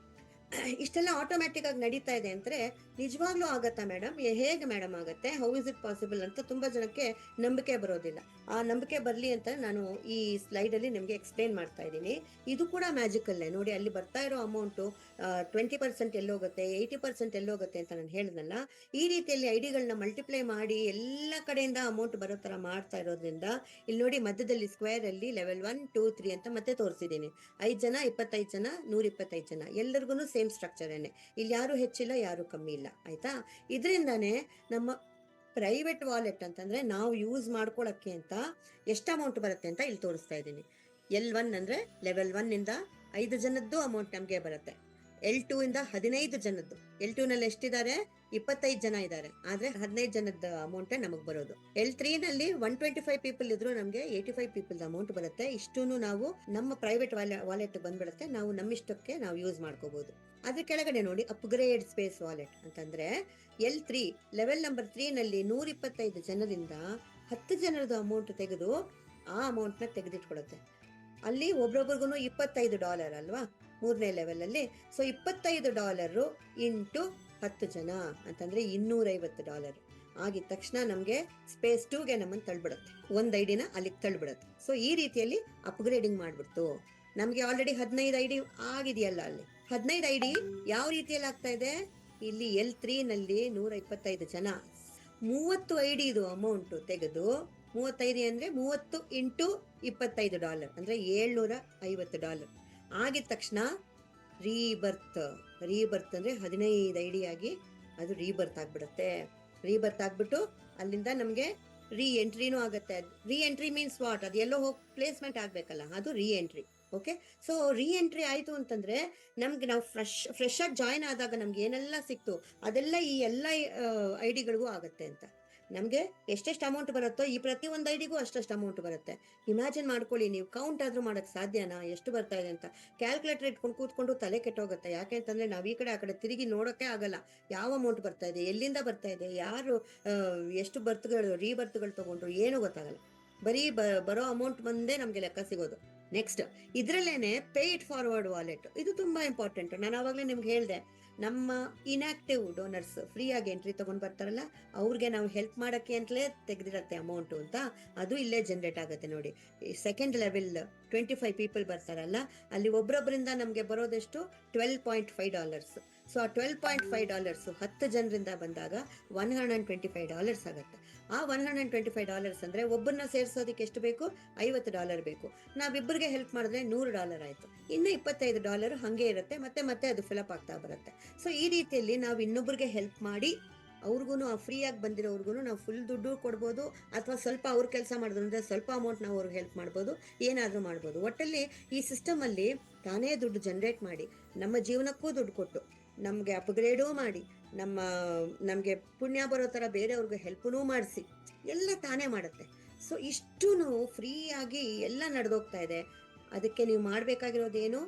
ಇಷ್ಟೆಲ್ಲ ಆಟೋಮ್ಯಾಟಿಕ್ ಆಗಿ ನಡೀತಾ ಇದೆ ಅಂದ್ರೆ ನಿಜವಾಗ್ಲೂ ಆಗತ್ತಾ ಮೇಡಮ್? ಹೇಗೆ ಮೇಡಮ್ ಆಗತ್ತೆ? ಹೌ ಇಸ್ ಇಟ್ ಪಾಸಿಬಲ್ ಅಂತ ತುಂಬಾ ಜನಕ್ಕೆ ನಂಬಿಕೆ ಬರೋದಿಲ್ಲ. ಆ ನಂಬಿಕೆ ಬರ್ಲಿ ಅಂತ ನಾನು ಈ ಸ್ಲೈಡ್ ಅಲ್ಲಿ ನಿಮ್ಗೆ ಎಕ್ಸ್ಪ್ಲೇನ್ ಮಾಡ್ತಾ ಇದ್ದೀನಿ. ಇದು ಕೂಡ ಮ್ಯಾಜಿಕಲ್ಲೇ ನೋಡಿ. ಅಲ್ಲಿ ಬರ್ತಾ ಇರೋ ಅಮೌಂಟ್ 20% ಎಲ್ಲೋಗುತ್ತೆ, 80% ಎಲ್ಲೋಗುತ್ತೆ ಅಂತ ನಾನು ಹೇಳಿದ್ನಲ್ಲ. ಈ ರೀತಿಯಲ್ಲಿ ಐಡಿಗಳನ್ನ ಮಲ್ಟಿಪ್ಲೈ ಮಾಡಿ ಎಲ್ಲ ಕಡೆಯಿಂದ ಅಮೌಂಟ್ ಬರೋ ತರ ಮಾಡ್ತಾ ಇರೋದ್ರಿಂದ, ಇಲ್ಲಿ ನೋಡಿ ಮಧ್ಯದಲ್ಲಿ ಸ್ಕ್ವೇರ್ ಅಲ್ಲಿ ಲೆವೆಲ್ 1, 2, 3 ಅಂತ ಮತ್ತೆ ತೋರಿಸಿದ್ದೀನಿ. 5 ಜನ, 25 ಜನ, 125 ಜನ, ಎಲ್ಲರಿಗೂ ಸೇಮ್ ಸ್ಟ್ರಕ್ಚರ್ ಏನೆ. ಇಲ್ಲಿ ಯಾರು ಹೆಚ್ಚಿಲ್ಲ, ಯಾರು ಕಮ್ಮಿ ಇಲ್ಲ. ಆಯ್ತಾ? ಇದರಿಂದಾನೇ ನಮ್ಮ ಪ್ರೈವೇಟ್ ವಾಲೆಟ್ ಅಂತಂದ್ರೆ ನಾವು ಯೂಸ್ ಮಾಡ್ಕೊಳಕ್ಕೆ ಅಂತ ಎಷ್ಟು ಅಮೌಂಟ್ ಬರುತ್ತೆ ಅಂತ ಇಲ್ಲಿ ತೋರಿಸ್ತಾ ಇದ್ದೀನಿ. L1 ಅಂದ್ರೆ ಲೆವೆಲ್ 1 ಇಂದ 5 ಜನದ್ದು ಅಮೌಂಟ್ ನಮ್ಗೆ ಬರುತ್ತೆ. L2 ಇಂದ 15 ಜನದ್ದು. L2 ನಲ್ಲಿ ಎಷ್ಟಿದ್ದಾರೆ? 25 ಜನ ಇದ್ದಾರೆ. ಆದ್ರೆ 15 ಜನದ ಅಮೌಂಟ್ ನಮಗ್ ಬರೋದು. L3 ನಲ್ಲಿ 125 ಪೀಪಲ್ ಇದ್ರು ನಮ್ಗೆ 85 ಪೀಪಲ್ ಅಮೌಂಟ್ ಬರುತ್ತೆ. ಇಷ್ಟೂನು ನಾವು ನಮ್ಮ ಪ್ರೈವೇಟ್ ವಾಲೆಟ್ ಬಂದ್ಬಿಡುತ್ತೆ. ನಾವು ನಮ್ಮಿಷ್ಟಕ್ಕೆ ನಾವು ಯೂಸ್ ಮಾಡ್ಕೋಬಹುದು. ಅದ್ರ ಕೆಳಗಡೆ ನೋಡಿ ಅಪ್ಗ್ರೇಡ್ ಸ್ಪೇಸ್ ವಾಲೆಟ್ ಅಂತಂದ್ರೆ L3 ಲೆವೆಲ್ ನಂಬರ್ 3 ನಲ್ಲಿ 125 ಜನರಿಂದ 10 ಜನರದ್ದು ಅಮೌಂಟ್ ತೆಗೆದು ಆ ಅಮೌಂಟ್ ನ ತೆಗೆದಿಟ್ಕೊಳುತ್ತೆ. ಅಲ್ಲಿ ಒಬ್ರೊಬ್ರಿಗೂ $25 ಅಲ್ವಾ, 3ನೇ ಲೆವೆಲ್ ಅಲ್ಲಿ. ಸೊ $25 ಇಂಟು 10 ಜನ ಅಂತಂದ್ರೆ $250 ಆಗಿದ ತಕ್ಷಣ ನಮ್ಗೆ ಸ್ಪೇಸ್ 2ಗೆ ನಮ್ಮನ್ನು ತಳ್ಬಿಡುತ್ತೆ. ಒಂದ್ ಐಡಿನ ಅಲ್ಲಿಗೆ ತಳ್ಬಿಡುತ್ತೆ. ಸೊ ಈ ರೀತಿಯಲ್ಲಿ ಅಪ್ಗ್ರೇಡಿಂಗ್ ಮಾಡ್ಬಿಡ್ತು. ನಮ್ಗೆ ಆಲ್ರೆಡಿ 15 ಐಡಿ ಆಗಿದೆಯಲ್ಲ. ಅಲ್ಲಿ 15 ಐಡಿ ಯಾವ ರೀತಿಯಲ್ಲಿ ಆಗ್ತಾ ಇದೆ? ಇಲ್ಲಿ L3 ನಲ್ಲಿ 125 ಜನ 30 ಐಡಿ ಇದು ಅಮೌಂಟ್ ತೆಗೆದು, 35 ಅಂದ್ರೆ 30 ಇಂಟು $25 ಅಂದ್ರೆ $750 ಆಗಿದ ತಕ್ಷಣ ರೀಬರ್ತ್ ಅಂದ್ರೆ 15 ಐಡಿ ಆಗಿ ಅದು ರೀಬರ್ತ್ ಆಗ್ಬಿಡುತ್ತೆ. ರೀಬರ್ತ್ ಆಗ್ಬಿಟ್ಟು ಅಲ್ಲಿಂದ ನಮ್ಗೆ ರೀ ಎಂಟ್ರಿನೂ ಆಗತ್ತೆ. ರೀ ಎಂಟ್ರಿ ಮೀನ್ಸ್ ವಾಟ್? ಅದು ಎಲ್ಲೋ ಹೋಗಿ ಪ್ಲೇಸ್ಮೆಂಟ್ ಆಗ್ಬೇಕಲ್ಲ, ಅದು ರೀ ಎಂಟ್ರಿ. ಓಕೆ, ಸೊ ರೀ ಎಂಟ್ರಿ ಆಯಿತು ಅಂತಂದರೆ ನಮ್ಗೆ ನಾವು ಫ್ರೆಶ್ ಆಗಿ ಜಾಯ್ನ್ ಆದಾಗ ನಮ್ಗೆ ಏನೆಲ್ಲ ಸಿಕ್ತು ಅದೆಲ್ಲ ಈ ಎಲ್ಲ ಐ ಡಿಗಳಿಗೂ ಆಗುತ್ತೆ ಅಂತ. ನಮಗೆ ಎಷ್ಟೆಷ್ಟು ಅಮೌಂಟ್ ಬರುತ್ತೋ ಈ ಪ್ರತಿಯೊಂದು ಐ ಡಿಗೂ ಅಷ್ಟಷ್ಟು ಅಮೌಂಟ್ ಬರುತ್ತೆ. ಇಮ್ಯಾಜಿನ್ ಮಾಡ್ಕೊಳ್ಳಿ, ನೀವು ಕೌಂಟ್ ಆದರೂ ಮಾಡೋಕ್ಕೆ ಸಾಧ್ಯನಾ ಎಷ್ಟು ಬರ್ತಾ ಇದೆ ಅಂತ? ಕ್ಯಾಲ್ಕುಲೇಟರ್ ಇಟ್ಕೊಂಡು ಕೂತ್ಕೊಂಡು ತಲೆ ಕೆಟ್ಟೋಗುತ್ತೆ. ಯಾಕೆ ಅಂತಂದರೆ ನಾವು ಈ ಕಡೆ ಆ ಕಡೆ ತಿರುಗಿ ನೋಡೋಕ್ಕೆ ಆಗಲ್ಲ. ಯಾವ ಅಮೌಂಟ್ ಬರ್ತಾ ಇದೆ, ಎಲ್ಲಿಂದ ಬರ್ತಾ ಇದೆ, ಯಾರು ಎಷ್ಟು ಬರ್ತ್ಗಳು ರೀಬರ್ತ್ಗಳು ತೊಗೊಂಡ್ರು ಏನೂ ಗೊತ್ತಾಗಲ್ಲ. ಬರೀ ಬರೋ ಅಮೌಂಟ್ ಬಂದೇ ನಮಗೆ ಲೆಕ್ಕ ಸಿಗೋದು. ನೆಕ್ಸ್ಟ್ ಇದರಲ್ಲೇನೆ ಪೇ ಇಟ್ ಫಾರ್ವರ್ಡ್ ವಾಲೆಟ್, ಇದು ತುಂಬ ಇಂಪಾರ್ಟೆಂಟ್. ನಾನು ಆವಾಗಲೇ ನಿಮ್ಗೆ ಹೇಳಿದೆ, ನಮ್ಮ ಇನ್ಆಕ್ಟಿವ್ ಡೋನರ್ಸ್ ಫ್ರೀಯಾಗಿ ಎಂಟ್ರಿ ತೊಗೊಂಡು ಬರ್ತಾರಲ್ಲ, ಅವ್ರಿಗೆ ನಾವು ಹೆಲ್ಪ್ ಮಾಡೋಕ್ಕೆ ಅಂತಲೇ ತೆಗೆದಿರತ್ತೆ ಅಮೌಂಟು ಅಂತ, ಅದು ಇಲ್ಲೇ ಜನರೇಟ್ ಆಗುತ್ತೆ ನೋಡಿ. ಸೆಕೆಂಡ್ ಲೆವೆಲ್ 25 ಪೀಪಲ್ ಬರ್ತಾರಲ್ಲ, ಅಲ್ಲಿ ಒಬ್ಬರೊಬ್ಬರಿಂದ ನಮಗೆ ಬರೋದೆಷ್ಟು $12.5. ಸೊ ಆ $12.5 10 ಜನರಿಂದ ಬಂದಾಗ $125 ಆಗುತ್ತೆ. ಆ $125 ಅಂದರೆ ಒಬ್ಬರನ್ನ ಸೇರಿಸೋದಕ್ಕೆ ಎಷ್ಟು ಬೇಕು? $50 ಬೇಕು. ನಾವಿಬ್ಬರಿಗೆ ಹೆಲ್ಪ್ ಮಾಡಿದ್ರೆ $100 ಆಯಿತು. ಇನ್ನು $25 ಹಾಗೆ ಇರುತ್ತೆ, ಮತ್ತೆ ಅದು ಫಿಲಪ್ ಆಗ್ತಾ ಬರುತ್ತೆ. ಸೊ ಈ ರೀತಿಯಲ್ಲಿ ನಾವು ಇನ್ನೊಬ್ಬರಿಗೆ ಹೆಲ್ಪ್ ಮಾಡಿ ಅವ್ರಿಗೂ ಆ ಫ್ರೀಯಾಗಿ ಬಂದಿರೋರ್ಗು ನಾವು ಫುಲ್ ದುಡ್ಡು ಕೊಡ್ಬೋದು, ಅಥವಾ ಸ್ವಲ್ಪ ಅವ್ರು ಕೆಲಸ ಮಾಡಿದ್ರು ಅಂದರೆ ಸ್ವಲ್ಪ ಅಮೌಂಟ್ ನಾವು ಅವ್ರಿಗೆ ಹೆಲ್ಪ್ ಮಾಡ್ಬೋದು, ಏನಾದರೂ ಮಾಡ್ಬೋದು. ಒಟ್ಟಲ್ಲಿ ಈ ಸಿಸ್ಟಮಲ್ಲಿ ತಾನೇ ದುಡ್ಡು ಜನ್ರೇಟ್ ಮಾಡಿ ನಮ್ಮ ಜೀವನಕ್ಕೂ ದುಡ್ಡು ಕೊಟ್ಟು ನಮಗೆ ಅಪ್ಗ್ರೇಡೂ ಮಾಡಿ ನಮಗೆ ಪುಣ್ಯ ಬರೋ ಥರ ಬೇರೆಯವ್ರಿಗೆ ಹೆಲ್ಪೂ ಮಾಡಿಸಿ ಎಲ್ಲ ತಾನೇ ಮಾಡುತ್ತೆ. ಸೊ ಇಷ್ಟೂ ಫ್ರೀಯಾಗಿ ಎಲ್ಲ ನಡೆದೋಗ್ತಾ ಇದೆ. ಅದಕ್ಕೆ ನೀವು ಮಾಡಬೇಕಾಗಿರೋದೇನು,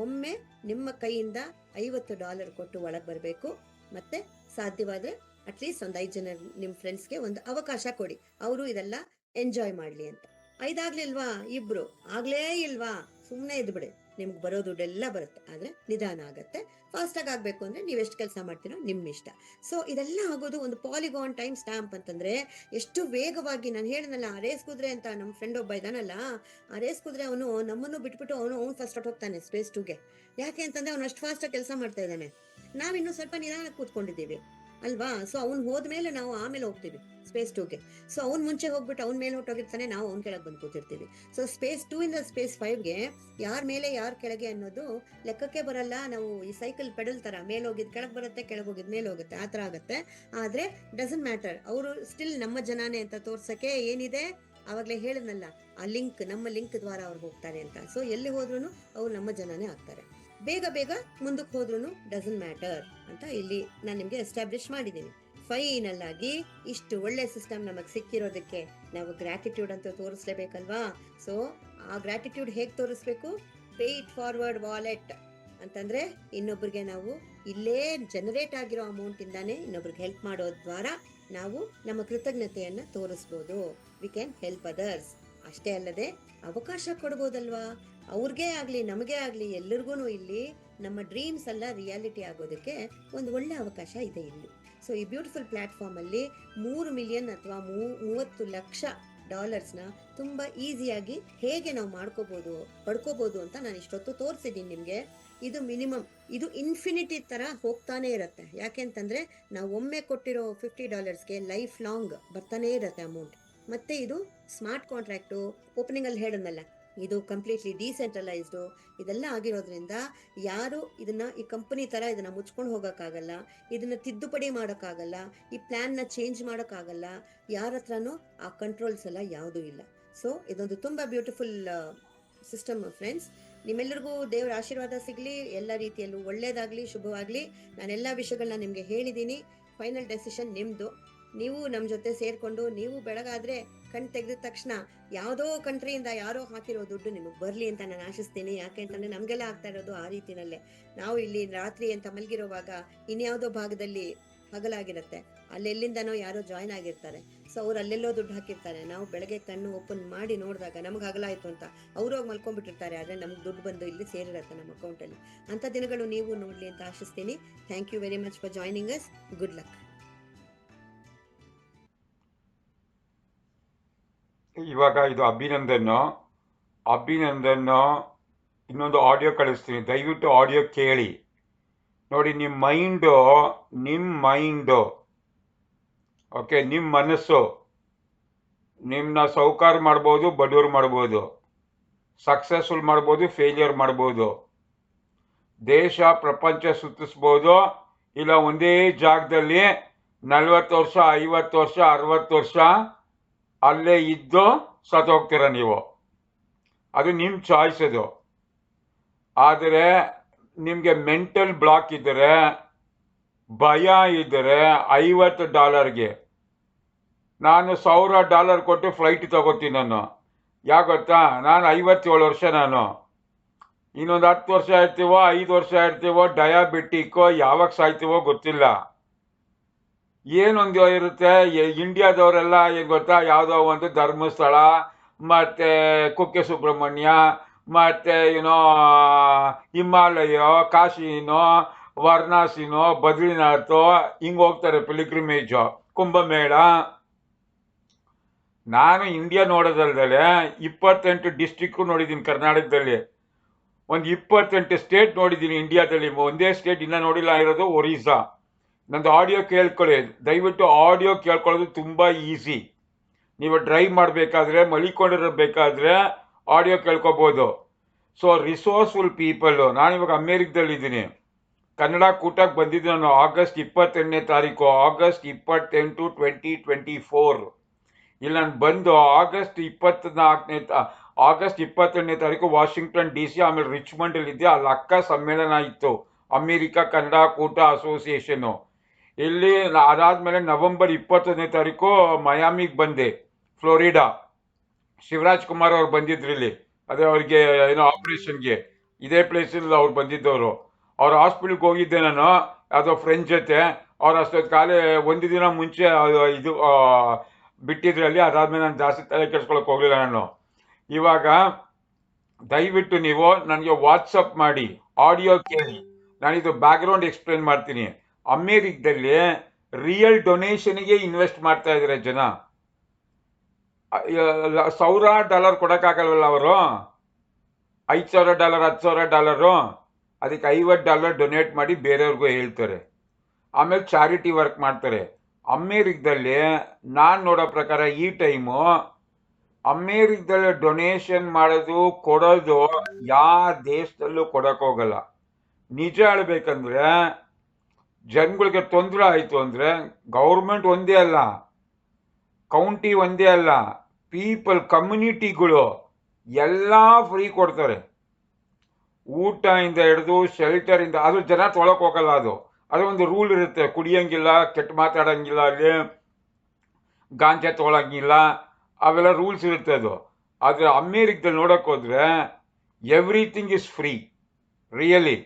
ಒಮ್ಮೆ ನಿಮ್ಮ ಕೈಯಿಂದ $50 ಕೊಟ್ಟು ಒಳಗೆ ಬರಬೇಕು. ಮತ್ತು ಸಾಧ್ಯವಾದರೆ ಅಟ್ಲೀಸ್ಟ್ ಒಂದು 5 ಜನ ನಿಮ್ಮ ಫ್ರೆಂಡ್ಸ್ಗೆ ಒಂದು ಅವಕಾಶ ಕೊಡಿ, ಅವರು ಇದೆಲ್ಲ ಎಂಜಾಯ್ ಮಾಡಲಿ ಅಂತ. 5 ಆಗ್ಲಿಲ್ವಾ, 2 ಆಗಲೇ ಇಲ್ವಾ, ಸುಮ್ಮನೆ ಇದ್ಬಿಡಿ, ನಿಮ್ಗೆ ಬರೋ ದುಡ್ಡೆಲ್ಲ ಬರುತ್ತೆ. ಆದರೆ ನಿಧಾನ ಆಗುತ್ತೆ. ಫಾಸ್ಟಾಗಿ ಆಗಬೇಕು ಅಂದರೆ ನೀವು ಎಷ್ಟು ಕೆಲಸ ಮಾಡ್ತೀರೋ ನಿಮ್ಮ ಇಷ್ಟ. ಸೊ ಇದೆಲ್ಲ ಆಗೋದು ಒಂದು ಪಾಲಿಗಾನ್ ಟೈಮ್ ಸ್ಟ್ಯಾಂಪ್ ಅಂತಂದರೆ ಎಷ್ಟು ವೇಗವಾಗಿ. ನಾನು ಹೇಳಿದ್ನಲ್ಲ, ಆ ರೇಸ್ ಕುದುರೆ ಅಂತ ನಮ್ಮ ಫ್ರೆಂಡ್ ಒಬ್ಬ ಇದ್ದಾನಲ್ಲ, ಆ ರೇಸ್ ಕುದುರೆ ಅವನು ನಮ್ಮನ್ನು ಬಿಟ್ಬಿಟ್ಟು ಅವನು ಫಸ್ಟ್ ಹೋಗ್ತಾನೆ ಸ್ಪೇಸ್ 2ಗೆ. ಯಾಕೆ ಅಂತಂದರೆ ಅವನು ಅಷ್ಟು ಫಾಸ್ಟಾಗಿ ಕೆಲಸ ಮಾಡ್ತಾ ಇದ್ದಾನೆ, ನಾವಿನ್ನೂ ಸ್ವಲ್ಪ ನಿಧಾನಕ್ಕೆ ಕೂತ್ಕೊಂಡಿದ್ದೀವಿ ಅಲ್ವಾ. ಸೊ ಅವ್ನು ಹೋದ್ಮೇಲೆ ನಾವು ಆಮೇಲೆ ಹೋಗ್ತೀವಿ ಸ್ಪೇಸ್ 2ಗೆ. ಸೊ ಅವ್ನು ಮುಂಚೆ ಹೋಗ್ಬಿಟ್ಟು ಅವ್ನ ಮೇಲೆ ಹೊಟ್ಟೋಗಿರ್ತಾನೆ, ನಾವು ಅವ್ನ ಕೆಳಗೆ ಬಂದು ಕೂತಿರ್ತೀವಿ. ಸೊ ಸ್ಪೇಸ್ 2 ಸ್ಪೇಸ್ 5ಗೆ ಯಾರ ಮೇಲೆ ಯಾರ ಕೆಳಗೆ ಅನ್ನೋದು ಲೆಕ್ಕಕ್ಕೆ ಬರಲ್ಲ. ನಾವು ಈ ಸೈಕಲ್ ಪೆಡಲ್ ಥರ ಮೇಲೆ ಹೋಗಿದ್ದು ಕೆಳಗೆ ಬರುತ್ತೆ, ಕೆಳಗೆ ಹೋಗಿದ್ದು ಮೇಲೆ ಹೋಗುತ್ತೆ, ಆ ಥರ ಆಗುತ್ತೆ. ಆದರೆ ಡಸಂಟ್ ಮ್ಯಾಟರ್, ಅವರು ಸ್ಟಿಲ್ ನಮ್ಮ ಜನನೇ ಅಂತ ತೋರ್ಸೋಕ್ಕೆ ಏನಿದೆ, ಆವಾಗಲೇ ಹೇಳಿದ್ನಲ್ಲ ಆ ಲಿಂಕ್, ನಮ್ಮ ಲಿಂಕ್ ದ್ವಾರ ಅವ್ರು ಹೋಗ್ತಾರೆ ಅಂತ. ಸೊ ಎಲ್ಲಿ ಹೋದ್ರೂ ಅವ್ರು ನಮ್ಮ ಜನನೇ ಆಗ್ತಾರೆ. ಬೇಗ ಮುಂದಕ್ಕೆ ಹೋದ್ರೂ ಡಸಂಟ್ ಮ್ಯಾಟರ್ ಅಂತ ಇಲ್ಲಿ ನಾನು ನಿಮಗೆ ಎಸ್ಟಾಬ್ಲಿಷ್ ಮಾಡಿದ್ದೀನಿ. ಫೈನಲ್ ಆಗಿ ಇಷ್ಟು ಒಳ್ಳೆ ಸಿಸ್ಟಮ್ ನಮಗೆ ಸಿಕ್ಕಿರೋದಕ್ಕೆ ನಾವು ಗ್ರ್ಯಾಟಿಟ್ಯೂಡ್ ಅಂತ ತೋರಿಸ್ಲೇಬೇಕಲ್ವಾ. ಸೊ ಆ ಗ್ರ್ಯಾಟಿಟ್ಯೂಡ್ ಹೇಗೆ ತೋರಿಸ್ಬೇಕು? ಪೇ ಇಟ್ ಫಾರ್ವರ್ಡ್ ವಾಲೆಟ್ ಅಂತಂದರೆ ಇನ್ನೊಬ್ರಿಗೆ ನಾವು ಇಲ್ಲೇ ಜನರೇಟ್ ಆಗಿರೋ ಅಮೌಂಟಿಂದಾನೇ ಇನ್ನೊಬ್ರಿಗೆ ಹೆಲ್ಪ್ ಮಾಡೋದ್ ದ್ವಾರ ನಾವು ನಮ್ಮ ಕೃತಜ್ಞತೆಯನ್ನು ತೋರಿಸ್ಬೋದು. We can help others. ಅಷ್ಟೇ ಅಲ್ಲದೆ ಅವಕಾಶ ಕೊಡ್ಬೋದಲ್ವಾ, ಅವ್ರಿಗೆ ಆಗಲಿ ನಮಗೆ ಆಗಲಿ ಎಲ್ಲರಿಗೂ ಇಲ್ಲಿ ನಮ್ಮ ಡ್ರೀಮ್ಸ್ ಎಲ್ಲ ರಿಯಾಲಿಟಿ ಆಗೋದಕ್ಕೆ ಒಂದು ಒಳ್ಳೆ ಅವಕಾಶ ಇದೆ ಇಲ್ಲಿ. ಸೊ ಈ ಬ್ಯೂಟಿಫುಲ್ ಪ್ಲ್ಯಾಟ್ಫಾರ್ಮಲ್ಲಿ 3 ಮಿಲಿಯನ್ ಅಥವಾ 30 ಲಕ್ಷ ಡಾಲರ್ಸ್ನ ತುಂಬ ಈಸಿಯಾಗಿ ಹೇಗೆ ನಾವು ಪಡ್ಕೋಬೋದು ಅಂತ ನಾನು ಇಷ್ಟೊತ್ತು ತೋರಿಸಿದ್ದೀನಿ ನಿಮಗೆ. ಇದು ಮಿನಿಮಮ್, ಇದು ಇನ್ಫಿನಿಟಿ ಥರ ಹೋಗ್ತಾನೆ ಇರುತ್ತೆ. ಯಾಕೆ ಅಂತಂದರೆ ನಾವು ಒಮ್ಮೆ ಕೊಟ್ಟಿರೋ $50ಗೆ ಲೈಫ್ ಲಾಂಗ್ ಬರ್ತಾನೇ ಇರುತ್ತೆ ಅಮೌಂಟ್. ಮತ್ತು ಇದು ಸ್ಮಾರ್ಟ್ ಕಾಂಟ್ರಾಕ್ಟು, ಓಪನಿಂಗಲ್ಲಿ ಹೇಳಿದ್ನಲ್ಲ, ಇದು ಕಂಪ್ಲೀಟ್ಲಿ ಡಿಸೆಂಟ್ರಲೈಸ್ಡು. ಇದೆಲ್ಲ ಆಗಿರೋದ್ರಿಂದ ಯಾರು ಈ ಕಂಪನಿ ಥರ ಇದನ್ನು ಮುಚ್ಕೊಂಡು ಹೋಗೋಕ್ಕಾಗಲ್ಲ, ಇದನ್ನು ತಿದ್ದುಪಡಿ ಮಾಡೋಕ್ಕಾಗಲ್ಲ, ಈ ಪ್ಲ್ಯಾನ್ನ ಚೇಂಜ್ ಮಾಡೋಕ್ಕಾಗಲ್ಲ, ಯಾರ ಹತ್ರನೂ ಆ ಕಂಟ್ರೋಲ್ಸ್ ಎಲ್ಲ ಯಾವುದೂ ಇಲ್ಲ. ಸೊ ಇದೊಂದು ತುಂಬ ಬ್ಯೂಟಿಫುಲ್ ಸಿಸ್ಟಮ್ ಫ್ರೆಂಡ್ಸ್. ನಿಮ್ಮೆಲ್ಲರಿಗೂ ದೇವರ ಆಶೀರ್ವಾದ ಸಿಗಲಿ, ಎಲ್ಲ ರೀತಿಯಲ್ಲೂ ಒಳ್ಳೆಯದಾಗಲಿ, ಶುಭವಾಗಲಿ. ನಾನೆಲ್ಲ ವಿಷಯಗಳನ್ನ ನಿಮಗೆ ಹೇಳಿದ್ದೀನಿ. ಫೈನಲ್ ಡೆಸಿಷನ್ ನಿಮ್ಮದು. ನೀವು ನಮ್ಮ ಜೊತೆ ಸೇರಿಕೊಂಡು ನೀವು ಬೆಳಗಾದರೆ ಕಣ್ ತೆಗೆದ ತಕ್ಷಣ ಯಾವುದೋ ಕಂಟ್ರಿಯಿಂದ ಯಾರೋ ಹಾಕಿರೋ ದುಡ್ಡು ನಿಮಗೆ ಬರಲಿ ಅಂತ ನಾನು ಆಶಿಸ್ತೀನಿ. ಯಾಕೆ ಅಂತಂದರೆ ನಮಗೆಲ್ಲ ಆಗ್ತಾ ಇರೋದು ಆ ರೀತಿಯಲ್ಲೇ. ನಾವು ಇಲ್ಲಿ ರಾತ್ರಿ ಅಂತ ಮಲಗಿರೋವಾಗ ಇನ್ಯಾವುದೋ ಭಾಗದಲ್ಲಿ ಹಗಲಾಗಿರುತ್ತೆ, ಅಲ್ಲೆಲ್ಲಿಂದನೋ ಯಾರೋ ಜಾಯ್ನ್ ಆಗಿರ್ತಾರೆ. ಸೊ ಅವ್ರು ಅಲ್ಲೆಲ್ಲೋ ದುಡ್ಡು ಹಾಕಿರ್ತಾರೆ. ನಾವು ಬೆಳಗ್ಗೆ ಕಣ್ಣು ಓಪನ್ ಮಾಡಿ ನೋಡಿದಾಗ ನಮ್ಗೆ ಹಗಲಾಯಿತು ಅಂತ ಅವ್ರೋಗಿ ಮಲ್ಕೊಂಡ್ಬಿಟ್ಟಿರ್ತಾರೆ, ಆದರೆ ನಮ್ಗೆ ದುಡ್ಡು ಬಂದು ಇಲ್ಲಿ ಸೇರಿರುತ್ತೆ ನಮ್ಮ ಅಕೌಂಟಲ್ಲಿ. ಅಂಥ ದಿನಗಳು ನೀವು ನೋಡಲಿ ಅಂತ ಆಶಿಸ್ತೀನಿ. Thank you very much for joining us. Good luck. ಇವಾಗ ಇದು ಅಭಿನಂದನ್ ಇನ್ನೊಂದು ಆಡಿಯೋ ಕಳಿಸ್ತೀನಿ, ದಯವಿಟ್ಟು ಆಡಿಯೋ ಕೇಳಿ ನೋಡಿ. ನಿಮ್ಮ ಮೈಂಡು ಓಕೆ, ನಿಮ್ಮ ಮನಸ್ಸು ನಿಮ್ಮನ್ನ ಸೌಕಾರ ಮಾಡ್ಬೋದು, ಬಡವ್ರು ಮಾಡ್ಬೋದು, ಸಕ್ಸಸ್ಫುಲ್ ಮಾಡ್ಬೋದು, ಫೇಲ್ಯೂರ್ ಮಾಡ್ಬೋದು, ದೇಶ ಪ್ರಪಂಚ ಸುತ್ತಿಸ್ಬೋದು, ಇಲ್ಲ ಒಂದೇ ಜಾಗದಲ್ಲಿ 40 ವರ್ಷ 50 ವರ್ಷ 60 ವರ್ಷ ಅಲ್ಲೇ ಇದ್ದು ಸತ್ತೋಗ್ತೀರ ನೀವು. ಅದು ನಿಮ್ಮ ಚಾಯ್ಸ್. ಅದು ಆದರೆ ನಿಮಗೆ ಮೆಂಟಲ್ ಬ್ಲಾಕ್ ಇದ್ದರೆ, ಭಯ ಇದ್ದರೆ $50 ನಾನು $1,000 ಕೊಟ್ಟು ಫ್ಲೈಟ್ ತಗೋತೀನಿ ನಾನು. ಯಾಕೆ ಗೊತ್ತಾ? ನಾನು 57 ವರ್ಷ, ನಾನು ಇನ್ನೊಂದು 10 ವರ್ಷ ಇರ್ತೀವೋ 5 ವರ್ಷ ಇರ್ತೀವೋ ಡಯಾಬಿಟಿಕ್ಕೋ ಯಾವಾಗ ಸಾಯ್ತೀವೋ ಗೊತ್ತಿಲ್ಲ. ಏನೊಂದು ಇರುತ್ತೆ, ಇಂಡಿಯಾದವರೆಲ್ಲ ಏನು ಗೊತ್ತಾ, ಯಾವುದೋ ಒಂದು ಧರ್ಮಸ್ಥಳ ಮತ್ತು ಕುಕ್ಕೆ ಸುಬ್ರಹ್ಮಣ್ಯ ಮತ್ತು ಹಿಮಾಲಯ, ಕಾಶಿನೋ ವಾರಣಾಸಿನೋ ಬದ್ರಿನಾಥೋ ಹಿಂಗೆ ಹೋಗ್ತಾರೆ ಪಿಲಿಗ್ರಿಮೇಜು, ಕುಂಭಮೇಳ. ನಾನು ಇಂಡಿಯಾ ನೋಡೋದಲ್ದಲೆ 28 ಡಿಸ್ಟ್ರಿಕ್ಕು ನೋಡಿದ್ದೀನಿ ಕರ್ನಾಟಕದಲ್ಲಿ, ಒಂದು 28 ಸ್ಟೇಟ್ ನೋಡಿದ್ದೀನಿ ಇಂಡಿಯಾದಲ್ಲಿ. ಒಂದೇ ಸ್ಟೇಟ್ ಇನ್ನೂ ನೋಡಿಲ್ಲ ಇರೋದು ಒರಿಸ್ಸಾ. ನಂದು ಆಡಿಯೋ ಕೇಳ್ಕೊಳ್ಳಿ, ದಯವಿಟ್ಟು ಆಡಿಯೋ ಕೇಳ್ಕೊಳ್ಳೋದು ತುಂಬ ಈಸಿ. ನೀವು ಡ್ರೈವ್ ಮಾಡಬೇಕಾದ್ರೆ, ಮಲಿಕೊಂಡಿರಬೇಕಾದ್ರೆ ಆಡಿಯೋ ಕೇಳ್ಕೊಬೋದು. So resourceful people. ನಾನಿವಾಗ ಅಮೇರಿಕದಲ್ಲಿದ್ದೀನಿ, ಕನ್ನಡ ಕೂಟಕ್ಕೆ ಬಂದಿದ್ದು ನಾನು ಆಗಸ್ಟ್ 28ನೇ ತಾರೀಕು, ಆಗಸ್ಟ್ 28, 2024. ಇಲ್ಲಿ ನಾನು ಬಂದು ಆಗಸ್ಟ್ 22ನೇ ತಾರೀಕು ವಾಷಿಂಗ್ಟನ್ DC, ಆಮೇಲೆ ರಿಚ್ಮಂಡಲ್ಲಿದ್ದೆ. ಅಲ್ಲಿ ಅಕ್ಕ ಸಮ್ಮೇಳನ ಇತ್ತು, ಅಮೇರಿಕಾ ಕನ್ನಡ ಕೂಟ ಅಸೋಸಿಯೇಷನ್ನು. ಇಲ್ಲಿ ಅದಾದಮೇಲೆ ನವೆಂಬರ್ 21ನೇ ತಾರೀಕು ಮಯಾಮಿಗೆ ಬಂದೆ, ಫ್ಲೋರಿಡಾ. ಶಿವರಾಜ್ ಕುಮಾರ್ ಅವ್ರು ಬಂದಿದ್ರು ಇಲ್ಲಿ, ಅದೇ ಅವ್ರಿಗೆ ಆಪರೇಷನ್ಗೆ ಇದೇ ಪ್ಲೇಸಲ್ಲಿ ಅವ್ರು ಬಂದಿದ್ದವರು. ಅವ್ರ ಹಾಸ್ಪಿಟ್ಲಿಗೆ ಹೋಗಿದ್ದೆ ನಾನು, ಯಾವುದೋ ಫ್ರೆಂಡ್ ಜೊತೆ. ಅವ್ರು ಅಷ್ಟೊತ್ತು ಕಾಲೇ ಒಂದು ದಿನ ಮುಂಚೆ ಇದು ಬಿಟ್ಟಿದ್ರಲ್ಲಿ. ಅದಾದಮೇಲೆ ನಾನು ಜಾಸ್ತಿ ತಲೆ ಕೆಡ್ಸ್ಕೊಳಕ್ಕೆ ಹೋಗಲಿಲ್ಲ ನಾನು. ಇವಾಗ ದಯವಿಟ್ಟು ನೀವು ನನಗೆ ವಾಟ್ಸಪ್ ಮಾಡಿ, ಆಡಿಯೋ ಕೇಳಿ, ನಾನಿದು ಬ್ಯಾಕ್ಗ್ರೌಂಡ್ ಎಕ್ಸ್ಪ್ಲೇನ್ ಮಾಡ್ತೀನಿ. ಅಮೇರಿಕದಲ್ಲಿ ರಿಯಲ್ ಡೊನೇಷನ್ಗೆ ಇನ್ವೆಸ್ಟ್ ಮಾಡ್ತಾ ಇದ್ದಾರೆ ಜನ. $1,000 ಕೊಡೋಕ್ಕಾಗಲ್ವಲ್ಲ ಅವರು, $5,000 $10,000, ಅದಕ್ಕೆ $50 ಡೊನೇಟ್ ಮಾಡಿ ಬೇರೆಯವ್ರಿಗೂ ಹೇಳ್ತಾರೆ. ಆಮೇಲೆ ಚಾರಿಟಿ ವರ್ಕ್ ಮಾಡ್ತಾರೆ. ಅಮೇರಿಕದಲ್ಲಿ ನಾನು ನೋಡೋ ಪ್ರಕಾರ ಈ ಟೈಮು ಅಮೇರಿಕದಲ್ಲಿ ಡೊನೇಷನ್ ಮಾಡೋದು ಕೊಡೋದು ಯಾವ ದೇಶದಲ್ಲೂ ಕೊಡೋಕ್ಕೋಗಲ್ಲ. ನಿಜ ಹೇಳ್ಬೇಕಂದ್ರೆ ಜನಗಳಿಗೆ ತೊಂದರೆ ಆಯಿತು ಅಂದರೆ ಗೌರ್ಮೆಂಟ್ ಒಂದೇ ಅಲ್ಲ, ಕೌಂಟಿ ಒಂದೇ ಅಲ್ಲ, ಪೀಪಲ್, ಕಮ್ಯುನಿಟಿಗಳು ಎಲ್ಲ ಫ್ರೀ ಕೊಡ್ತಾರೆ. ಊಟದಿಂದ ಹಿಡಿದು ಶೆಲ್ಟರಿಂದ. ಅದು ಜನ ತೊಗೊಳಕ್ಕೆ ಹೋಗಲ್ಲ. ಅದು ಒಂದು ರೂಲ್ ಇರುತ್ತೆ, ಕುಡಿಯೋಂಗಿಲ್ಲ, ಕೆಟ್ಟ ಮಾತಾಡೋಂಗಿಲ್ಲ, ಅಲ್ಲಿ ಗಾಂಜಾ ತೊಗೊಳಂಗಿಲ್ಲ, ಅವೆಲ್ಲ ರೂಲ್ಸ್ ಇರುತ್ತೆ ಅದು. ಆದರೆ ಅಮೇರಿಕದಲ್ಲಿ ನೋಡೋಕೆ ಹೋದರೆ everything is free. Really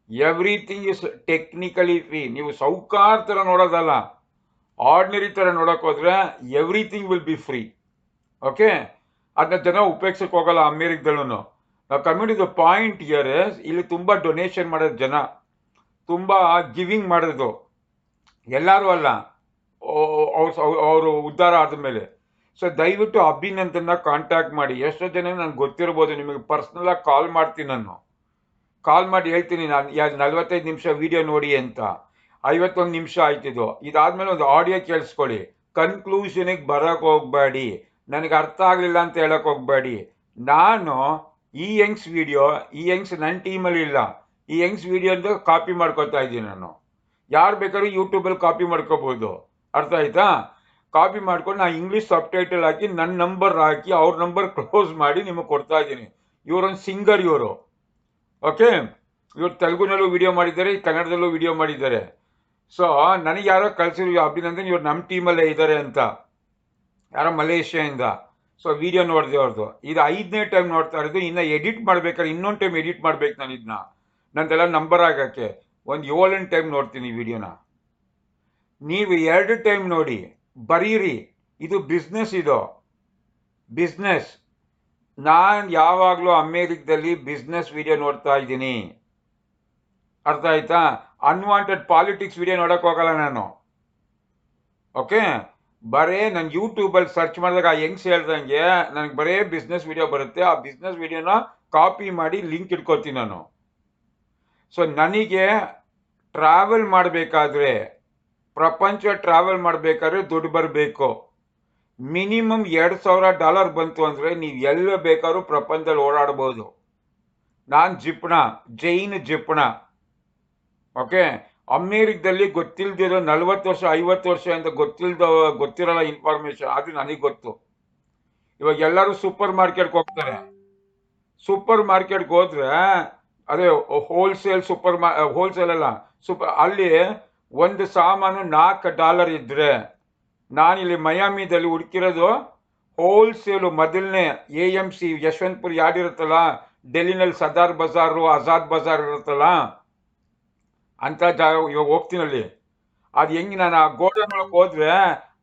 everything is technically free. ನೀವು ಸೌಕಾರ ಥರ ನೋಡೋದಲ್ಲ, ಆರ್ಡಿನರಿ ಥರ ನೋಡೋಕೆ ಹೋದರೆ everything will be free. Okay, ಅದನ್ನ ಜನ ಉಪಯೋಗಿಸಕ್ಕೆ ಹೋಗಲ್ಲ ಅಮೇರಿಕದಲ್ಲೂ. ನಾವು ಕಮ್ಯುನಿಟಿ ದ ಪಾಯಿಂಟ್ ಇಯರ್, ಇಲ್ಲಿ ತುಂಬ ಡೊನೇಷನ್ ಮಾಡೋದು ಜನ, ತುಂಬ ಗಿವಿಂಗ್ ಮಾಡೋದು. ಎಲ್ಲರೂ ಅಲ್ಲ, ಅವರು ಉದ್ಧಾರ ಆದಮೇಲೆ. ಸೊ ದಯವಿಟ್ಟು ಅಭಿನಂದನ್ನ ಕಾಂಟ್ಯಾಕ್ಟ್ ಮಾಡಿ. ಎಷ್ಟೋ ಜನ ನನಗೆ ಗೊತ್ತಿರ್ಬೋದು, ನಿಮಗೆ ಪರ್ಸ್ನಲಾಗಿ ಕಾಲ್ ಮಾಡ್ತೀನಿ. ನಾನು ಕಾಲ್ ಮಾಡಿ ಹೇಳ್ತೀನಿ, ನಾನು 45 ನಿಮಿಷ ವಿಡಿಯೋ ನೋಡಿ ಅಂತ. 51 ನಿಮಿಷ ಆಯ್ತಿದ್ದು. ಇದಾದ್ಮೇಲೆ ಒಂದು ಆಡಿಯೋ ಕೇಳಿಸ್ಕೊಳ್ಳಿ. ಕನ್ಕ್ಲೂಷನಿಗೆ ಬರೋಕ್ಕೆ ಹೋಗಬೇಡಿ, ನನಗೆ ಅರ್ಥ ಆಗಲಿಲ್ಲ ಅಂತ ಹೇಳಕ್ಕೆ ಹೋಗಬೇಡಿ. ನಾನು ಈ ಯಂಗ್ಸ್ ವಿಡಿಯೋ, ಈ ಯಂಗ್ಸ್ ನನ್ನ ಟೀಮಲ್ಲಿ ಇಲ್ಲ, ಈ ಯಂಗ್ಸ್ ವಿಡಿಯೋದು ಕಾಪಿ ಮಾಡ್ಕೊತಾ ಇದ್ದೀನಿ ನಾನು. ಯಾರು ಬೇಕಾದ್ರೂ ಯೂಟ್ಯೂಬಲ್ಲಿ ಕಾಪಿ ಮಾಡ್ಕೋಬೋದು. ಅರ್ಥ ಆಯ್ತಾ? ಕಾಪಿ ಮಾಡ್ಕೊಂಡು ನಾನು ಇಂಗ್ಲೀಷ್ ಸಬ್ಟೈಟಲ್ ಹಾಕಿ, ನನ್ನ ನಂಬರ್ ಹಾಕಿ, ಅವ್ರ ನಂಬರ್ ಕ್ಲೋಸ್ ಮಾಡಿ ನಿಮಗೆ ಕೊಡ್ತಾ ಇದ್ದೀನಿ. ಇವರೊಂದು ಸಿಂಗರ್ ಇವರು. ಓಕೆ, ಇವ್ರು ತೆಲುಗುನಲ್ಲೂ ವಿಡಿಯೋ ಮಾಡಿದ್ದಾರೆ, ಕನ್ನಡದಲ್ಲೂ ವಿಡಿಯೋ ಮಾಡಿದ್ದಾರೆ. ಸೊ ನನಗೆ ಯಾರೋ ಕಳಿಸಿದ್ರು ಅಭಿನಂದನ್, ಇವ್ರು ನಮ್ಮ ಟೀಮಲ್ಲೇ ಇದ್ದಾರೆ ಅಂತ, ಯಾರೋ ಮಲೇಷ್ಯಾದಿಂದ. ಸೊ ವಿಡಿಯೋ ನೋಡಿದೆ ಅವ್ರದ್ದು. ಇದು 5ನೇ ಟೈಮ್ ನೋಡ್ತಾ ಇರೋದು. ಇನ್ನು ಎಡಿಟ್ ಮಾಡ್ಬೇಕಾದ್ರೆ ಇನ್ನೊಂದು ಟೈಮ್ ಎಡಿಟ್ ಮಾಡ್ಬೇಕು ನಾನು ಇದನ್ನ, ನಂದೆಲ್ಲ ನಂಬರ್ ಆಗೋಕ್ಕೆ. ಒಂದು 7 ಟೈಮ್ ನೋಡ್ತೀನಿ ವಿಡಿಯೋನ. ನೀವು 2 ಟೈಮ್ ನೋಡಿ, ಬರೀರಿ. ಇದು ಬಿಸ್ನೆಸ್, ಇದು ಬಿಸ್ನೆಸ್. ನಾನು ಯಾವಾಗಲೂ ಅಮೇರಿಕದಲ್ಲಿ ಬಿಸ್ನೆಸ್ ವಿಡಿಯೋ ನೋಡ್ತಾ ಇದ್ದೀನಿ. ಅರ್ಥ ಆಯ್ತಾ? ಅನ್ವಾಂಟೆಡ್ ಪಾಲಿಟಿಕ್ಸ್ ವಿಡಿಯೋ ನೋಡೋಕೆ ಹೋಗಲ್ಲ ನಾನು. ಓಕೆ, ಬರೇ ನಾನು ಯೂಟ್ಯೂಬಲ್ಲಿ ಸರ್ಚ್ ಮಾಡಿದಾಗ ಹೆಂಗ್ಸ್ ಹೇಳ್ದಂಗೆ ನನಗೆ ಬರೇ ಬಿಸ್ನೆಸ್ ವಿಡಿಯೋ ಬರುತ್ತೆ. ಆ ಬಿಸ್ನೆಸ್ ವಿಡಿಯೋನ ಕಾಪಿ ಮಾಡಿ ಲಿಂಕ್ ಇಟ್ಕೊತೀನಿ ನಾನು. ಸೊ ನನಗೆ ಟ್ರಾವೆಲ್ ಮಾಡಬೇಕಾದ್ರೆ, ಪ್ರಪಂಚ ಟ್ರಾವೆಲ್ ಮಾಡಬೇಕಾದ್ರೆ ದುಡ್ಡು ಬರಬೇಕು. ಮಿನಿಮಮ್ $2,000 ಬಂತು ಅಂದರೆ ನೀವು ಎಲ್ಲ ಬೇಕಾದ್ರೂ ಪ್ರಪಂಚದಲ್ಲಿ ಓಡಾಡ್ಬೋದು. ನಾನು ಜಿಪ್ಣ, ಜೈನ್ ಜಿಪ್ಣ. ಓಕೆ, ಅಮೇರಿಕದಲ್ಲಿ ಗೊತ್ತಿಲ್ದಿರೋ 40 ವರ್ಷ 50 ವರ್ಷ ಅಂತ ಗೊತ್ತಿರಲ್ಲ ಇನ್ಫಾರ್ಮೇಶನ್. ಅದು ನನಗೆ ಗೊತ್ತು. ಇವಾಗ ಎಲ್ಲರೂ ಸೂಪರ್ ಮಾರ್ಕೆಟ್ಗೆ ಹೋಗ್ತಾರೆ. ಸೂಪರ್ ಮಾರ್ಕೆಟ್ಗೆ ಹೋದ್ರೆ ಅದೇ ಹೋಲ್ಸೇಲ್ ಹೋಲ್ಸೇಲ್ ಅಲ್ಲ ಅಲ್ಲಿ ಒಂದು ಸಾಮಾನು $4 ಇದ್ರೆ ನಾನಿಲ್ಲಿ ಮಯಾಮಿದಲ್ಲಿ ಹುಡುಕಿರೋದು ಹೋಲ್ಸೇಲು ಮೊದಲನೇ AMC ಯಶವಂತಪುರ ಯಾರ್ಡಿರುತ್ತಲ್ಲ, ಡೆಲ್ಲಿನಲ್ಲಿ ಸದಾರ್ ಬಜಾರು ಆಜಾದ್ ಬಜಾರ್ ಇರುತ್ತಲ್ಲ ಅಂತ ಜಾಗ ಇವಾಗ ಹೋಗ್ತೀನಲ್ಲಿ. ಅದು ಹೆಂಗೆ ನಾನು ಆ ಗೋಡನ್ ಒಳಗೆ ಹೋದ್ರೆ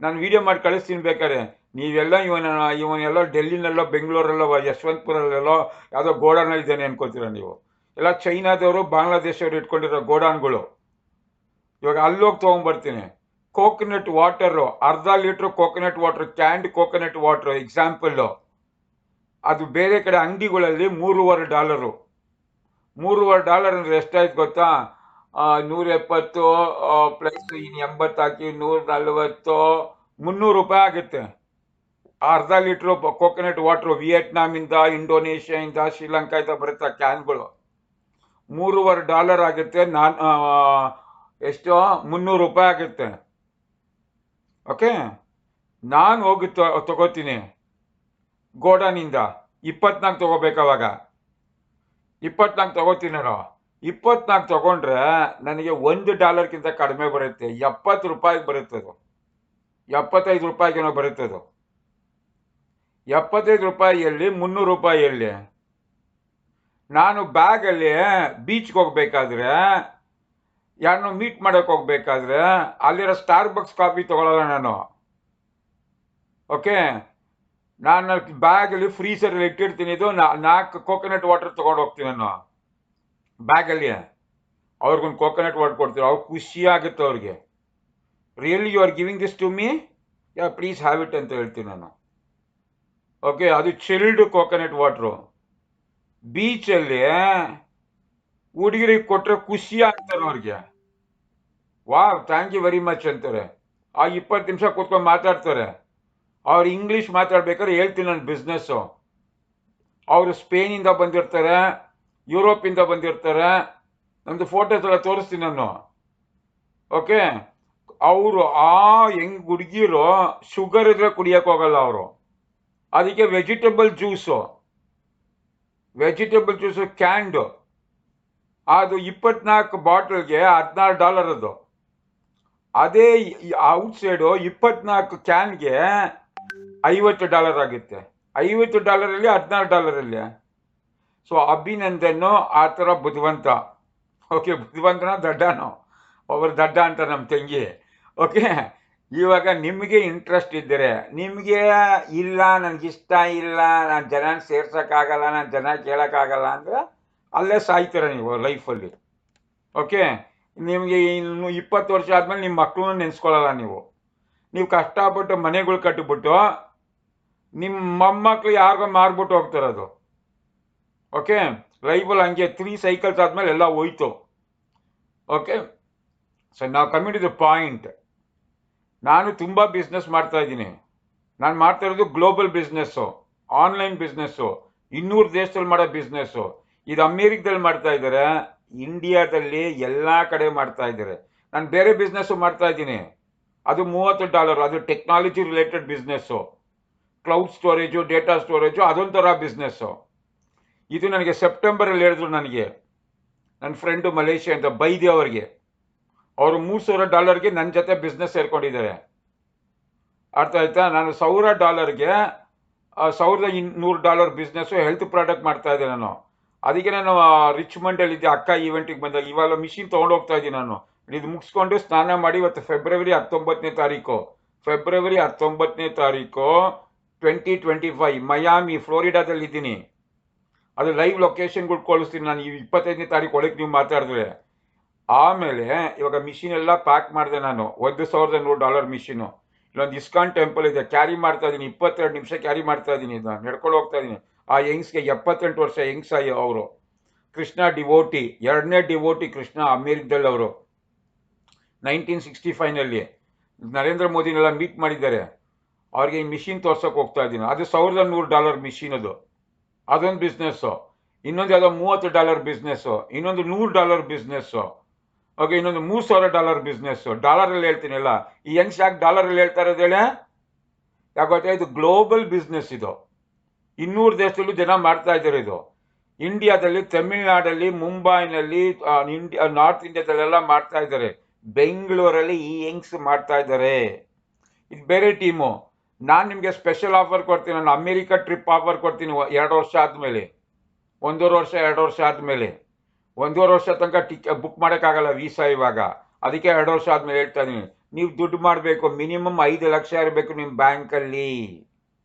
ನಾನು ವಿಡಿಯೋ ಮಾಡಿ ಕಳಿಸ್ತೀನಿ ಬೇಕಾರೆ. ನೀವೆಲ್ಲ ಇವನೆಲ್ಲ ಡೆಲ್ಲಿನಲ್ಲೋ ಬೆಂಗಳೂರಲ್ಲೋ ಯಶವಂತಪುರಲ್ಲೆಲ್ಲೋ ಯಾವುದೋ ಗೋಡಾನಲ್ಲಿ ಇದ್ದಾನೆ ಅನ್ಕೋತೀರ ನೀವು. ಎಲ್ಲ ಚೈನಾದವರು ಬಾಂಗ್ಲಾದೇಶವ್ರು ಇಟ್ಕೊಂಡಿರೋ ಗೋಡಾನ್ಗಳು. ಇವಾಗ ಅಲ್ಲೋಗಿ ತೊಗೊಂಡ್ಬರ್ತೀನಿ. Coconut water, ½ litre coconut water, canned coconut water example, ಅದು ಬೇರೆ ಕಡೆ ಅಂಗಡಿಗಳಲ್ಲಿ $3.25. $3.25 ಅಂದರೆ ಎಷ್ಟಾಯ್ತು ಗೊತ್ತಾ? 170 ಪ್ಲಸ್ 80 ಹಾಕಿ 140, $300 ಆಗುತ್ತೆ. ½ ಲೀಟ್ರ್ ಕೋಕೋನಟ್ ವಾಟರ್ ವಿಯೆಟ್ನಾಮಿಂದ, ಇಂಡೋನೇಷ್ಯಾದಿಂದ, ಶ್ರೀಲಂಕಾದಿಂದ ಬರುತ್ತೆ ಕ್ಯಾನ್ಗಳು. $3.25 ಆಗುತ್ತೆ. ಎಷ್ಟು? $300 ಆಗುತ್ತೆ. ಓಕೆ, ನಾನು ಹೋಗಿ ತಗೋತೀನಿ ಗೋಡಾನಿಂದ. 24 ತಗೋಬೇಕಾವಾಗ 24 ತಗೋತೀನೋ. 24 ತಗೊಂಡ್ರೆ ನನಗೆ $1 ಕಡಿಮೆ ಬರುತ್ತೆ. $70 ಬರುತ್ತದು. $75 ಬರುತ್ತದು. $75 $300 ಎಲ್ಲಿ? ನಾನು ಬ್ಯಾಗಲ್ಲಿ ಬೀಚ್ಗೆ ಹೋಗ್ಬೇಕಾದ್ರೆ, ಯಾರನ್ನೋ ಮೀಟ್ ಮಾಡೋಕೆ ಹೋಗ್ಬೇಕಾದ್ರೆ ಅಲ್ಲಿರೋ ಸ್ಟಾರ್ಬಕ್ಸ್ ಕಾಫಿ ತಗೊಳ್ಳಲ್ಲ ನಾನು. ಓಕೆ, ನಾನು ಬ್ಯಾಗಲ್ಲಿ ಫ್ರೀಸರಲ್ಲಿ ಇಟ್ಟಿರ್ತೀನಿ. ಇದು 4 ಕೋಕೋನಟ್ ವಾಟರ್ ತೊಗೊಂಡು ಹೋಗ್ತೀನಿ ನಾನು ಬ್ಯಾಗಲ್ಲಿ. ಅವ್ರಿಗೊಂದು ಕೋಕೋನಟ್ ವಾಟರ್ ಕೊಡ್ತೀನಿ. ಅವ್ರು ಖುಷಿ ಆಗುತ್ತೆ ಅವ್ರಿಗೆ. Really you are giving this to me? Yeah please have it ಅಂತ ಹೇಳ್ತೀನಿ ನಾನು. ಓಕೆ, ಅದು ಚಿಲ್ಡ್ ಕೋಕೋನಟ್ ವಾಟ್ರು. ಬೀಚಲ್ಲಿ ಹುಡುಗಿರಿಗೆ ಕೊಟ್ಟರೆ ಖುಷಿ ಆಗ್ತಾರೆ ಅವ್ರಿಗೆ. Wow, thank you very much ಅಂತಾರೆ. ಆ 20 ನಿಮಿಷ ಕೂತ್ಕೊಂಡು ಮಾತಾಡ್ತಾರೆ. ಅವ್ರು ಇಂಗ್ಲೀಷ್ ಮಾತಾಡ್ಬೇಕಾದ್ರೆ ಹೇಳ್ತೀನಿ ನನ್ನ ಬಿಸ್ನೆಸ್ಸು. ಅವರು ಸ್ಪೇನಿಂದ ಬಂದಿರ್ತಾರೆ, ಯುರೋಪಿಂದ ಬಂದಿರ್ತಾರೆ. ನಮ್ಮದು ಫೋಟೋಸ್ ಎಲ್ಲ ತೋರಿಸ್ತೀನಿ ನಾನು. ಓಕೆ, ಅವರು ಹೆಂಗ್ ಹುಡುಗಿರು ಶುಗರ್ ಇದ್ರೆ ಕುಡಿಯೋಕೆ ಹೋಗಲ್ಲ ಅವರು. ಅದಕ್ಕೆ ವೆಜಿಟೇಬಲ್ ಜ್ಯೂಸು ಕ್ಯಾಂಡು, ಅದು 24 ಬಾಟಲ್ಗೆ $14 ಅದು. ಅದೇ ಔಟ್ಸೈಡು 24 ಕ್ಯಾನ್ಗೆ $50 ಆಗುತ್ತೆ. $50 $14. ಸೊ ಅಭಿನಂದನ್ ಆ ಥರ ಬುದ್ಧಿವಂತ. ಓಕೆ, ಬುದ್ಧಿವಂತನ ದಡ್ಡನೋ? ಅವರು ದಡ್ಡ ಅಂತ ನಮ್ಮ ತಂಗಿ. ಓಕೆ, ಇವಾಗ ನಿಮಗೆ ಇಂಟ್ರೆಸ್ಟ್ ಇದ್ದರೆ, ನಿಮಗೆ ಇಲ್ಲ ನನಗಿಷ್ಟ ಇಲ್ಲ, ನಾನು ಜನ ಸೇರ್ಸೋಕ್ಕಾಗಲ್ಲ, ನಾನು ಜನ ಕೇಳೋಕ್ಕಾಗಲ್ಲ ಅಂದರೆ ಅಲ್ಲೇ ಸಾಯ್ತೀರ ನೀವು ಲೈಫಲ್ಲಿ. ಓಕೆ, ನಿಮಗೆ ಇನ್ನು 20 ವರ್ಷ ಆದಮೇಲೆ ನಿಮ್ಮ ಮಕ್ಕಳನ್ನ ನೆನೆಸ್ಕೊಳ್ಳಲ್ಲ ನೀವು ಕಷ್ಟಪಟ್ಟು ಮನೆಗಳು ಕಟ್ಟಿಬಿಟ್ಟು ನಿಮ್ಮ ಮೊಮ್ಮಕ್ಕಳು ಯಾರಿಗೋ ಮಾರ್ಬಿಟ್ಟು ಹೋಗ್ತಾರದು. ಓಕೆ, ಲೈಫಲ್ಲಿ ಹಂಗೆ 3 ಸೈಕಲ್ಸ್ ಆದಮೇಲೆ ಎಲ್ಲ ಹೋಯ್ತು. ಓಕೆ, ಸೊ ನಾವು ಕಮಿಂಗ್ ಟು ದ ಪಾಯಿಂಟ್. ನಾನು ತುಂಬ ಬಿಸ್ನೆಸ್ ಮಾಡ್ತಾ ಇದ್ದೀನಿ. ನಾನು ಮಾಡ್ತಾ ಇರೋದು ಗ್ಲೋಬಲ್ ಬಿಸ್ನೆಸ್ಸು, ಆನ್ಲೈನ್ ಬಿಸ್ನೆಸ್ಸು, 200 ದೇಶದಲ್ಲಿ ಮಾಡೋ ಬಿಸ್ನೆಸ್ಸು. ಇದು ಅಮೇರಿಕದಲ್ಲಿ ಮಾಡ್ತಾ ಇದ್ದಾರೆ, ಇಂಡಿಯಾದಲ್ಲಿ ಎಲ್ಲ ಕಡೆ ಮಾಡ್ತಾ ಇದ್ದಾರೆ. ನಾನು ಬೇರೆ ಬಿಸ್ನೆಸ್ಸು ಮಾಡ್ತಾ ಇದ್ದೀನಿ, ಅದು $30. ಅದು technology related business, cloud storage, data storage, ಅದೊಂಥರ ಬಿಸ್ನೆಸ್ಸು. ಇದು ನನಗೆ ಸೆಪ್ಟೆಂಬರಲ್ಲಿ ಹೇಳಿದ್ರು ನನಗೆ ನನ್ನ ಫ್ರೆಂಡು ಮಲೇಷ್ಯಾದಿಂದ ಬೈದೆ ಅವರಿಗೆ. ಅವರು $3,000 ನನ್ನ ಜೊತೆ ಬಿಸ್ನೆಸ್ ಸೇರ್ಕೊಂಡಿದ್ದಾರೆ. ಅರ್ಥ ಆಯ್ತಾ? ನಾನು $1,000 $1,200 ಬಿಸ್ನೆಸ್ಸು ಹೆಲ್ತ್ ಪ್ರಾಡಕ್ಟ್ ಮಾಡ್ತಾ ಇದ್ದೆ ನಾನು. ಅದಕ್ಕೆ ನಾನು ರಿಚ್ಮಂಡಲ್ಲಿದ್ದೆ ಅಕ್ಕ ಈವೆಂಟಿಗೆ ಬಂದಾಗ. ಇವಾಗ ಮಿಷಿನ್ ತೊಗೊಂಡು ಹೋಗ್ತಾ ಇದ್ದೀನಿ ನಾನು. ಇದು ಮುಗಿಸ್ಕೊಂಡು ಸ್ನಾನ ಮಾಡಿ ಇವತ್ತು ಫೆಬ್ರವರಿ 19ನೇ ತಾರೀಕು 2025 ಮಯಾಮಿ ಫ್ಲೋರಿಡಾದಲ್ಲಿ ಇದ್ದೀನಿ. ಅದು ಲೈವ್ ಲೊಕೇಶನ್ಗಳು ಕಳಿಸ್ತೀನಿ ನಾನು. 25ನೇ ತಾರೀಕು ಒಳಗೆ ನೀವು ಮಾತಾಡಿದ್ರೆ. ಆಮೇಲೆ ಇವಾಗ ಮಿಷಿನ್ ಎಲ್ಲ ಪ್ಯಾಕ್ ಮಾಡಿದೆ ನಾನು. $1,100 ಮಿಷಿನು. ಇಲ್ಲೊಂದು ಇಸ್ಕಾನ್ ಟೆಂಪಲ್ ಇದೆ, ಕ್ಯಾರಿ ಮಾಡ್ತಾ ಇದ್ದೀನಿ. 22 ನಿಮಿಷ ಕ್ಯಾರಿ ಮಾಡ್ತಾ ಇದ್ದೀನಿ. ನಾನು ನಡ್ಕೊಂಡು ಹೋಗ್ತಾ ಇದ್ದೀನಿ. ಆ ಯಂಗ್ಸ್ಗೆ 78 ವರ್ಷ ಯಂಗ್ಸ್ ಅವರು. ಕೃಷ್ಣ ಡಿವೋಟಿ, 2ನೇ ಡಿವೋಟಿ ಕೃಷ್ಣ ಅಮೇರಿಕದಲ್ಲಿ ಅವರು. 1965ನಲ್ಲಿ ನರೇಂದ್ರ ಮೋದಿನೆಲ್ಲ ಮೀಟ್ ಮಾಡಿದ್ದಾರೆ. ಅವ್ರಿಗೆ ಈ ಮಿಷಿನ್ ತೋರ್ಸೋಕೆ ಹೋಗ್ತಾ ಇದ್ದೀನಿ. ಅದು $1,100 ಮಿಷಿನ್. ಅದೊಂದು ಬಿಸ್ನೆಸ್ಸು. ಇನ್ನೊಂದು ಯಾವುದೋ $30 ಬಿಸ್ನೆಸ್ಸು, ಇನ್ನೊಂದು $100 ಬಿಸ್ನೆಸ್ಸು. ಓಕೆ, ಇನ್ನೊಂದು $3,000 ಬಿಸ್ನೆಸ್ಸು. ಡಾಲರಲ್ಲಿ ಹೇಳ್ತೀನಿಲ್ಲ. ಈ ಯಂಗ್ಸ್ ಯಾಕೆ ಡಾಲರಲ್ಲಿ ಹೇಳ್ತಾ ಇರೋದು ಹೇಳಿ? ಯಾಕೆ ಗೊತ್ತಾ? ಇದು ಗ್ಲೋಬಲ್ ಬಿಸ್ನೆಸ್. ಇದು 200 ದೇಶದಲ್ಲೂ ಜನ ಮಾಡ್ತಾ ಇದ್ದಾರೆ ಇದು. ಇಂಡಿಯಾದಲ್ಲಿ, ತಮಿಳ್ನಾಡಲ್ಲಿ, ಮುಂಬೈನಲ್ಲಿ, ನಾರ್ತ್ ಇಂಡಿಯಾದಲ್ಲೆಲ್ಲ ಮಾಡ್ತಾ ಇದ್ದಾರೆ. ಬೆಂಗಳೂರಲ್ಲಿ ಈ ಯಂಗ್ಸ್ ಮಾಡ್ತಾ ಇದ್ದಾರೆ. ಇದು ಬೇರೆ ಟೀಮು. ನಾನು ನಿಮಗೆ ಸ್ಪೆಷಲ್ ಆಫರ್ ಕೊಡ್ತೀನಿ. ನಾನು ಅಮೇರಿಕಾ ಟ್ರಿಪ್ ಆಫರ್ ಕೊಡ್ತೀನಿ 2 ವರ್ಷ ಆದಮೇಲೆ, 1.5 ವರ್ಷ 2 ವರ್ಷ ಆದಮೇಲೆ. 1.5 ವರ್ಷ ತನಕ ಬುಕ್ ಮಾಡೋಕ್ಕಾಗಲ್ಲ ವೀಸಾ ಇವಾಗ. ಅದಕ್ಕೆ 2 ವರ್ಷ ಆದಮೇಲೆ ಹೇಳ್ತಾ ಇದ್ದೀನಿ. ನೀವು ದುಡ್ಡು ಮಾಡಬೇಕು, ಮಿನಿಮಮ್ 5 ಲಕ್ಷ ಇರಬೇಕು ನಿಮ್ಮ ಬ್ಯಾಂಕಲ್ಲಿ.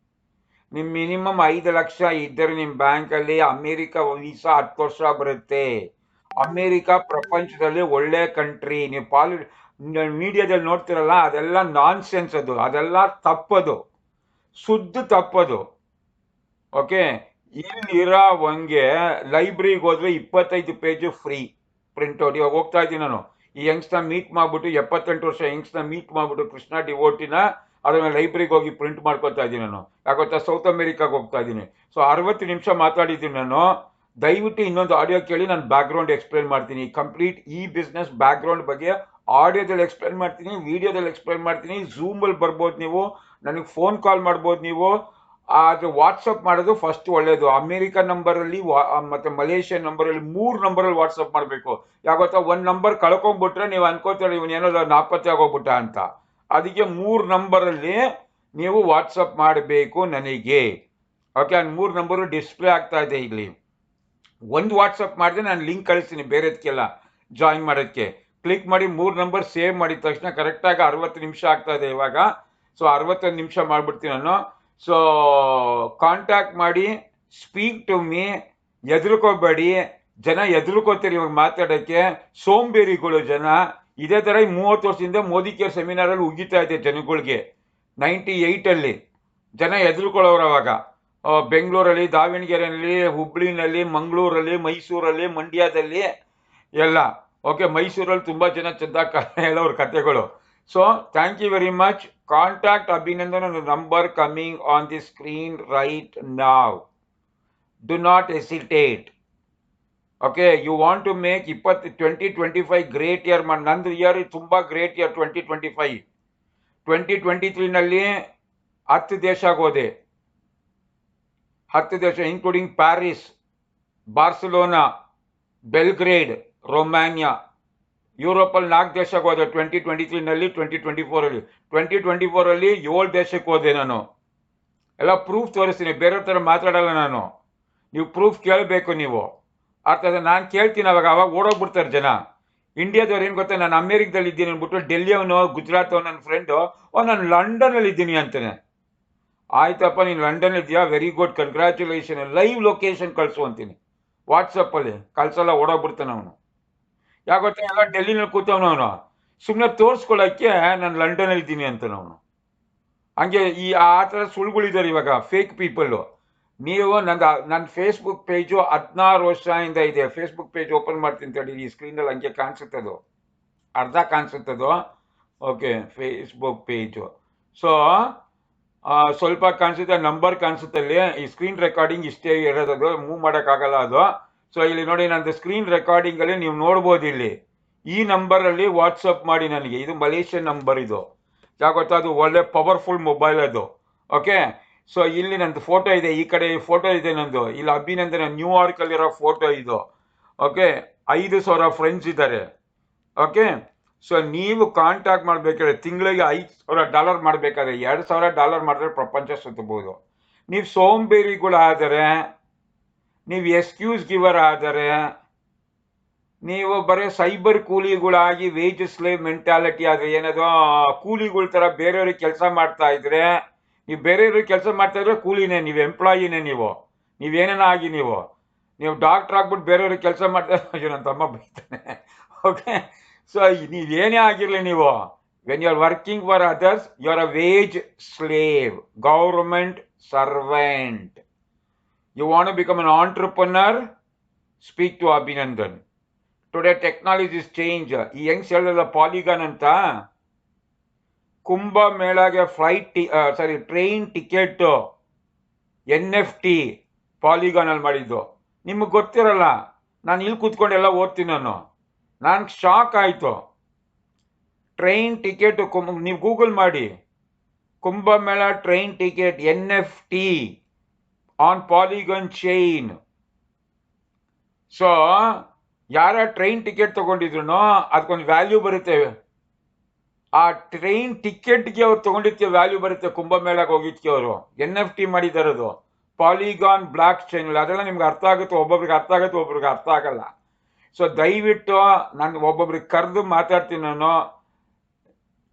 ನಿಮ್ಮ ಮಿನಿಮಮ್ 5 ಲಕ್ಷ ಇದ್ದರೆ ನಿಮ್ಮ ಬ್ಯಾಂಕಲ್ಲಿ ಅಮೇರಿಕಾ ವೀಸಾ 10 ವರ್ಷ ಬರುತ್ತೆ. ಅಮೇರಿಕಾ ಪ್ರಪಂಚದಲ್ಲಿ ಒಳ್ಳೆ ಕಂಟ್ರಿ. ನೀವು ಮೀಡಿಯಾದಲ್ಲಿ ನೋಡ್ತಿರಲ್ಲ, ಅದೆಲ್ಲ ನಾನ್ ಸೆನ್ಸ್, ಅದೆಲ್ಲ ತಪ್ಪದು, ಶುದ್ಧ ತಪ್ಪದು. ಓಕೆ, ಇಲ್ಲಿರೋವಂಗೆ ಲೈಬ್ರರಿಗೆ ಹೋದ್ರೆ 25 ಪೇಜು ಫ್ರೀ ಪ್ರಿಂಟ್ಔಟ್. ಇವಾಗ ಹೋಗ್ತಾ ಇದ್ದೀನಿ ನಾನು, ಈ ಯಂಗ್ಸ್ನ ಮೀಟ್ ಮಾಡ್ಬಿಟ್ಟು, 78 ವರ್ಷ ಯಂಗ್ಸ್ನ ಮೀಟ್ ಮಾಡ್ಬಿಟ್ಟು, ಕೃಷ್ಣ ಡಿವೋಟಿನ ಅದನ್ನ ಲೈಬ್ರರಿಗೆ ಹೋಗಿ ಪ್ರಿಂಟ್ ಮಾಡ್ಕೊತಾ ಇದ್ದೀನಿ ನಾನು. ಯಾಕೊತ್ತಾ, ಸೌತ್ ಅಮೇರಿಕಾಗೆ ಹೋಗ್ತಾ ಇದ್ದೀನಿ. ಸೊ 60 ನಿಮಿಷ ಮಾತಾಡಿದ್ದೀನಿ ನಾನು. ದಯವಿಟ್ಟು ಇನ್ನೊಂದು ಆಡಿಯೋ ಕೇಳಿ, ನಾನು ಬ್ಯಾಕ್ಗ್ರೌಂಡ್ ಎಕ್ಸ್ಪ್ಲೇನ್ ಮಾಡ್ತೀನಿ. ಕಂಪ್ಲೀಟ್ ಈ ಬಿಸ್ನೆಸ್ ಬ್ಯಾಕ್ಗ್ರೌಂಡ್ ಬಗ್ಗೆ ಆಡಿಯೋದಲ್ಲಿ ಎಕ್ಸ್ಪ್ಲೇನ್ ಮಾಡ್ತೀನಿ, ವಿಡಿಯೋದಲ್ಲಿ ಎಕ್ಸ್ಪ್ಲೇನ್ ಮಾಡ್ತೀನಿ. ಝೂಮಲ್ಲಿ ಬರ್ಬೋದು ನೀವು, ನನಗೆ ಫೋನ್ ಕಾಲ್ ಮಾಡ್ಬೋದು ನೀವು. ಆದರೆ ವಾಟ್ಸಪ್ ಮಾಡೋದು ಫಸ್ಟ್ ಒಳ್ಳೇದು. ಅಮೇರಿಕಾ ನಂಬರಲ್ಲಿ ಮತ್ತು ಮಲೇಷಿಯಾ ನಂಬರಲ್ಲಿ 3 ನಂಬರಲ್ಲಿ ವಾಟ್ಸಪ್ ಮಾಡಬೇಕು. ಯಾವತ್ತಾ 1 ನಂಬರ್ ಕಳ್ಕೊಂಡ್ಬಿಟ್ರೆ ನೀವು ಅನ್ಕೋತೀರ ಇವನೇನೋ ನಾಪತ್ತೆ ಆಗೋಗ್ಬಿಟ್ಟ ಅಂತ. ಅದಕ್ಕೆ 3 ನಂಬರಲ್ಲಿ ನೀವು ವಾಟ್ಸಪ್ ಮಾಡಬೇಕು ನನಗೆ. ಓಕೆ, ಆ 3 ನಂಬರು ಡಿಸ್ಪ್ಲೇ ಆಗ್ತಾ ಇದೆ ಇಲ್ಲಿ. ಒಂದು ವಾಟ್ಸಪ್ ಮಾಡಿದ್ರೆ ನಾನು ಲಿಂಕ್ ಕಳಿಸ್ತೀನಿ ಬೇರೆದಕ್ಕೆಲ್ಲ ಜಾಯಿನ್ ಮಾಡೋಕ್ಕೆ. ಕ್ಲಿಕ್ ಮಾಡಿ 3 ನಂಬರ್ ಸೇವ್ ಮಾಡಿದ ತಕ್ಷಣ ಕರೆಕ್ಟಾಗಿ 60 ನಿಮಿಷ ಆಗ್ತಾ ಇದೆ ಇವಾಗ. ಸೊ 61 ನಿಮಿಷ ಮಾಡಿಬಿಡ್ತೀನಿ ನಾನು. ಸೊ ಕಾಂಟ್ಯಾಕ್ಟ್ ಮಾಡಿ, ಸ್ಪೀಕ್ ಟು ಮೀ. ಹೆದರ್ಕೋಬೇಡಿ. ಜನ ಹೆದರ್ಕೋತೀರಿ ಇವಾಗ ಮಾತಾಡೋಕ್ಕೆ, ಸೋಂಬೇರಿಗಳು ಜನ. ಇದೇ ಥರ 30 ವರ್ಷದಿಂದ ಮೋದಿ ಕೇರ್ ಸೆಮಿನಾರಲ್ಲಿ ಉಗಿತಾ ಇದೆ ಜನಗಳಿಗೆ. 98ಅಲ್ಲಿ ಜನ ಹೆದರ್ಕೊಳ್ಳೋರು ಅವಾಗ. ಬೆಂಗಳೂರಲ್ಲಿ, ದಾವಣಗೆರೆಯಲ್ಲಿ, ಹುಬ್ಳಿನಲ್ಲಿ, ಮಂಗಳೂರಲ್ಲಿ, ಮೈಸೂರಲ್ಲಿ, ಮಂಡ್ಯದಲ್ಲಿ ಎಲ್ಲ. ಓಕೆ, ಮೈಸೂರಲ್ಲಿ ತುಂಬ ಜನ ಚಂದ ಹೇಳೋರು ಕತೆಗಳು. So thank you very much. Contact Abhinandan number coming on the screen right now. Do not hesitate. Okay, you want to make 2025 great year ಮಾಡಿ. ನಂದು ಇಯರ್ ತುಂಬ ಗ್ರೇಟ್ ಇಯರ್ 2025. 2023ನಲ್ಲಿ 10 ದೇಶಕ್ಕೆ ಹೋದೆ. 10 ದೇಶ including Paris, Barcelona, Belgrade, Romania. ಯುರೋಪಲ್ಲಿ 4 ದೇಶಕ್ಕೆ ಹೋದೆ 2023ನಲ್ಲಿ. 2024ಅಲ್ಲಿ 2024ಅಲ್ಲಿ 7 ದೇಶಕ್ಕೆ ಹೋದೆ ನಾನು. ಎಲ್ಲ ಪ್ರೂಫ್ ತೋರಿಸ್ತೀನಿ, ಬೇರೆ ಥರ ಮಾತಾಡಲ್ಲ ನಾನು. ನೀವು ಪ್ರೂಫ್ ಕೇಳಬೇಕು ನೀವು. ಅರ್ಥ ಇದೆ? ನಾನು ಕೇಳ್ತೀನಿ ಅವಾಗ ಓಡೋಗ್ಬಿಡ್ತಾರೆ ಜನ. ಇಂಡಿಯಾದವ್ರು ಏನು ಗೊತ್ತಾ, ನಾನು ಅಮೇರಿಕದಲ್ಲಿ ಇದ್ದೀನಿ ಅಂದ್ಬಿಟ್ಟು ಡೆಲ್ಲಿಯವನು, ಗುಜರಾತ್ ಅವನು, ನನ್ನ ಫ್ರೆಂಡು, ನಾನು ಲಂಡನಲ್ಲಿ ಇದ್ದೀನಿ ಅಂತಾನೆ. ಆಯ್ತಪ್ಪ, ನೀನು ಲಂಡನ್ ಇದೆಯಾ, very good, congratulation. Live location ಕಳಿಸು ಅಂತೀನಿ ವಾಟ್ಸಪ್ಪಲ್ಲಿ. ಕಳ್ಸಲ್ಲ, ಓಡೋಗ್ಬಿಡ್ತಾನೆ ಅವನು. ಯಾಕೊತ್ತ, ಎಲ್ಲ ಡೆಲ್ಲಿನಲ್ಲಿ ಕೂತವನು ಸುಮ್ಮನೆ ತೋರಿಸ್ಕೊಳ್ಳೋಕ್ಕೆ ನಾನು ಲಂಡನಲ್ಲಿ ಇದ್ದೀನಿ ಅಂತಾನೆ ಅವನು. ಹಂಗೆ ಆ ಥರ ಸುಳ್ಳುಗಳಿದ್ದಾರೆ ಇವಾಗ, ಫೇಕ್ ಪೀಪಲ್ಲು. ನೀವು ನನ್ನ ಫೇಸ್ಬುಕ್ ಪೇಜು 16 ವರ್ಷದಿಂದ ಇದೆ. ಫೇಸ್ಬುಕ್ ಪೇಜ್ ಓಪನ್ ಮಾಡ್ತೀನಿ ತಡಿ, ಈ ಸ್ಕ್ರೀನಲ್ಲಿ ಹಂಗೆ ಕಾಣಿಸುತ್ತದು, ಅರ್ಧ ಕಾಣಿಸುತ್ತದು. Okay, Facebook page. ಸೊ ಸ್ವಲ್ಪ ಕಾಣಿಸುತ್ತೆ, ನಂಬರ್ ಕಾಣಿಸುತ್ತಲ್ಲಿ. ಈ ಸ್ಕ್ರೀನ್ ರೆಕಾರ್ಡಿಂಗ್ ಇಷ್ಟೇ ಇರೋದು, ಮೂವ್ ಮಾಡೋಕ್ಕಾಗಲ್ಲ ಅದು. ಸೊ ಇಲ್ಲಿ ನೋಡಿ, ನಂದು ಸ್ಕ್ರೀನ್ ರೆಕಾರ್ಡಿಂಗಲ್ಲಿ ನೀವು ನೋಡ್ಬೋದು. ಇಲ್ಲಿ ಈ ನಂಬರಲ್ಲಿ ವಾಟ್ಸಪ್ ಮಾಡಿ ನನಗೆ. ಇದು ಮಲೇಷಿಯನ್ ನಂಬರ್. ಇದು ಯಾಗೊತ್ತಾ, ಅದು ಒಳ್ಳೆ ಪವರ್ಫುಲ್ ಮೊಬೈಲ್ ಅದು. ಓಕೆ, ಸೊ ಇಲ್ಲಿ ನಂದು ಫೋಟೋ ಇದೆ, ಈ ಕಡೆ ಫೋಟೋ ಇದೆ ನಂದು. ಇಲ್ಲಿ ಅಭಿನಂದನ್ ನ್ಯೂಯಾರ್ಕಲ್ಲಿರೋ ಫೋಟೋ ಇದು. ಓಕೆ, 5,000 ಫ್ರೆಂಡ್ಸ್ ಇದ್ದಾರೆ. ಓಕೆ, ಸೊ ನೀವು ಕಾಂಟ್ಯಾಕ್ಟ್ ಮಾಡಬೇಕಾದ್ರೆ ತಿಂಗಳಿಗೆ $5,000 ಮಾಡಬೇಕಾದ್ರೆ, $2,000 ಮಾಡಿದ್ರೆ ಪ್ರಪಂಚ ಸುತ್ತಬಹುದು. ನೀವು ಸೋಂಬೇರಿಗಳಾದರೆ, ನೀವು ಎಕ್ಸ್ಕ್ಯೂಸ್ ಗಿವರ್ ಆದರೆ, ನೀವು ಬರೀ ಸೈಬರ್ ಕೂಲಿಗಳಾಗಿ ವೇಜ್ ಸ್ಲೇವ್ ಮೆಂಟಾಲಿಟಿ ಆದರೆ, ಏನದು ಕೂಲಿಗಳ ಥರ ಬೇರೆಯವ್ರಿಗೆ ಕೆಲಸ ಮಾಡ್ತಾ ಇದ್ರೆ, ನೀವು ಬೇರೆಯವ್ರಿಗೆ ಕೆಲಸ ಮಾಡ್ತಾ ಇದ್ರೆ ಕೂಲಿನೇ, ನೀವು ಎಂಪ್ಲಾಯಿನೇ. ನೀವೇನೇನ ಆಗಿ ನೀವು ಡಾಕ್ಟ್ರ್ ಆಗ್ಬಿಟ್ಟು ಬೇರೆಯವ್ರಿಗೆ ಕೆಲಸ ಮಾಡ್ತಾ ಇದ್ರೆ ನನ್ನ ತಮ್ಮ ಬೈತಾನೆ. ಓಕೆ, ಸೊ ನೀವೇನೇ ಆಗಿರಲಿ, ನೀವು when you are working for others, you are a wage slave, government servant. You want to become an entrepreneur, speak to Abhinandan. Today technologies change. ಈ ಹೆಂಗ್ಸ್ ಹೇಳಲ್ಲ ಪಾಲಿಗಾನ್ ಅಂತ, ಕುಂಭಮೇಳಗೆ ಟ್ರೈನ್ ಟಿಕೆಟ್ NFT ಪಾಲಿಗಾನಲ್ಲಿ ಮಾಡಿದ್ದು. ನಿಮಗೆ ಗೊತ್ತಿರಲ್ಲ, ನಾನು ಇಲ್ಲಿ ಕೂತ್ಕೊಂಡೆಲ್ಲ ಓದ್ತೀನಿ ನಾನು ಶಾಕ್ ಆಯಿತು. ಟ್ರೈನ್ ಟಿಕೆಟ್ ನೀವು ಗೂಗಲ್ ಮಾಡಿ, Kumbh Mela train ticket NFT on polygon chain. So ಯಾರ ಟ್ರೈನ್ ಟಿಕೆಟ್ ತಗೊಂಡಿದ್ರು ಅದಕ್ಕೊಂದು ವ್ಯಾಲ್ಯೂ ಬರುತ್ತೆ. ಆ ಟ್ರೈನ್ ಟಿಕೆಟ್ಗೆ ಅವ್ರು ತಗೊಂಡಿದ್ಕೆ ವ್ಯಾಲ್ಯೂ ಬರುತ್ತೆ. ಕುಂಭಮೇಳಕ್ಕೆ ಹೋಗಿದ್ಕೆ ಅವರು NFT ಮಾಡಿದ್ದಾರೆ, ಅದು ಪಾಲಿಗಾನ್ ಬ್ಲಾಕ್ ಚೈನ್. ಅದೆಲ್ಲ ನಿಮ್ಗೆ ಅರ್ಥ ಆಗುತ್ತೆ, ಒಬ್ಬೊಬ್ರಿಗೆ ಅರ್ಥ ಆಗುತ್ತೆ, ಒಬ್ಬರಿಗೆ ಅರ್ಥ ಆಗಲ್ಲ. ಸೊ ದಯವಿಟ್ಟು ನಾನು ಒಬ್ಬೊಬ್ರಿಗೆ ಕರೆದು ಮಾತಾಡ್ತೀನಿ. ನಾನು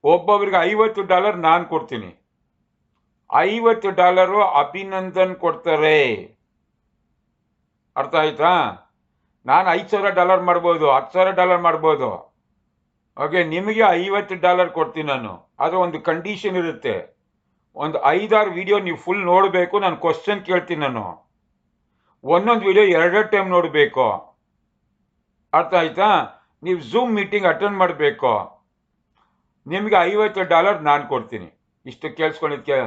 ಒಬ್ಬೊಬ್ರಿಗೆ $50 ನಾನು ಕೊಡ್ತೀನಿ. $50 ಅಭಿನಂದನ್ ಕೊಡ್ತಾರೆ. ಅರ್ಥ ಆಯ್ತಾ? ನಾನು $5,000 ಮಾಡ್ಬೋದು, $10,000 ಮಾಡ್ಬೋದು. ಓಕೆ, ನಿಮಗೆ $50 ಕೊಡ್ತೀನಿ ನಾನು. ಅದು ಒಂದು ಕಂಡೀಷನ್ ಇರುತ್ತೆ. ಒಂದು 5-6 ವಿಡಿಯೋ ನೀವು ಫುಲ್ ನೋಡಬೇಕು. ನಾನು ಕ್ವಶನ್ ಕೇಳ್ತೀನಿ. ನಾನು ಒಂದೊಂದು ವಿಡಿಯೋ 2 ಟೈಮ್ ನೋಡಬೇಕು. ಅರ್ಥ ಆಯ್ತಾ? ನೀವು ಝೂಮ್ ಮೀಟಿಂಗ್ ಅಟೆಂಡ್ ಮಾಡಬೇಕು. ನಿಮಗೆ $50 ನಾನು ಕೊಡ್ತೀನಿ. ಇಷ್ಟು ಕೇಳಿಸ್ಕೊಂಡಿದ್ಕೆ,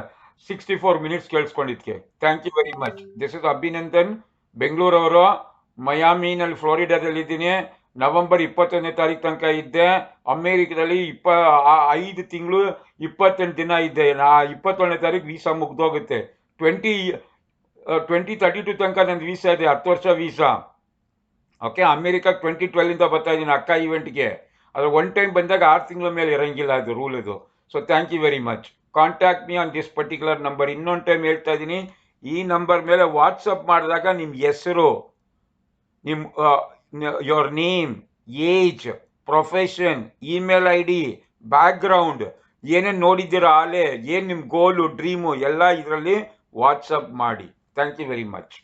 64 ಮಿನಿಟ್ಸ್ ಕೇಳಿಸ್ಕೊಂಡಿದ್ಕೆ thank you very much. This is Abhinandan, ಬೆಂಗಳೂರವರು. ಮಯಾಮಿನಲ್ಲಿ ಫ್ಲೋರಿಡಾದಲ್ಲಿದ್ದೀನಿ. ನವೆಂಬರ್ 21ನೇ ತಾರೀಕು ತನಕ ಇದ್ದೆ. ಅಮೇರಿಕಾದಲ್ಲಿ 5 ತಿಂಗಳು 28 ದಿನ ಇದ್ದೆ. 21ನೇ ತಾರೀಕು ವೀಸಾ ಮುಗ್ದೋಗುತ್ತೆ. 2032 ತನಕ ನನ್ನ ವೀಸಾ ಇದೆ, 10 ವರ್ಷ ವೀಸಾ. ಓಕೆ, ಅಮೇರಿಕಾಗೆ 2012 ಬರ್ತಾ ಇದ್ದೀನಿ ಅಕ್ಕ ಇವೆಂಟ್ಗೆ. ಅದು ಒನ್ ಟೈಮ್ ಬಂದಾಗ 6 ತಿಂಗಳ ಮೇಲೆ ಇರಂಗಿಲ್ಲ, ಅದು ರೂಲ್ ಇದು. So thank you very much. Contact me on this particular number. ಇನ್ನೊಂದು ಟೈಮ್ ಹೇಳ್ತಾ ಇದ್ದೀನಿ, ಈ ನಂಬರ್ ಮೇಲೆ ವಾಟ್ಸಪ್ ಮಾಡಿದಾಗ ನಿಮ್ಮ ಹೆಸರು, ನಿಮ್ಮ your name, age, profession, email ID, background, ಏನೇನು ನೋಡಿದ್ದೀರಾ ಆಲೆ, ಏನು ನಿಮ್ಮ ಗೋಲು, ಡ್ರೀಮು ಎಲ್ಲ ಇದರಲ್ಲಿ ವಾಟ್ಸಪ್ ಮಾಡಿ. Thank you very much.